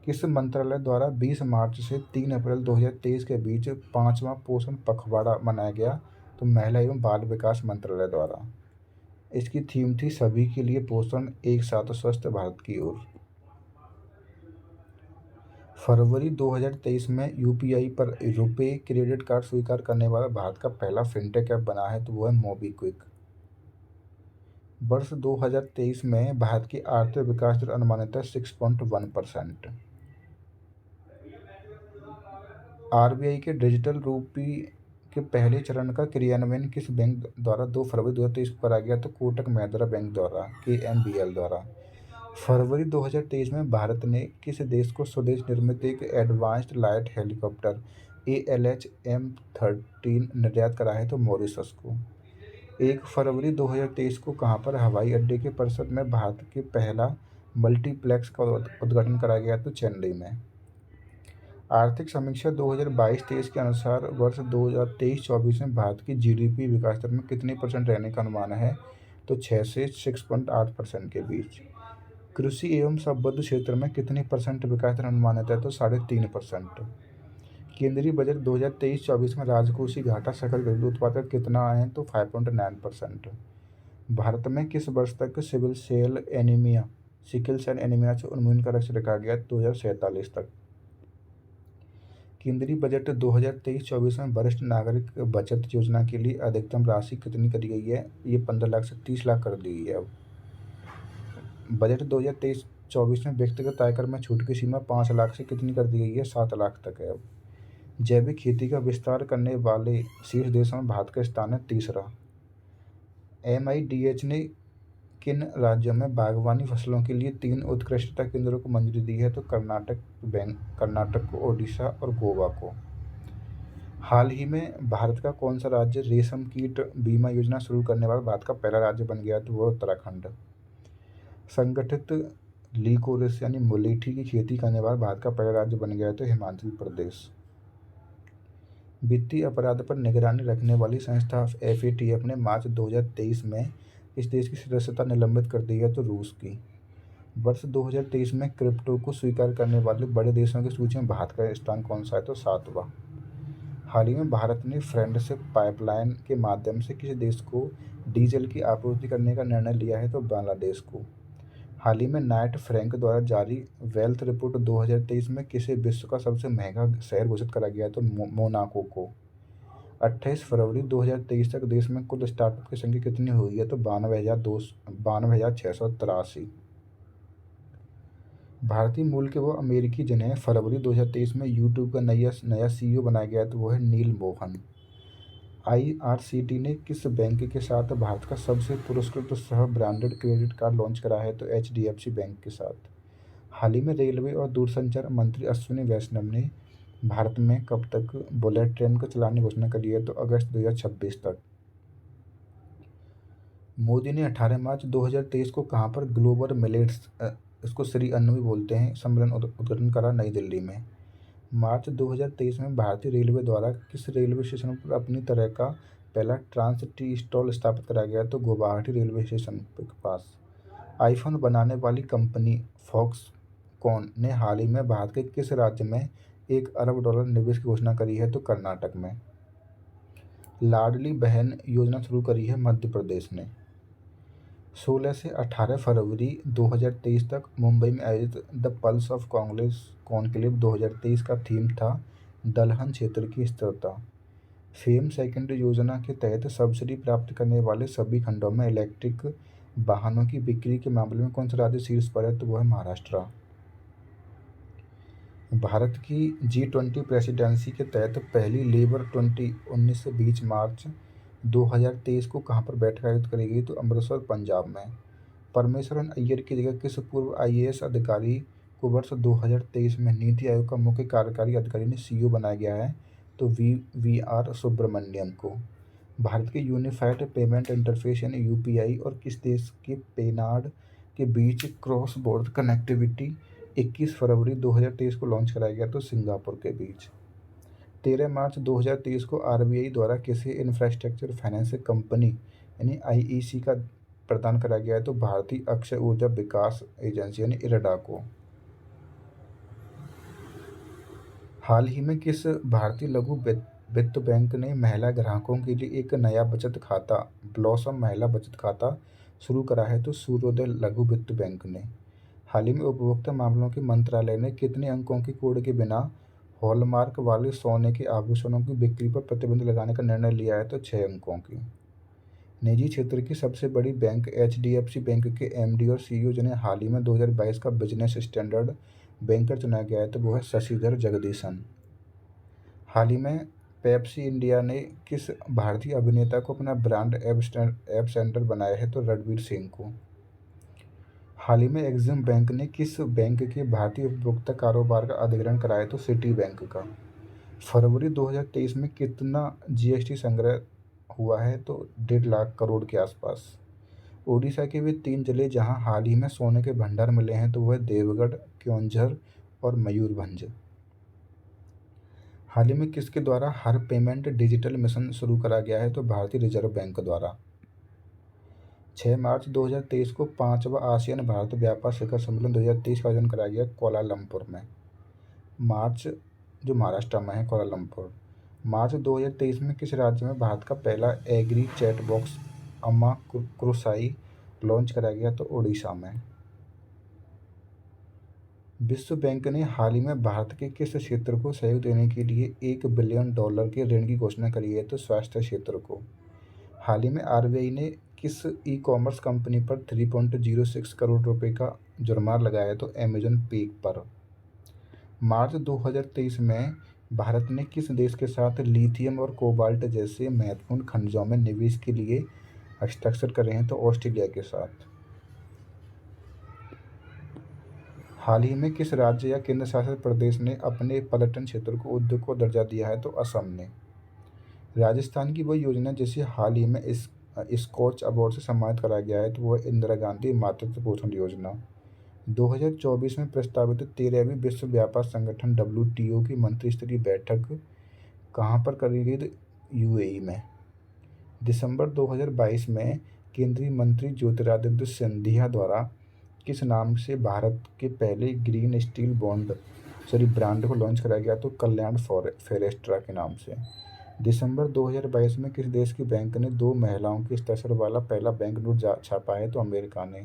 किस मंत्रालय द्वारा 20 मार्च से 3 अप्रैल 2023 के बीच 5वां पोषण पखवाड़ा मनाया गया? तो महिला एवं बाल विकास मंत्रालय द्वारा। इसकी थीम थी सभी के लिए पोषण, एक साथ स्वस्थ भारत की ओर। फरवरी 2023 में यूपीआई पर रुपे क्रेडिट कार्ड स्वीकार करने वाला भारत का पहला फिनटेक ऐप बना है? तो वो है मोबीक्विक। वर्ष 2023 में भारत की आर्थिक विकास दर अनुमानित है 6.1%। आरबीआई के डिजिटल रूपी के पहले चरण का क्रियान्वयन किस बैंक द्वारा 2 फरवरी 2023 को कराया गया? तो कोटक महिंद्रा बैंक द्वारा, केएमबीएल द्वारा। फरवरी 2023 में भारत ने किस देश को स्वदेश निर्मित एक advanced light helicopter ALH M13 निर्यात कराया है? तो मॉरिशस को। 1 फरवरी 2023 को कहाँ पर हवाई अड्डे के परिसर में भारत के पहला मल्टीप्लेक्स का उद्घाटन कराया गया? तो चेन्नई में। आर्थिक समीक्षा 2022-23 के अनुसार वर्ष 2023-24 में भारत की जीडीपी विकास दर में कितने % रहने का अनुमान है? तो 6 से 6.8% के बीच। कृषि एवं संबद्ध क्षेत्र में कितने % विकास दर अनुमानित है? तो 3.5%। केंद्रीय बजट 2023-24 में राजकोषीय घाटा सकल घरेलू उत्पाद का कितना है? तो 5.9%। भारत में किस वर्ष तक सिकल सेल एनीमिया से उन्मूलन का लक्ष्य रखा गया? 2047 तक। केंद्रीय बजट 2023-24 में वरिष्ठ नागरिक बचत योजना के लिए अधिकतम राशि कितनी करी गई है? ये 15 लाख से 30 लाख कर दी गई है। अब बजट 2023-24 में व्यक्तिगत आयकर में छूट की सीमा 5 लाख से कितनी कर दी गई है? 7 लाख तक है अब। जैविक खेती का विस्तार करने वाले शीर्ष देशों में भारत का स्थान है तीसरा। MIDH ने किन राज्यों में बागवानी फसलों के लिए 3 उत्कृष्टता केंद्रों को मंजूरी दी है? तो कर्नाटक को, ओडिशा और गोवा को। हाल ही में भारत का कौन सा राज्य रेशम कीट बीमा योजना शुरू करने वाला भारत का पहला राज्य बन गया? तो वह उत्तराखंड। संगठित लीकोरिस यानी मुलेठी की खेती करने वाला भारत का पहला राज्य बन गया? तो हिमाचल प्रदेश। वित्तीय अपराध पर निगरानी रखने वाली संस्था FATF ने मार्च 2023 में इस देश की सदस्यता निलंबित कर दी है तो रूस की। वर्ष 2023 में क्रिप्टो को स्वीकार करने वाले बड़े देशों की सूची में भारत का स्थान कौन सा है तो 7वां। हाल ही में भारत ने फ्रेंडशिप पाइपलाइन के माध्यम से किसी देश को डीजल की आपूर्ति करने का निर्णय लिया है तो बांग्लादेश को। हाल ही में नाइट फ्रैंक द्वारा जारी वेल्थ रिपोर्ट 2023 में किसे विश्व का सबसे महंगा शहर घोषित करा गया है तो मोनाको को। 28 फरवरी 2023 तक देश में कुल स्टार्टअप की संख्या कितनी हुई है तो 92,683। भारतीय मूल के वो अमेरिकी जिन्हें फरवरी 2023 में यूट्यूब का नया CEO बनाया गया है तो वो है नील मोहन। IRCT ने किस बैंक के साथ भारत का सबसे पुरस्कृत सह ब्रांडेड क्रेडिट कार्ड लॉन्च करा है तो HDFC बैंक के साथ। हाल ही में रेलवे और दूरसंचार मंत्री अश्विनी वैष्णव ने भारत में कब तक बुलेट ट्रेन को चलाने की घोषणा करी है तो अगस्त 2026 तक। मोदी ने 18 मार्च 2023 को कहाँ पर ग्लोबल मिलेट्स, इसको श्री अन्न भी बोलते हैं, सम्मेलन उद्घाटन करा नई दिल्ली में। मार्च 2023 में भारतीय रेलवे द्वारा किस रेलवे स्टेशन पर अपनी तरह का पहला ट्रांस टी स्टॉल स्थापित कराया गया तो गुवाहाटी रेलवे स्टेशन के पास। आईफोन बनाने वाली कंपनी फॉक्सकॉन ने हाल ही में भारत के किस राज्य में $1 अरब निवेश की घोषणा करी है तो कर्नाटक में। लाडली बहन योजना शुरू करी है मध्य प्रदेश ने। 16 से 18 फरवरी 2023 तक मुंबई में आयोजित the pulse of Congress conclave 2023 का थीम था दलहन क्षेत्र की स्थिरता। फेम सेकेंड योजना के तहत सब्सिडी प्राप्त करने वाले सभी खंडों में इलेक्ट्रिक वाहनों की बिक्री के मामले में कौन सा राज्य शीर्ष पर है तो वह है महाराष्ट्र। भारत की G20 प्रेसिडेंसी के तहत पहली लेबर 19 से 20 मार्च 2023 को कहाँ पर बैठक आयोजित करी गई तो अमृतसर पंजाब में। परमेश्वरन अय्यर की जगह किस पूर्व IAS अधिकारी को वर्ष 2023 में नीति आयोग का मुख्य कार्यकारी अधिकारी ने CEO बनाया गया है तो VR सुब्रमण्यम को। भारत के यूनिफाइड पेमेंट इंटरफेस यानी UPI और किस देश के पेनाड के बीच क्रॉस बॉर्डर कनेक्टिविटी 21 फरवरी 2023 को लॉन्च कराया गया तो सिंगापुर के बीच। 13 मार्च 2023 को RBI द्वारा किसी इंफ्रास्ट्रक्चर फाइनेंस कंपनी यानी IEC का प्रदान कराया गया है तो भारतीय अक्षय ऊर्जा विकास एजेंसी यानी IREDA को। हाल ही में किस भारतीय लघु वित्त बैंक ने महिला ग्राहकों के लिए एक नया बचत खाता ब्लॉसम महिला बचत खाता शुरू करा है तो सूर्योदय लघु वित्त बैंक ने। हाल ही में उपभोक्ता मामलों के मंत्रालय ने कितने अंकों के कोड के बिना हॉलमार्क वाले सोने के आभूषणों की बिक्री पर प्रतिबंध लगाने का निर्णय लिया है तो 6 अंकों की। निजी क्षेत्र की सबसे बड़ी बैंक HDFC बैंक के MD और CEO जिन्हें हाल ही में 2022 का बिजनेस स्टैंडर्ड बैंकर चुना गया है तो वो है शशिधर जगदीशन। हाल ही में पेप्सी इंडिया ने किस भारतीय अभिनेता को अपना ब्रांड एम्बेसडर बनाया है तो रणवीर सिंह को। हाल ही में एक्सिम बैंक ने किस बैंक के भारतीय उपभोक्ता कारोबार का अधिग्रहण कराया तो सिटी बैंक का। फरवरी 2023 में कितना GST संग्रह हुआ है तो 1.5 लाख करोड़ के आसपास। ओडिशा के वे 3 जिले जहां हाल ही में सोने के भंडार मिले हैं तो वह देवगढ़, क्योंझर और मयूरभंज। हाल ही में किसके द्वारा हर पेमेंट डिजिटल मिशन शुरू करा गया है तो भारतीय रिजर्व बैंक द्वारा। 6 मार्च 2023 को 5वां आसियान भारत व्यापार शिखर सम्मेलन 2023 का आयोजन कराया गया कोलालमपुर में। महाराष्ट्र में है कोलालमपुर। मार्च 2023 में किस राज्य में भारत का पहला एग्री चैट बॉक्स अम्मा कृसाई लॉन्च कराया गया तो उड़ीसा में। विश्व बैंक ने हाल ही में भारत के किस क्षेत्र को सहयोग देने के लिए $1 बिलियन के ऋण की घोषणा करी है तो स्वास्थ्य क्षेत्र को। हाल ही में RBI ने किस ई-कॉमर्स कंपनी पर 3.06 करोड़ रुपए का जुर्माना लगाया तो अमेजन पे पर। मार्च 2023 में भारत ने किस देश के साथ लिथियम और कोबाल्ट जैसे महत्वपूर्ण खनिजों में निवेश के लिए हस्ताक्षर करे हैं तो ऑस्ट्रेलिया के साथ। हाल ही में किस राज्य या केंद्र शासित प्रदेश ने अपने पर्यटन क्षेत्र को उद्योग को दर्जा दिया है तो असम ने। राजस्थान की वह योजना जिसे हाल ही में स्कॉच अवार्ड से सम्मानित कराया गया है तो वह इंदिरा गांधी मातृत्व पोषण योजना। 2024 में प्रस्तावित 13वीं विश्व व्यापार संगठन WTO की मंत्रिस्तरीय बैठक कहाँ पर करी गई? तो यूएई में। दिसंबर 2022 में केंद्रीय मंत्री ज्योतिरादित्य सिंधिया द्वारा किस नाम से भारत के पहले ग्रीन स्टील ब्रांड को लॉन्च कराया गया? तो कल्याण फेरेस्ट्रा के नाम से। दिसंबर 2022 में किस देश की बैंक ने 2 महिलाओं के हस्ताक्षर वाला पहला बैंक नोट छापा है? तो अमेरिका ने।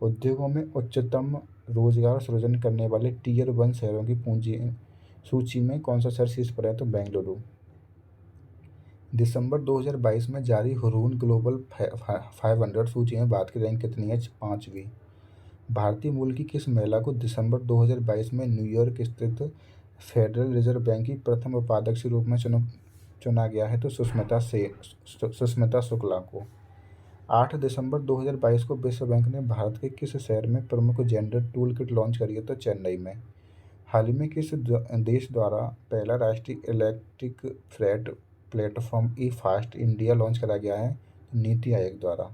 उद्योगों में उच्चतम रोजगार सृजन करने वाले टियर 1 शहरों की पूंजी सूची में कौन सा शहर शीर्ष पर है? तो बेंगलुरु। दिसंबर 2022 में जारी हुरून ग्लोबल 500 सूची में भारत की रैंक कितनी है? 5वीं। भारतीय मूल की किस महिला को दिसंबर 2022 में न्यूयॉर्क स्थित फेडरल रिजर्व बैंक की प्रथम उपाध्यक्ष के रूप में चुना गया है? तो सुष्मिता शुक्ला को। 8 दिसंबर 2022 को विश्व बैंक ने भारत के किस शहर में प्रमुख जेंडर टूल किट लॉन्च करी है? तो चेन्नई में। हाल ही में किस देश द्वारा पहला राष्ट्रीय इलेक्ट्रिक फ्रेट प्लेटफॉर्म ई फास्ट इंडिया लॉन्च करा गया है? नीति आयोग द्वारा।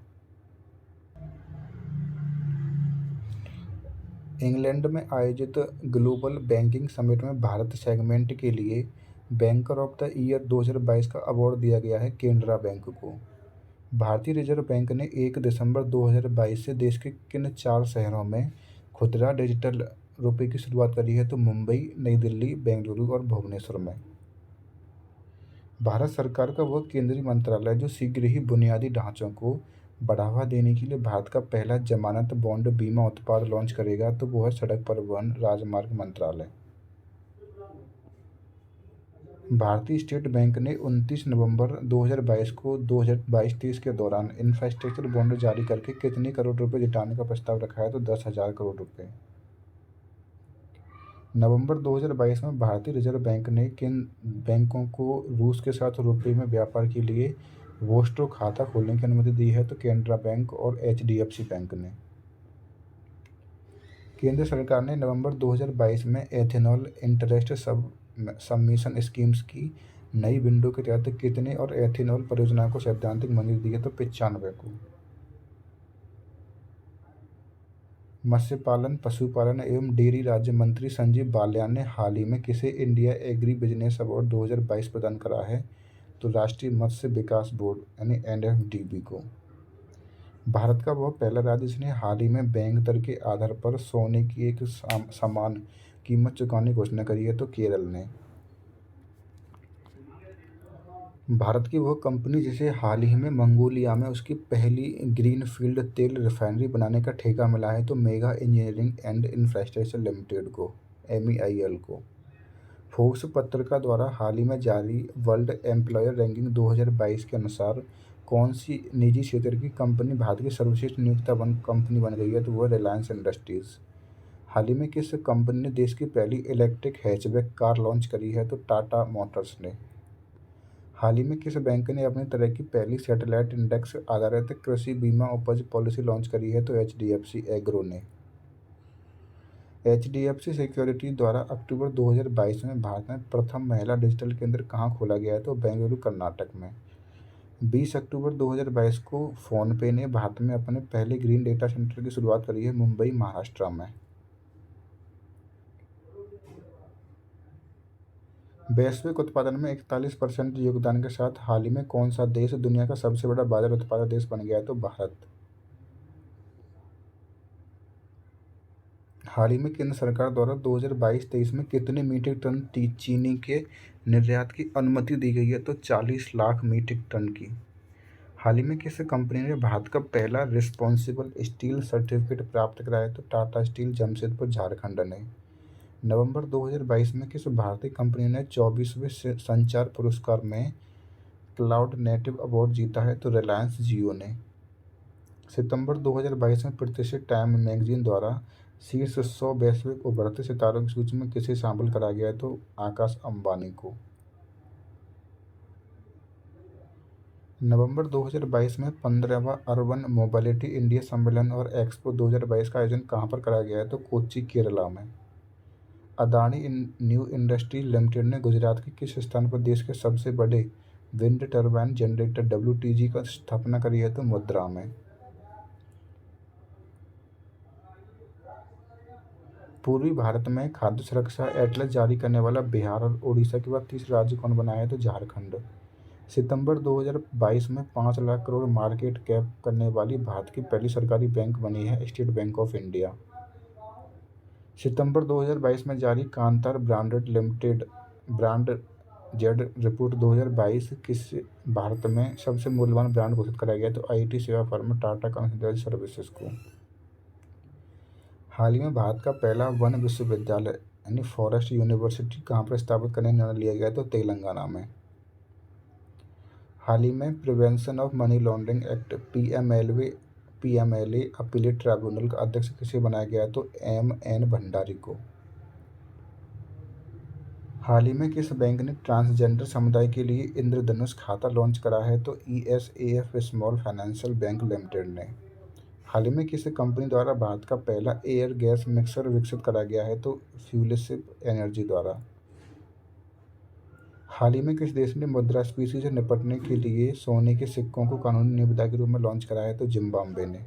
इंग्लैंड में आयोजित ग्लोबल बैंकिंग समिट में भारत सेगमेंट के लिए बैंकर ऑफ द ईयर 2022 का अवार्ड दिया गया है केनरा बैंक को। भारतीय रिजर्व बैंक ने 1 दिसंबर 2022 से देश के किन 4 शहरों में खुदरा डिजिटल रुपये की शुरुआत करी है? तो मुंबई, नई दिल्ली, बेंगलुरु और भुवनेश्वर में। भारत सरकार का वह केंद्रीय मंत्रालय जो शीघ्र ही बुनियादी ढांचों को बढ़ावा देने के लिए भारत का पहला जमानत बॉन्ड बीमा उत्पाद लॉन्च करेगा? तो वो है सड़क परिवहन राजमार्ग मंत्रालय। भारतीय स्टेट बैंक ने 29 नवंबर 2022 को 2022-23 के दौरान इंफ्रास्ट्रक्चर बॉन्ड जारी करके कितने करोड़ रुपए जुटाने का प्रस्ताव रखा है? तो 10,000 करोड़ रुपए। नवंबर 2022 में भारतीय रिजर्व बैंक ने किन बैंकों को रूस के साथ रुपये में व्यापार के लिए वोस्टो खाता खोलने की अनुमति दी है? तो केनरा बैंक और एचडीएफसी बैंक ने। केंद्र सरकार ने नवंबर 2022 में एथेनॉल इंटरेस्ट सबमिशन स्कीम्स की नई विंडो के तहत कितने और एथेनॉल परियोजना को सैद्धांतिक मंजूरी दी है? तो 95 को। मत्स्य पालन, पशुपालन एवं डेयरी राज्य मंत्री संजीव बालियान ने हाल ही में किसे इंडिया एग्री बिजनेस अवार्ड 2022 प्रदान करा है? तो राष्ट्रीय मत्स्य विकास बोर्ड यानी एनएफडीबी को। भारत का वह पहला राज्य जिसने हाल ही में बैंक दर के आधार पर सोने की एक समान कीमत चुकाने की घोषणा करी है? तो केरल ने। भारत की वह कंपनी जिसे हाल ही में मंगोलिया में उसकी पहली ग्रीनफील्ड तेल रिफाइनरी बनाने का ठेका मिला है? तो mega engineering and infrastructure limited को, MEIL को। फोर्ब्स पत्रिका द्वारा हाल ही में जारी वर्ल्ड एम्प्लॉयर रैंकिंग 2022 के अनुसार कौन सी निजी क्षेत्र की कंपनी भारत की सर्वश्रेष्ठ नियोक्ता कंपनी बन गई है? तो वह रिलायंस इंडस्ट्रीज। हाल ही में किस कंपनी ने देश की पहली इलेक्ट्रिक हैचबैक कार लॉन्च करी है? तो टाटा मोटर्स ने। हाल ही में किस बैंक ने अपनी तरह की पहली सैटेलाइट इंडेक्स आधारित कृषि बीमा उपज पॉलिसी लॉन्च करी है? तो एचडीएफसी एग्रो ने। एचडीएफसी सिक्योरिटी द्वारा अक्टूबर 2022 में भारत में प्रथम महिला डिजिटल केंद्र कहाँ खोला गया है? तो बेंगलुरु, कर्नाटक में। 20 अक्टूबर 2022 को फोनपे ने भारत में अपने पहले ग्रीन डेटा सेंटर की शुरुआत करी है? मुंबई, महाराष्ट्र में। वैश्विक उत्पादन में 41% योगदान के साथ हाल ही में कौन सा देश दुनिया का सबसे बड़ा बाजार उत्पादक देश बन गया है? तो भारत। हाल ही में केंद्र सरकार द्वारा 2022-23 में कितने मीट्रिक टन चीनी के निर्यात की अनुमति दी गई है? तो 40 लाख मीट्रिक टन की। हाल ही में किस कंपनी ने भारत का पहला रिस्पॉन्सिबल स्टील सर्टिफिकेट प्राप्त कराया है? तो टाटा स्टील, जमशेदपुर, झारखंड ने। नवंबर 2022 में किस भारतीय कंपनी ने 24वें संचार पुरस्कार में क्लाउड नेटिव अवार्ड जीता है? तो रिलायंस जियो ने। सितंबर 2022 में प्रतिष्ठित टाइम मैगजीन द्वारा शीर्ष 100 वैश्विक उभरते सितारों की सूची में किसे शामिल करा गया है? तो आकाश अंबानी को। नवंबर 2022 में 15वां अर्बन मोबिलिटी इंडिया सम्मेलन और एक्सपो 2022 का आयोजन कहाँ पर कराया गया है? तो कोच्चि, केरला में। अदानी न्यू इंडस्ट्रीज लिमिटेड ने गुजरात के किस स्थान पर देश के सबसे बड़े विंड टर्बाइन जनरेटर WTG का स्थापना करी है? तो मुद्रा में। पूर्वी भारत में खाद्य सुरक्षा एटलस जारी करने वाला बिहार और उड़ीसा के बाद तीसरा राज्य कौन बना है? तो झारखंड। सितंबर 2022 में 5 लाख करोड़ मार्केट कैप करने वाली भारत की पहली सरकारी बैंक बनी है स्टेट बैंक ऑफ इंडिया। सितंबर 2022 में जारी कांतार branded limited brand Z report 2022 किस भारत में सबसे मूल्यवान ब्रांड घोषित कराया गया? तो आईटी सेवा फर्म टाटा कंसल्टेंसी सर्विसेज को। हाल ही में भारत का पहला वन विश्वविद्यालय यानी फॉरेस्ट यूनिवर्सिटी कहाँ पर स्थापित करने का निर्णय लिया गया? तो तेलंगाना में। हाल ही में prevention of money laundering act PMLA appellate tribunal का अध्यक्ष किसे बनाया गया? तो एम.एन. भंडारी को। हाल ही में किस बैंक ने ट्रांसजेंडर समुदाय के लिए इंद्रधनुष खाता लॉन्च करा है? तो ESAF small financial bank limited ने। हाल ही में किस कंपनी द्वारा भारत का पहला एयर गैस मिक्सर विकसित करा गया है? तो फ्यूलशिप एनर्जी द्वारा। हाल ही में किस देश ने मुद्रास्फीति से निपटने के लिए सोने के सिक्कों को कानूनी निविदा के रूप में लॉन्च कराया है? तो जिम्बाब्वे ने।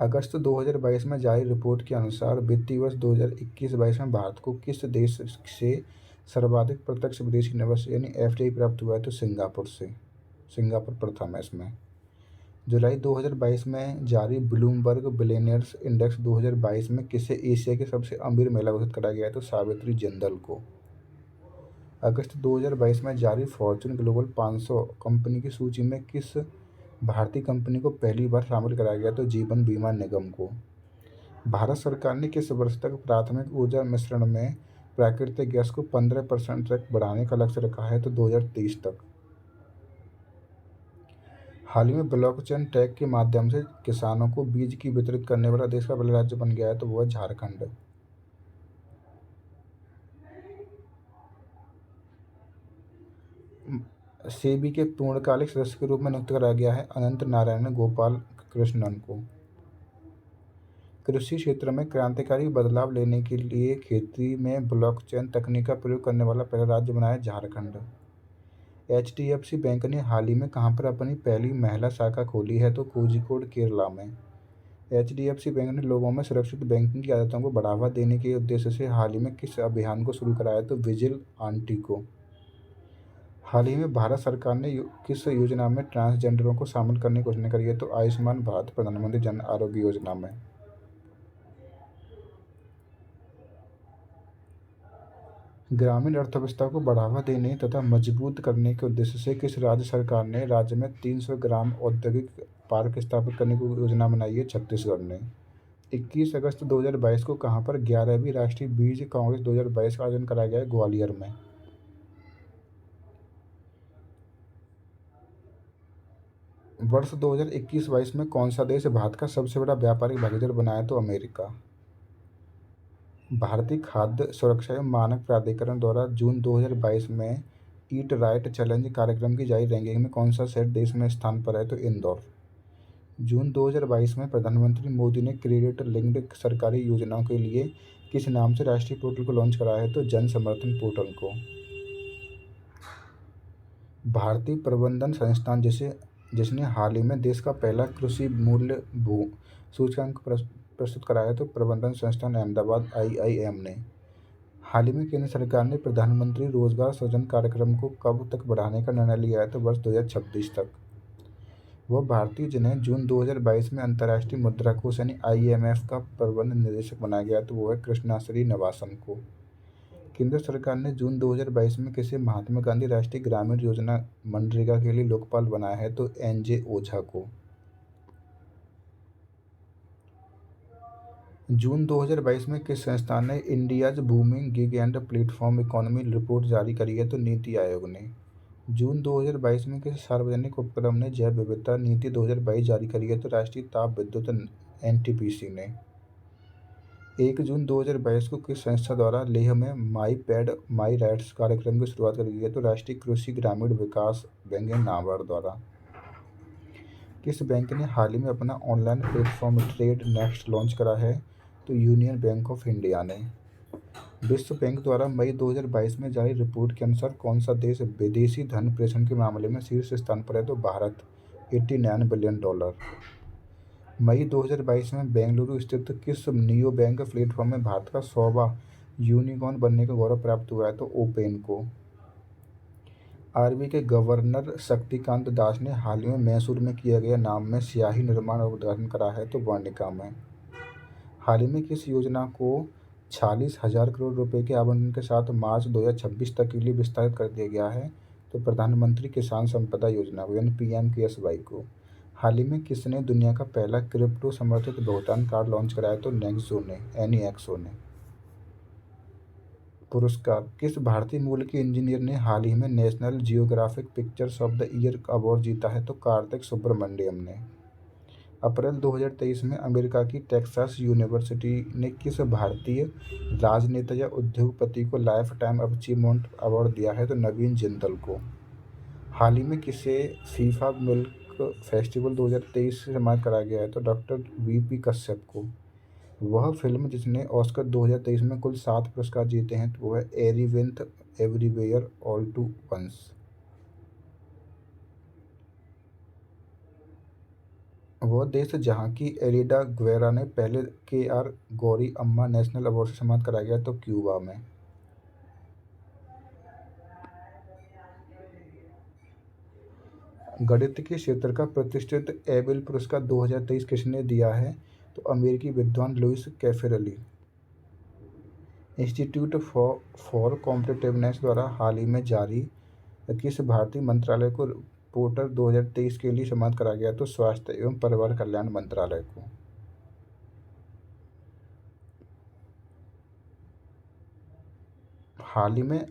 अगस्त 2022 में जारी रिपोर्ट के अनुसार वित्तीय वर्ष 2021-22 में भारत को किस देश से सर्वाधिक प्रत्यक्ष विदेशी निवेश यानी एफडीआई प्राप्त हुआ है? तो सिंगापुर से। सिंगापुर प्रथम है इसमें। जुलाई 2022 में जारी ब्लूमबर्ग बिलियनियर्स इंडेक्स 2022 में किसे एशिया की सबसे अमीर महिला घोषित कराया गया है? तो सावित्री जिंदल को। अगस्त 2022 में जारी फॉर्च्यून ग्लोबल 500 कंपनी की सूची में किस भारतीय कंपनी को पहली बार शामिल कराया गया? तो जीवन बीमा निगम को। भारत सरकार ने किस वर्ष तक प्राथमिक ऊर्जा मिश्रण में प्राकृतिक गैस को 15% तक बढ़ाने का लक्ष्य रखा है? तो 2030 तक। हाल ही में ब्लॉकचेन टैग के माध्यम से किसानों को बीज की वितरित करने वाला देश का पहला राज्य बन गया है, तो वह झारखंड। सेबी के पूर्णकालिक सदस्य के रूप में नियुक्त कराया गया है अनंत नारायण गोपाल कृष्णन को। कृषि क्षेत्र में क्रांतिकारी बदलाव लेने के लिए खेती में ब्लॉकचेन तकनीक का प्रयोग करने वाला पहला राज्य बना है झारखंड। एचडीएफसी बैंक ने हाल ही में कहाँ पर अपनी पहली महिला शाखा खोली है? तो कोझिकोड केरला में। एचडीएफसी बैंक ने लोगों में सुरक्षित बैंकिंग की आदतों को बढ़ावा देने के उद्देश्य से हाल ही में किस अभियान को शुरू कराया? तो विजिल आंटी को। हाल ही में भारत सरकार ने किस योजना में ट्रांसजेंडरों को शामिल करने की घोषणा करी है? तो आयुष्मान भारत प्रधानमंत्री जन आरोग्य योजना में। ग्रामीण अर्थव्यवस्था को बढ़ावा देने तथा मजबूत करने के उद्देश्य से किस राज्य सरकार ने राज्य में 300 ग्राम औद्योगिक पार्क स्थापित करने की योजना बनाई है? छत्तीसगढ़ ने। 21 अगस्त 2022 को कहाँ पर 11वीं राष्ट्रीय बीज कांग्रेस 2022 का आयोजन कराया गया है? ग्वालियर में। वर्ष 2021-22 में कौन सा देश भारत का सबसे बड़ा व्यापारिक भागीदार बना है? तो अमेरिका। भारतीय खाद्य सुरक्षा एवं मानक प्राधिकरण द्वारा जून 2022 में ईट राइट चैलेंज कार्यक्रम की जारी रैंकिंग में कौन सा शहर देश में स्थान पर है? तो इंदौर। जून 2022 में प्रधानमंत्री मोदी ने क्रेडिट लिंक्ड सरकारी योजनाओं के लिए किस नाम से राष्ट्रीय पोर्टल को लॉन्च कराया है? तो जन समर्थन पोर्टल को। भारतीय प्रबंधन संस्थान जिसने हाल ही में देश का पहला कृषि मूल्य सूचकांक प्रस्तुत कराया, तो प्रबंधन संस्थान अहमदाबाद आईआईएम ने। हाल ही में केंद्र सरकार ने प्रधानमंत्री रोजगार सृजन कार्यक्रम को कब तक बढ़ाने का निर्णय लिया है? तो वर्ष 2026 तक। वह भारतीय जिन्हें जून 2022 में अंतर्राष्ट्रीय मुद्रा कोष यानी आईएमएफ का प्रबंध निदेशक बनाया गया, तो वो है कृष्णा श्रीनिवासन को। केंद्र सरकार ने जून 2022 में किसे महात्मा गांधी राष्ट्रीय ग्रामीण योजना मनरेगा के लिए लोकपाल बनाया है? तो एनजे ओझा को। जून 2022 में किस संस्थान ने India's booming gig and platform economy report जारी करी है? तो नीति आयोग ने। जून 2022 में किस सार्वजनिक उपक्रम ने जैव विविधता नीति 2022 जारी करी है? तो राष्ट्रीय ताप विद्युत एनटीपीसी ने। 1 जून 2022 को किस संस्था द्वारा लेह में माई पैड माई राइट्स कार्यक्रम की शुरुआत करी गई है? तो राष्ट्रीय कृषि ग्रामीण विकास बैंक नाबार्ड द्वारा। किस बैंक ने हाल ही में अपना online platform trade next launch करा है? तो यूनियन बैंक ऑफ इंडिया ने। विश्व बैंक द्वारा मई 2022 में जारी रिपोर्ट के अनुसार कौन सा देश विदेशी धन प्रेषण के मामले में शीर्ष स्थान पर है? तो भारत $89 बिलियन। मई 2022 में बेंगलुरु स्थित किस नियो बैंक प्लेटफॉर्म में भारत का 100वां यूनिकॉर्न बनने का गौरव प्राप्त हुआ है? तो ओपेन को। आरबीआई के गवर्नर शक्तिकांत दास ने हाल ही में मैसूर में किया गया नाम में स्याही निर्माण और उद्घाटन करा है? तो वर्णिका में। हाल ही में किस योजना को 46,000 करोड़ रुपए के आवंटन के साथ मार्च 2026 तक के लिए विस्तारित कर दिया गया है? तो प्रधानमंत्री किसान संपदा योजना को, यानी पीएमकेएसवाई को। हाल ही में किसने दुनिया का पहला क्रिप्टो समर्थित भुगतान कार्ड लॉन्च कराया? तो नेक्सो ने, एनईएक्सओ ने। पुरस्कार। किस भारतीय मूल के इंजीनियर ने हाल ही में national geographic pictures of the year award जीता है? तो कार्तिक सुब्रमण्यम ने। अप्रैल 2023 में अमेरिका की टेक्सास यूनिवर्सिटी ने किस भारतीय राजनेता या उद्योगपति को लाइफ टाइम अचीवमेंट अवार्ड दिया है? तो नवीन जिंदल को। हाल ही में किसे फीफा मिल्क फेस्टिवल 2023 से सम्मानित कराया गया है? तो डॉक्टर वीपी कश्यप को। वह फिल्म जिसने ऑस्कर 2023 में कुल 7 पुरस्कार जीते हैं, तो वो है एवरीविंथ एवरीवेयर ऑल टू वंस। वह देश जहाँ की एलिडा गुवेरा ने पहले के.आर. गौरी अम्मा नेशनल अवार्ड से सम्मानित कराया गया, तो क्यूबा में। गणित के क्षेत्र का प्रतिष्ठित एबेल पुरस्कार 2023 किसने दिया है? तो अमेरिकी विद्वान लुइस कैफेरली। इंस्टीट्यूट फॉर कॉम्पिटिटिवनेस द्वारा हाल ही में जारी किस भारतीय मंत्रालय को रिपोर्टर 2023 के लिए सम्मानित कराया गया? तो स्वास्थ्य एवं परिवार कल्याण मंत्रालय को। हाल ही में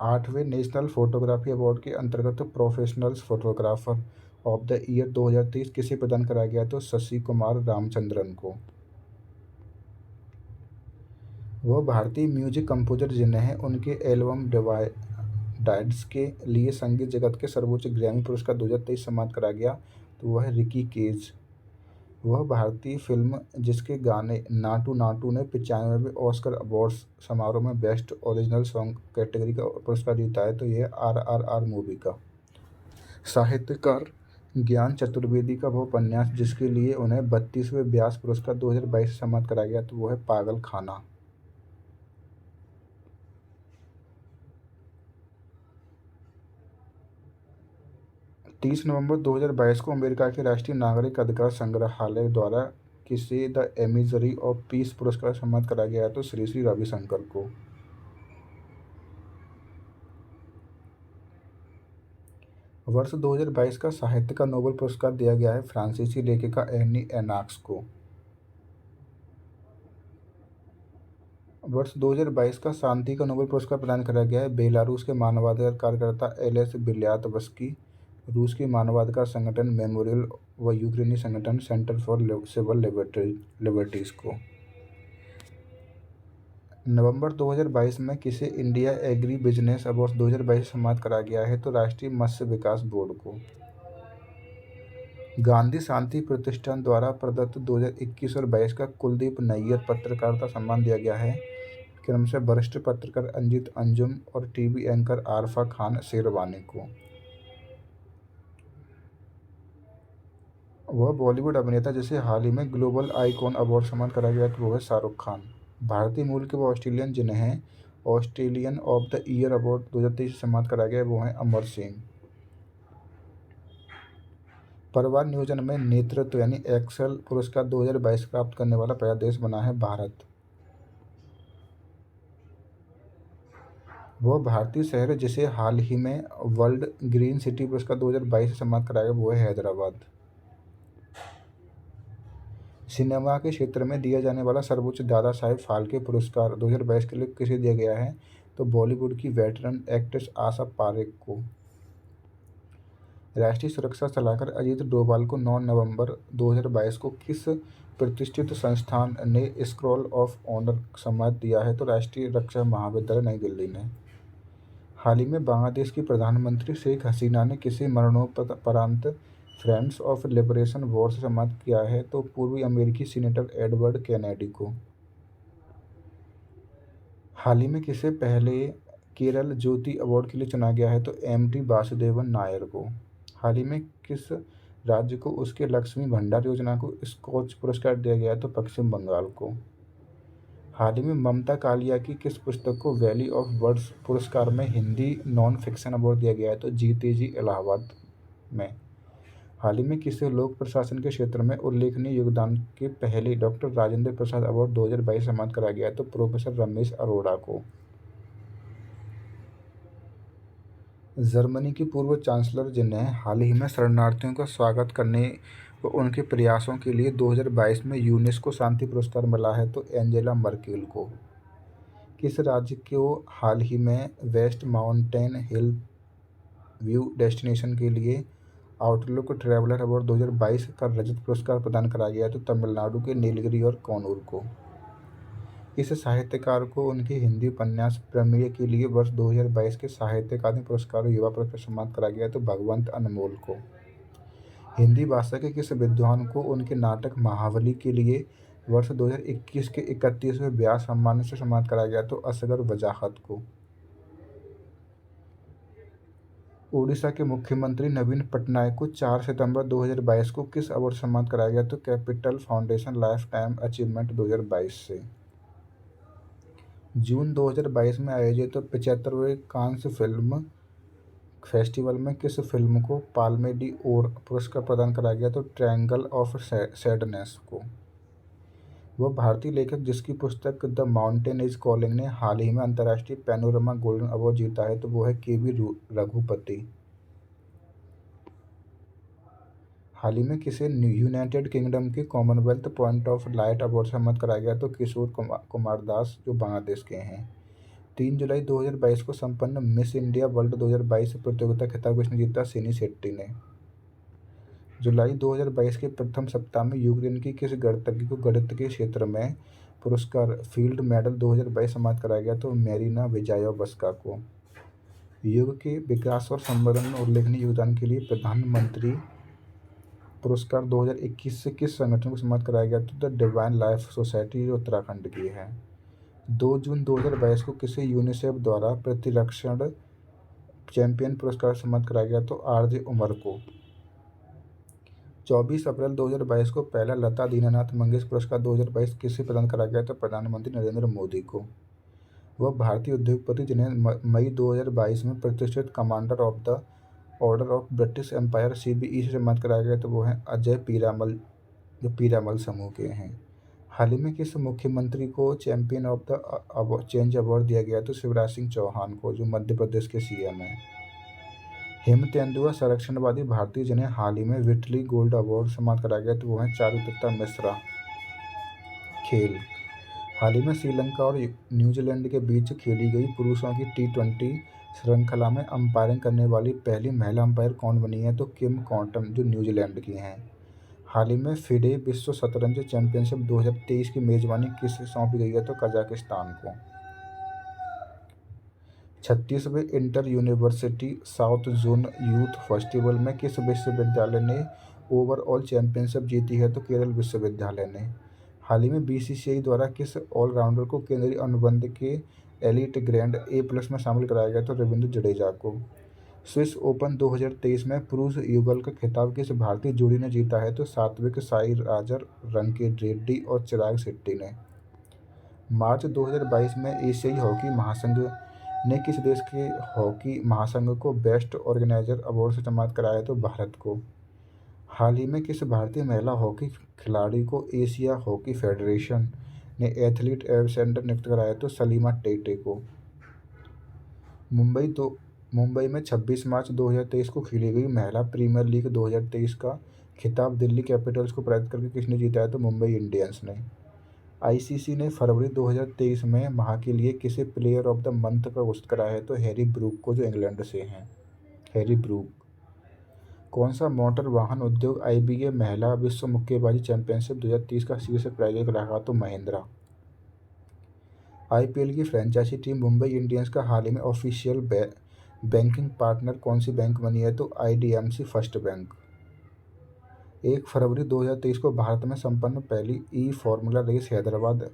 8वें नेशनल फोटोग्राफी अवार्ड के अंतर्गत professionals photographer of the year 2023 किसे प्रदान कराया गया? तो शशि कुमार रामचंद्रन को। वह भारतीय म्यूजिक कंपोजर जिन्हें उनके एल्बम डाइड्स के लिए संगीत जगत के सर्वोच्च ग्रैमी पुरस्कार 2023 सम्मानित कराया गया, तो वह है रिकी केज। वह भारतीय फिल्म जिसके गाने नाटू नाटू ने 95वें ऑस्कर अवार्ड्स समारोह में बेस्ट ओरिजिनल सॉन्ग कैटेगरी का पुरस्कार जीता है, तो यह आरआरआर मूवी का। साहित्यकार ज्ञान चतुर्वेदी का वो उपन्यास जिसके लिए उन्हें 32वें व्यास पुरस्कार 2022 से सम्मानित कराया गया, तो वो है पागल खाना। 30 नवंबर 2022 को अमेरिका के राष्ट्रीय नागरिक अधिकार संग्रहालय द्वारा किसे द एमिजरी ऑफ पीस पुरस्कार से सम्मानित कराया गया, तो श्री श्री रविशंकर को। वर्ष 2022 का साहित्य का नोबेल पुरस्कार दिया गया है फ्रांसीसी लेखिका एनी एनाक्स को। वर्ष 2022 का शांति का नोबेल पुरस्कार प्रदान कराया गया है बेलारूस के मानवाधिकार कार्यकर्ता एलेस बिल्यातवस्की, रूस के मानवाधिकार संगठन मेमोरियल व यूक्रेनी संगठन सेंटर फॉर सिविल लिबर्टीज को। नवंबर 2022 में किसे इंडिया एग्री बिजनेस अवार्ड 2022 से सम्मानित कराया गया है? तो राष्ट्रीय मत्स्य विकास बोर्ड को। गांधी शांति प्रतिष्ठान द्वारा प्रदत्त 2021 और 22 का कुलदीप नैय्यर पत्रकारिता सम्मान दिया गया है क्रमशः वरिष्ठ पत्रकार अंजित अंजुम और टीवी एंकर आरफा खान शेरवानी को। वह बॉलीवुड अभिनेता जिसे हाल ही में ग्लोबल आइकॉन अवार्ड सम्मानित कराया गया, तो वो है शाहरुख खान। भारतीय मूल के वो ऑस्ट्रेलियन जिन्हें Australian of the year award 2023 से सम्मानित कराया गया, वो हैं अमर सिंह। परिवार नियोजन में नेतृत्व यानी एक्सेल पुरस्कार 2022 प्राप्त करने वाला पहला देश बना है भारत। वह भारतीय शहर जिसे हाल ही में वर्ल्ड ग्रीन सिटी पुरस्कार 2022 से सम्मानित कराया गया, वो है हैदराबाद। सिनेमा के क्षेत्र में दिया जाने वाला सर्वोच्च दादा साहेब फाल्के पुरस्कार 2022 के लिए किसे दिया गया है? तो बॉलीवुड की वेटरन एक्ट्रेस आशा पारेख को। राष्ट्रीय सुरक्षा सलाहकार अजीत डोभाल को 9 नवंबर 2022 को किस प्रतिष्ठित संस्थान ने स्क्रॉल ऑफ ऑनर सम्मान दिया है? तो राष्ट्रीय रक्षा महाविद्यालय नई दिल्ली ने। हाल ही में बांग्लादेश की प्रधानमंत्री शेख हसीना ने किसे मरणोपरांत फ्रेंड्स ऑफ लिबरेशन वॉर से सम्मानित किया है? तो पूर्वी अमेरिकी सीनेटर एडवर्ड कैनेडी को। हाल ही में किसे पहले केरल ज्योति अवार्ड के लिए चुना गया है? तो एम टी वासुदेवन नायर को। हाल ही में किस राज्य को उसके लक्ष्मी भंडार योजना को स्कॉच पुरस्कार दिया गया तो पश्चिम बंगाल को। हाल ही में ममता कालिया की किस पुस्तक को वैली ऑफ वर्ड्स पुरस्कार में हिंदी नॉन फिक्शन अवार्ड दिया गया है तो जीते जी इलाहाबाद में। हाल ही में किसे लोक प्रशासन के क्षेत्र में उल्लेखनीय योगदान के पहले डॉक्टर राजेंद्र प्रसाद अवार्ड 2022 सम्मानित कराया गया तो प्रोफेसर रमेश अरोड़ा को। जर्मनी की पूर्व चांसलर जिन्हें हाल ही में शरणार्थियों का स्वागत करने व उनके प्रयासों के लिए 2022 में यूनेस्को शांति पुरस्कार मिला है तो एंजेला मर्केल को। किस राज्य को हाल ही में west mountain hill view destination के लिए आउटलुक ट्रैवलर अवार्ड 2022 का रजत पुरस्कार प्रदान कराया गया तो तमिलनाडु के नीलगिरी और कन्नूर को। इस साहित्यकार को उनके हिंदी उपन्यास प्रमेय के लिए वर्ष 2022 के साहित्य अकादमी पुरस्कार और युवा पुरस्कार सम्मानित कराया गया तो भगवंत अनमोल को। हिंदी भाषा के किस विद्वान को उनके नाटक महाबली के लिए वर्ष 2021 के 31वें व्यास सम्मान से सम्मानित कराया गया तो असगर वजाहत को। ओडिशा के मुख्यमंत्री नवीन पटनायक को 4 सितंबर 2022 को किस अवार्ड से सम्मानित कराया गया तो capital foundation life time achievement 2022 से। जून 2022 में आयोजित 75वें कांस फिल्म फेस्टिवल में किस फिल्म को पाल्मे डी ओर पुरस्कार प्रदान कराया गया तो ट्रायंगल ऑफ सैडनेस को। वह भारतीय लेखक जिसकी पुस्तक द माउंटेन इज कॉलिंग ने हाल ही में अंतर्राष्ट्रीय पैनोरमा गोल्डन अवार्ड जीता है तो वो है के.वी. रघुपति। हाल ही में किसे यूनाइटेड किंगडम के Commonwealth point of light award से सम्मानित कराया गया तो किशोर कुमार दास जो बांग्लादेश के हैं। 3 जुलाई 2022 को संपन्न मिस इंडिया वर्ल्ड 2022 प्रतियोगिता खिताब किसने जीता सिनी शेट्टी ने। जुलाई 2022 के प्रथम सप्ताह में यूक्रेन की किस गणितज्ञ को गणित के क्षेत्र में पुरस्कार फील्ड मेडल 2022 सम्मानित कराया गया तो मेरिना विजायोवस्का को। योग के विकास और संवर्धन में उल्लेखनीय योगदान के लिए प्रधानमंत्री पुरस्कार 2021 से किस संगठन को सम्मानित कराया गया तो द डिवाइन लाइफ सोसाइटी जो उत्तराखंड की है। 2 जून 2022 को किसे यूनिसेफ द्वारा प्रतिरक्षण चैंपियन पुरस्कार सम्मानित कराया गया तो आरजे उमर को। 24 अप्रैल 2022 को पहला लता दीनानाथ मंगेशकर पुरस्कार 2022 किसे प्रदान कराया गया तो प्रधानमंत्री नरेंद्र मोदी को। वह भारतीय उद्योगपति जिन्हें मई 2022 में प्रतिष्ठित commander of the order of British Empire CBE से सम्मानित कराया गया तो वो हैं अजय पीरामल जो पीरामल समूह के हैं। हाल ही में किस मुख्यमंत्री को champion of the change award दिया गया तो शिवराज सिंह चौहान को जो मध्य प्रदेश के CM हैं। हेम तेंदुआ संरक्षणवादी भारतीय जिन्हें हाल ही में विटली गोल्ड अवार्ड सम्मानित कराया गया तो वो हैं चारुदत्ता मिश्रा। खेल हाल ही में श्रीलंका और न्यूजीलैंड के बीच खेली गई पुरुषों की T20 श्रृंखला में अंपायरिंग करने वाली पहली महिला अंपायर कौन बनी है तो किम कॉटन जो न्यूजीलैंड की हैं। हाल ही में फिडे विश्व शतरंज चैंपियनशिप 2023 की मेजबानी किसे सौंपी गई है तो कजाकिस्तान को। 36वें inter university south zone youth festival में किस विश्वविद्यालय ने ओवरऑल चैंपियनशिप जीती है तो केरल विश्वविद्यालय ने। हाल ही में BCCI द्वारा किस ऑलराउंडर को केंद्रीय अनुबंध के एलिट ग्रैंड A+ में शामिल कराया गया तो रविंद्र जडेजा को। स्विस ओपन 2023 में पुरुष युगल का खिताब किस भारतीय जोड़ी ने जीता है तो सात्विक साईराज रंकीरेड्डी और चिराग शेट्टी ने। मार्च 2022 में एशियाई हॉकी महासंघ ने किस देश के हॉकी महासंघ को बेस्ट ऑर्गेनाइजर अवार्ड से सम्मानित कराया तो भारत को। हाल ही में किस भारतीय महिला हॉकी खिलाड़ी को एशिया हॉकी फेडरेशन ने एथलीट एम्बेसडर नियुक्त कराया तो सलीमा टेटे को। मुंबई में 26 मार्च 2023 को खेली गई महिला प्रीमियर लीग 2023 का खिताब दिल्ली कैपिटल्स को पराजित करके किसने जीता है तो मुंबई इंडियंस ने। ICC ने फरवरी 2023 में माह के लिए किसे प्लेयर ऑफ द मंथ का घोषित कराया है तो हैरी ब्रूक को जो इंग्लैंड से हैं। Harry Brook. कौन सा मोटर वाहन उद्योग IBA महिला विश्व मुक्केबाजी चैंपियनशिप 2023 का शीर्षक प्रायोजक रहा तो महिंद्रा। IPL की फ्रेंचाइजी टीम मुंबई इंडियंस का हाल ही में ऑफिशियल बैंकिंग पार्टनर कौन सी बैंक बनी है तो IDMC फर्स्ट बैंक। 1 फरवरी 2023 को भारत में संपन्न पहली फॉर्मूला रेस हैदराबाद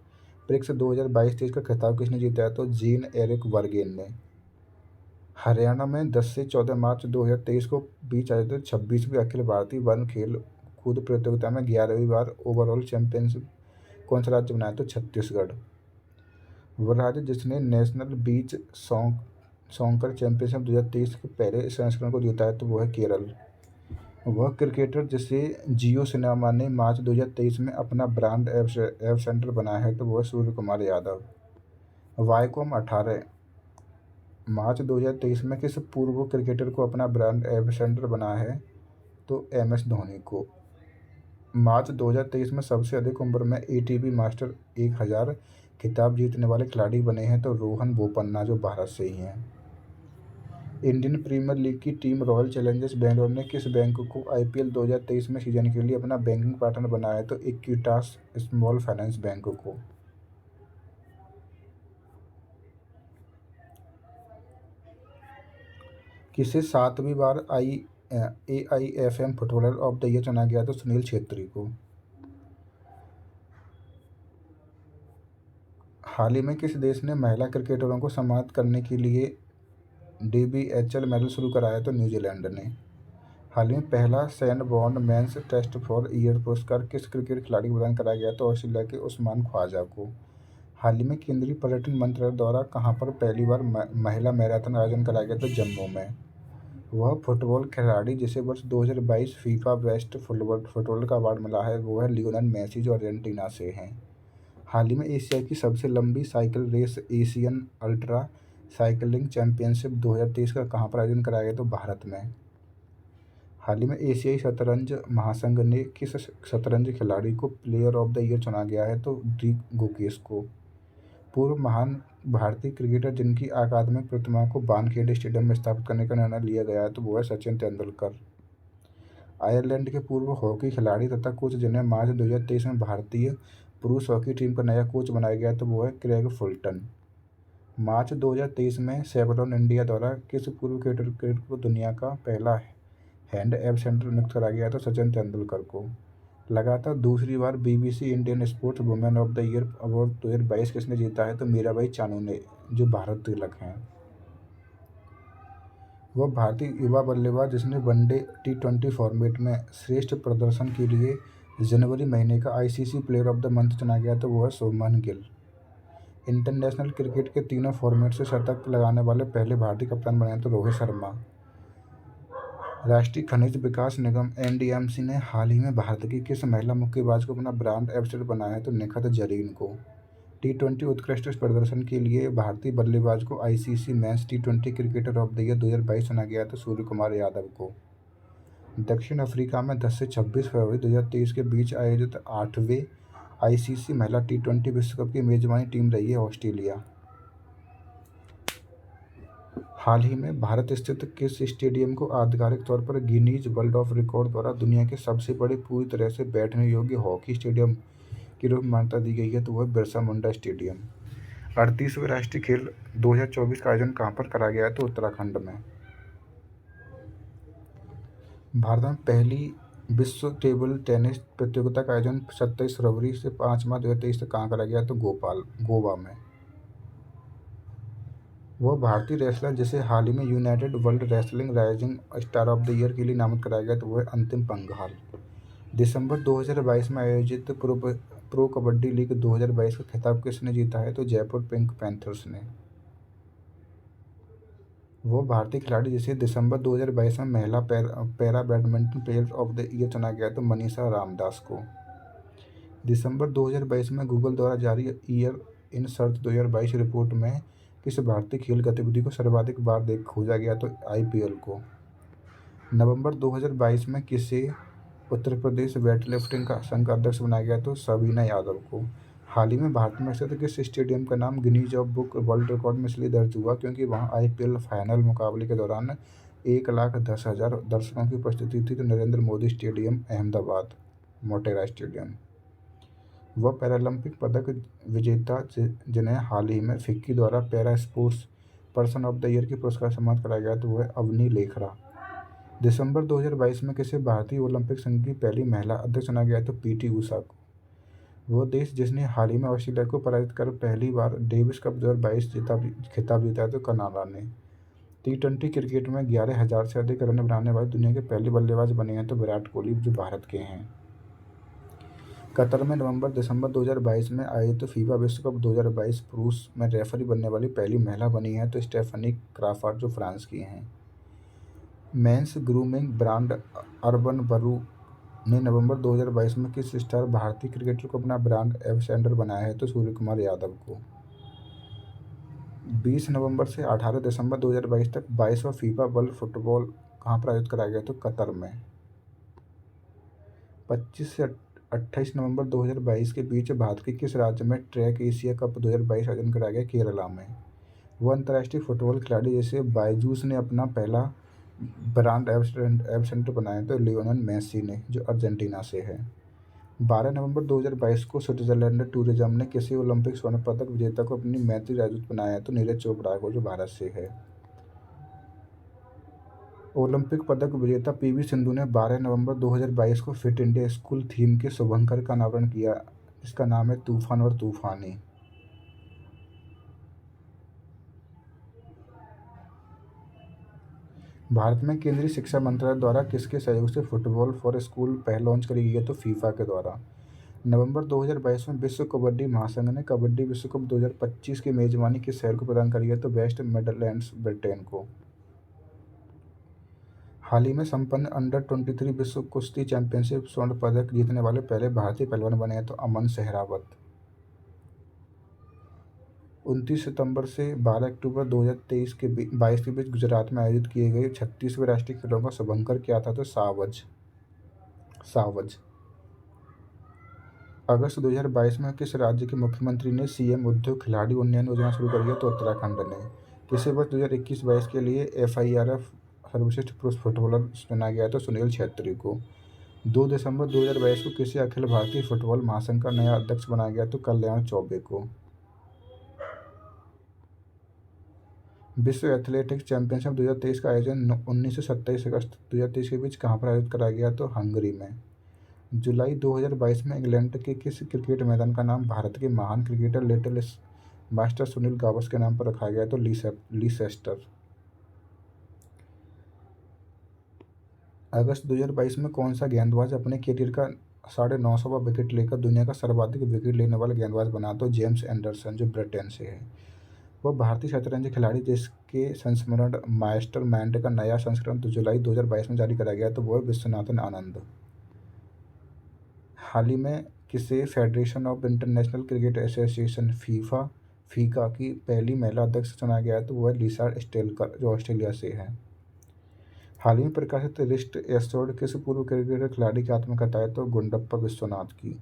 प्रिक्स 2022-23 का खिताब किसने जीता है तो जीन एरिक वर्गेन ने। हरियाणा में 10 से 14 मार्च 2023 को बीच आयोजित 26वीं अखिल भारतीय वन खेल कूद प्रतियोगिता में 11वीं बार ओवरऑल चैंपियनशिप कौन सा राज्य बनाया? तो छत्तीसगढ़। वह राज्य जिसने नेशनल बीच सॉन्कर चैंपियनशिप 2023 के पहले संस्करण को जीता है तो वह है केरल। वह क्रिकेटर जिसे जियो सिनेमा ने मार्च 2023 में अपना ब्रांड एम्बेसडर बनाया है तो वह सूर्य कुमार यादव। वाईकॉम 18 मार्च 2023 में किस पूर्व क्रिकेटर को अपना ब्रांड एम्बेसडर बनाया है? तो MS धोनी को। मार्च 2023 में सबसे अधिक उम्र में ATP मास्टर 1000 खिताब जीतने वाले खिलाड़ी बने हैं तो रोहन बोपन्ना जो भारत से ही हैं। इंडियन प्रीमियर लीग की टीम रॉयल चैलेंजर्स बेंगलोर ने किस बैंक को IPL 2023 में सीजन के लिए अपना बैंकिंग पार्टनर बनाया है? तो इक्विटास स्मॉल फाइनेंस बैंक को। किसे 7वीं बार AIFM footballer of the year चुना गया? तो सुनील छेत्री को। हाल ही में किस देश ने महिला क्रिकेटरों को सम्मानित करने के लिए DBHL मेडल शुरू कराया? तो न्यूजीलैंड ने। हाल ही में पहला Shane Bond men's test for year पुरस्कार किस क्रिकेट खिलाड़ी को प्रदान कराया गया? तो ऑस्ट्रेलिया के उस्मान ख्वाजा को। हाल ही में केंद्रीय पर्यटन मंत्रालय द्वारा कहाँ पर पहली बार महिला मैराथन आयोजन कराया गया? तो जम्मू में। वह फुटबॉल खिलाड़ी जिसे वर्ष 2022 फीफा बेस्ट फुटबॉल का अवार्ड मिला है वो है लियोनेल मेसी जो अर्जेंटीना से हैं। हाल ही में एशिया की सबसे लंबी cycle race Asian ultra cycling championship 2023 का कहाँ पर आयोजन कराया गया? तो भारत में। हाल ही में एशियाई शतरंज महासंघ ने किस शतरंज खिलाड़ी को प्लेयर ऑफ द ईयर चुना गया है? तो डी गुकेश को। पूर्व महान भारतीय क्रिकेटर जिनकी अकादमिक प्रतिमा को वानखेड़े स्टेडियम में स्थापित करने का निर्णय लिया गया है तो वो है सचिन तेंदुलकर। आयरलैंड के पूर्व हॉकी खिलाड़ी तथा कोच जिन्हें मार्च 2023 में भारतीय पुरुष हॉकी टीम का नया कोच बनाया गया तो वो है क्रेग फुलटन। मार्च 2023 में सेवरॉन इंडिया द्वारा किस पूर्व क्रिकेटर को दुनिया का पहला हैंड एम्बेसडर नियुक्त करा गया तो सचिन तेंदुलकर को। लगातार दूसरी बार BBC Indian sports women of the year award 2022 किसने जीता है? तो मीराबाई चानू ने जो भारत तिलक हैं। वह भारतीय युवा बल्लेबाज जिसने वनडे T20 फॉर्मेट में श्रेष्ठ प्रदर्शन के लिए जनवरी महीने का ICC player of the month चुना गया तो वह है शुभमन गिल। इंटरनेशनल क्रिकेट के तीनों फॉर्मेट से शतक लगाने वाले पहले भारतीय कप्तान बने तो रोहित शर्मा। राष्ट्रीय खनिज विकास निगम NDMC ने हाल ही में भारत की किस महिला मुक्केबाज को अपना ब्रांड एम्बेसडर बनाया है? तो निखत जरीन को। T20 उत्कृष्ट प्रदर्शन के लिए भारतीय बल्लेबाज को ICC men's T20 cricketer of the year 2022 चुना गया तो सूर्य कुमार यादव को। दक्षिण अफ्रीका में 10 से 26 फरवरी 2023 के बीच आयोजित 8वें ICC महिला T20 विश्व कप की मेजबानी टीम रही है ऑस्ट्रेलिया। हाल ही में भारत स्थित किस स्टेडियम को आधिकारिक तौर पर गिनीज वर्ल्ड ऑफ रिकॉर्ड द्वारा दुनिया के सबसे बड़े पूरी तरह से बैठने योग्य हॉकी स्टेडियम के रूप में मान्यता दी गई है? तो वह बिरसा मुंडा स्टेडियम। 38वें राष्ट्रीय खेल 2024 का आयोजन कहाँ पर करा गया है? तो उत्तराखंड में। भारत में पहली विश्व टेबल टेनिस प्रतियोगिता का आयोजन 27 फरवरी से 5 मार्च 2023 तक कहाँ करा गया? तो गोवा में। वह भारतीय रेसलर जिसे हाल ही में United world wrestling rising star of the year के लिए नामित कराया गया तो वह अंतिम पंघाल। दिसंबर 2022 में आयोजित प्रो कबड्डी लीग 2022 का खिताब किसने जीता है? तो जयपुर पिंक पैंथर्स ने। वो भारतीय खिलाड़ी जिसे दिसंबर 2022 में महिला para badminton player of the year चुना गया तो मनीषा रामदास को। दिसंबर 2022 में गूगल द्वारा जारी ईयर इन सर्च 2022 रिपोर्ट में किस भारतीय खेल गतिविधि को सर्वाधिक बार खोजा गया तो IPL को। नवंबर 2022 में किसे उत्तर प्रदेश वेटलिफ्टिंग का संघ का अध्यक्ष बनाया गया तो सबीना यादव को। हाल ही में भारत में स्थित किस स्टेडियम का नाम Guinness of book world record में इसलिए दर्ज हुआ क्योंकि वहां IPL फाइनल मुकाबले के दौरान 1,10,000 दर्शकों की उपस्थिति थी? तो नरेंद्र मोदी स्टेडियम अहमदाबाद मोटेरा स्टेडियम। वह पैरालंपिक पदक विजेता जिन्हें हाल ही में फिक्की द्वारा para sports person of the year की पुरस्कार सम्मानित कराया गया तो वह अवनी लेखरा। दिसंबर 2022 में किसे भारतीय ओलंपिक संघ की पहली महिला अध्यक्ष चुना गया तो PT उषा को। वो देश जिसने हाल ही में ऑस्ट्रेलिया को पराजित कर पहली बार डेविस कप 2022 खिताब जीता तो कनाडा ने। T20 क्रिकेट में 11,000 से अधिक रन बनाने वाले दुनिया के पहले बल्लेबाज बने हैं तो विराट कोहली, जो भारत के हैं। कतर में नवंबर-दिसंबर 2022 में आयोजित फीफा विश्व कप 2022 पुरुष में रेफरी बनने वाली पहली महिला बनी हैं तो स्टेफनी क्राफर्ड, जो फ्रांस की हैं। मेंस ग्रूमिंग ब्रांड अर्बन बरू ने नवंबर 2022 में किस स्टार भारतीय क्रिकेटर को अपना ब्रांड एम्बेसडर बनाया है तो सूर्य कुमार यादव को। 20 नवंबर से 18 दिसंबर 2022 तक 22वां फीफा वर्ल्ड फुटबॉल कहाँ पर आयोजित कराया गया तो कतर में। 25 से 28 नवंबर 2022 के बीच भारत के किस राज्य में ट्रैक एशिया कप 2022 आयोजन कराया गया? केरला में। वो अंतर्राष्ट्रीय फुटबॉल खिलाड़ी जैसे बायजूस ने अपना पहला ब्रांड एम्बेसडर बनाया तो लियोनेल मेसी ने, जो अर्जेंटीना से है। 12 नवंबर 2022 को स्विट्जरलैंड टूरिज्म ने किसी ओलंपिक स्वर्ण पदक विजेता को अपनी मैत्री राजदूत बनाया तो नीरज चोपड़ा को, जो भारत से है। ओलंपिक पदक विजेता पीवी सिंधु ने 12 नवंबर 2022 को फिट इंडिया स्कूल थीम के शुभंकर का अनावरण किया। इसका नाम है तूफान और तूफानी। भारत में केंद्रीय शिक्षा मंत्रालय द्वारा किसके सहयोग से फुटबॉल फॉर स्कूल पहल लॉन्च करी गई है तो फीफा के द्वारा। नवंबर 2022 में विश्व कबड्डी महासंघ ने कबड्डी विश्व कप 2025 की मेजबानी किस शहर को प्रदान करी है तो वेस्ट मिडलैंड्स, ब्रिटेन को। हाल ही में संपन्न अंडर-23 विश्व कुश्ती चैंपियनशिप स्वर्ण पदक जीतने वाले पहले भारतीय पहलवान बने हैं तो अमन सहरावत। 29 सितंबर से 12 अक्टूबर 2023 के 22 के बीच गुजरात में आयोजित किए गए 36वें राष्ट्रीय खेलों का शुभंकर क्या था तो सावज। अगस्त 2022 में किस राज्य के मुख्यमंत्री ने सीएम उद्योग खिलाड़ी उन्नयन योजना शुरू करी है तो उत्तराखंड ने। किसे वर्ष 2021-22 के लिए FIRF सर्वश्रेष्ठ पुरुष फुटबॉलर चुना गया तो सुनील छेत्री को। 2 दिसंबर 2022 को किसी अखिल भारतीय फुटबॉल महासंघ का नया अध्यक्ष बनाया गया तो कल्याण चौबे को। विश्व एथलेटिक्स चैंपियनशिप 2023 का आयोजन 19 से 27 अगस्त 2023 के बीच कहाँ पर आयोजित कराया गया तो हंगरी में। जुलाई 2022 में इंग्लैंड के किस क्रिकेट मैदान का नाम भारत के महान cricketer little master Sunil Gavaskar के नाम पर रखा गया तो लीसेस्टर। अगस्त 2022 में कौन सा गेंदबाज अपने करियर का 950वां विकेट लेकर दुनिया का सर्वाधिक विकेट लेने वाला गेंदबाज बना तो जेम्स एंडरसन, जो ब्रिटेन से है। वह भारतीय शतरंज खिलाड़ी जिसके संस्मरण मास्टर माइंड का नया संस्करण तो जुलाई 2022 में जारी कराया गया तो वो है विश्वनाथन आनंद। हाल ही में किसे federation of international cricket association फीका की पहली महिला अध्यक्ष चुना गया है तो वो है लिसा स्टेलकर, जो ऑस्ट्रेलिया से है। हाल ही में प्रकाशित लिस्ट एस्टोर्ड किस पूर्व क्रिकेटर खिलाड़ी की आत्मकथा है तो गुंडप्पा विश्वनाथ की।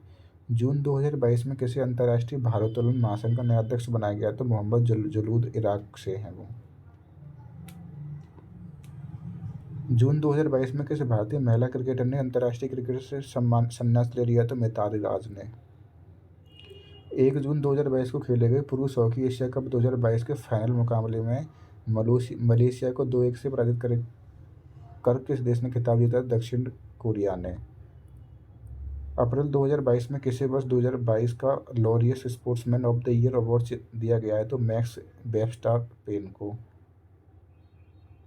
जून 2022 में किसी अंतर्राष्ट्रीय भारोत्तोलन महासंघ का नया अध्यक्ष बनाया गया तो मोहम्मद जलूद, इराक से हैं वो। जून 2022 में किसी भारतीय महिला क्रिकेटर ने अंतर्राष्ट्रीय क्रिकेट से संन्यास ले लिया तो मिताली राज ने। 1 जून 2022 को खेले गए पुरुष हॉकी एशिया कप 2022 के फाइनल मुकाबले में मलेशिया को 2-1 से पराजित कर किस देश ने खिताब जीता? दक्षिण कोरिया ने। अप्रैल 2022 में किसे वर्ष 2022 का Laureus sportsman of the year award दिया गया है तो मैक्स वेबस्टर पेन को।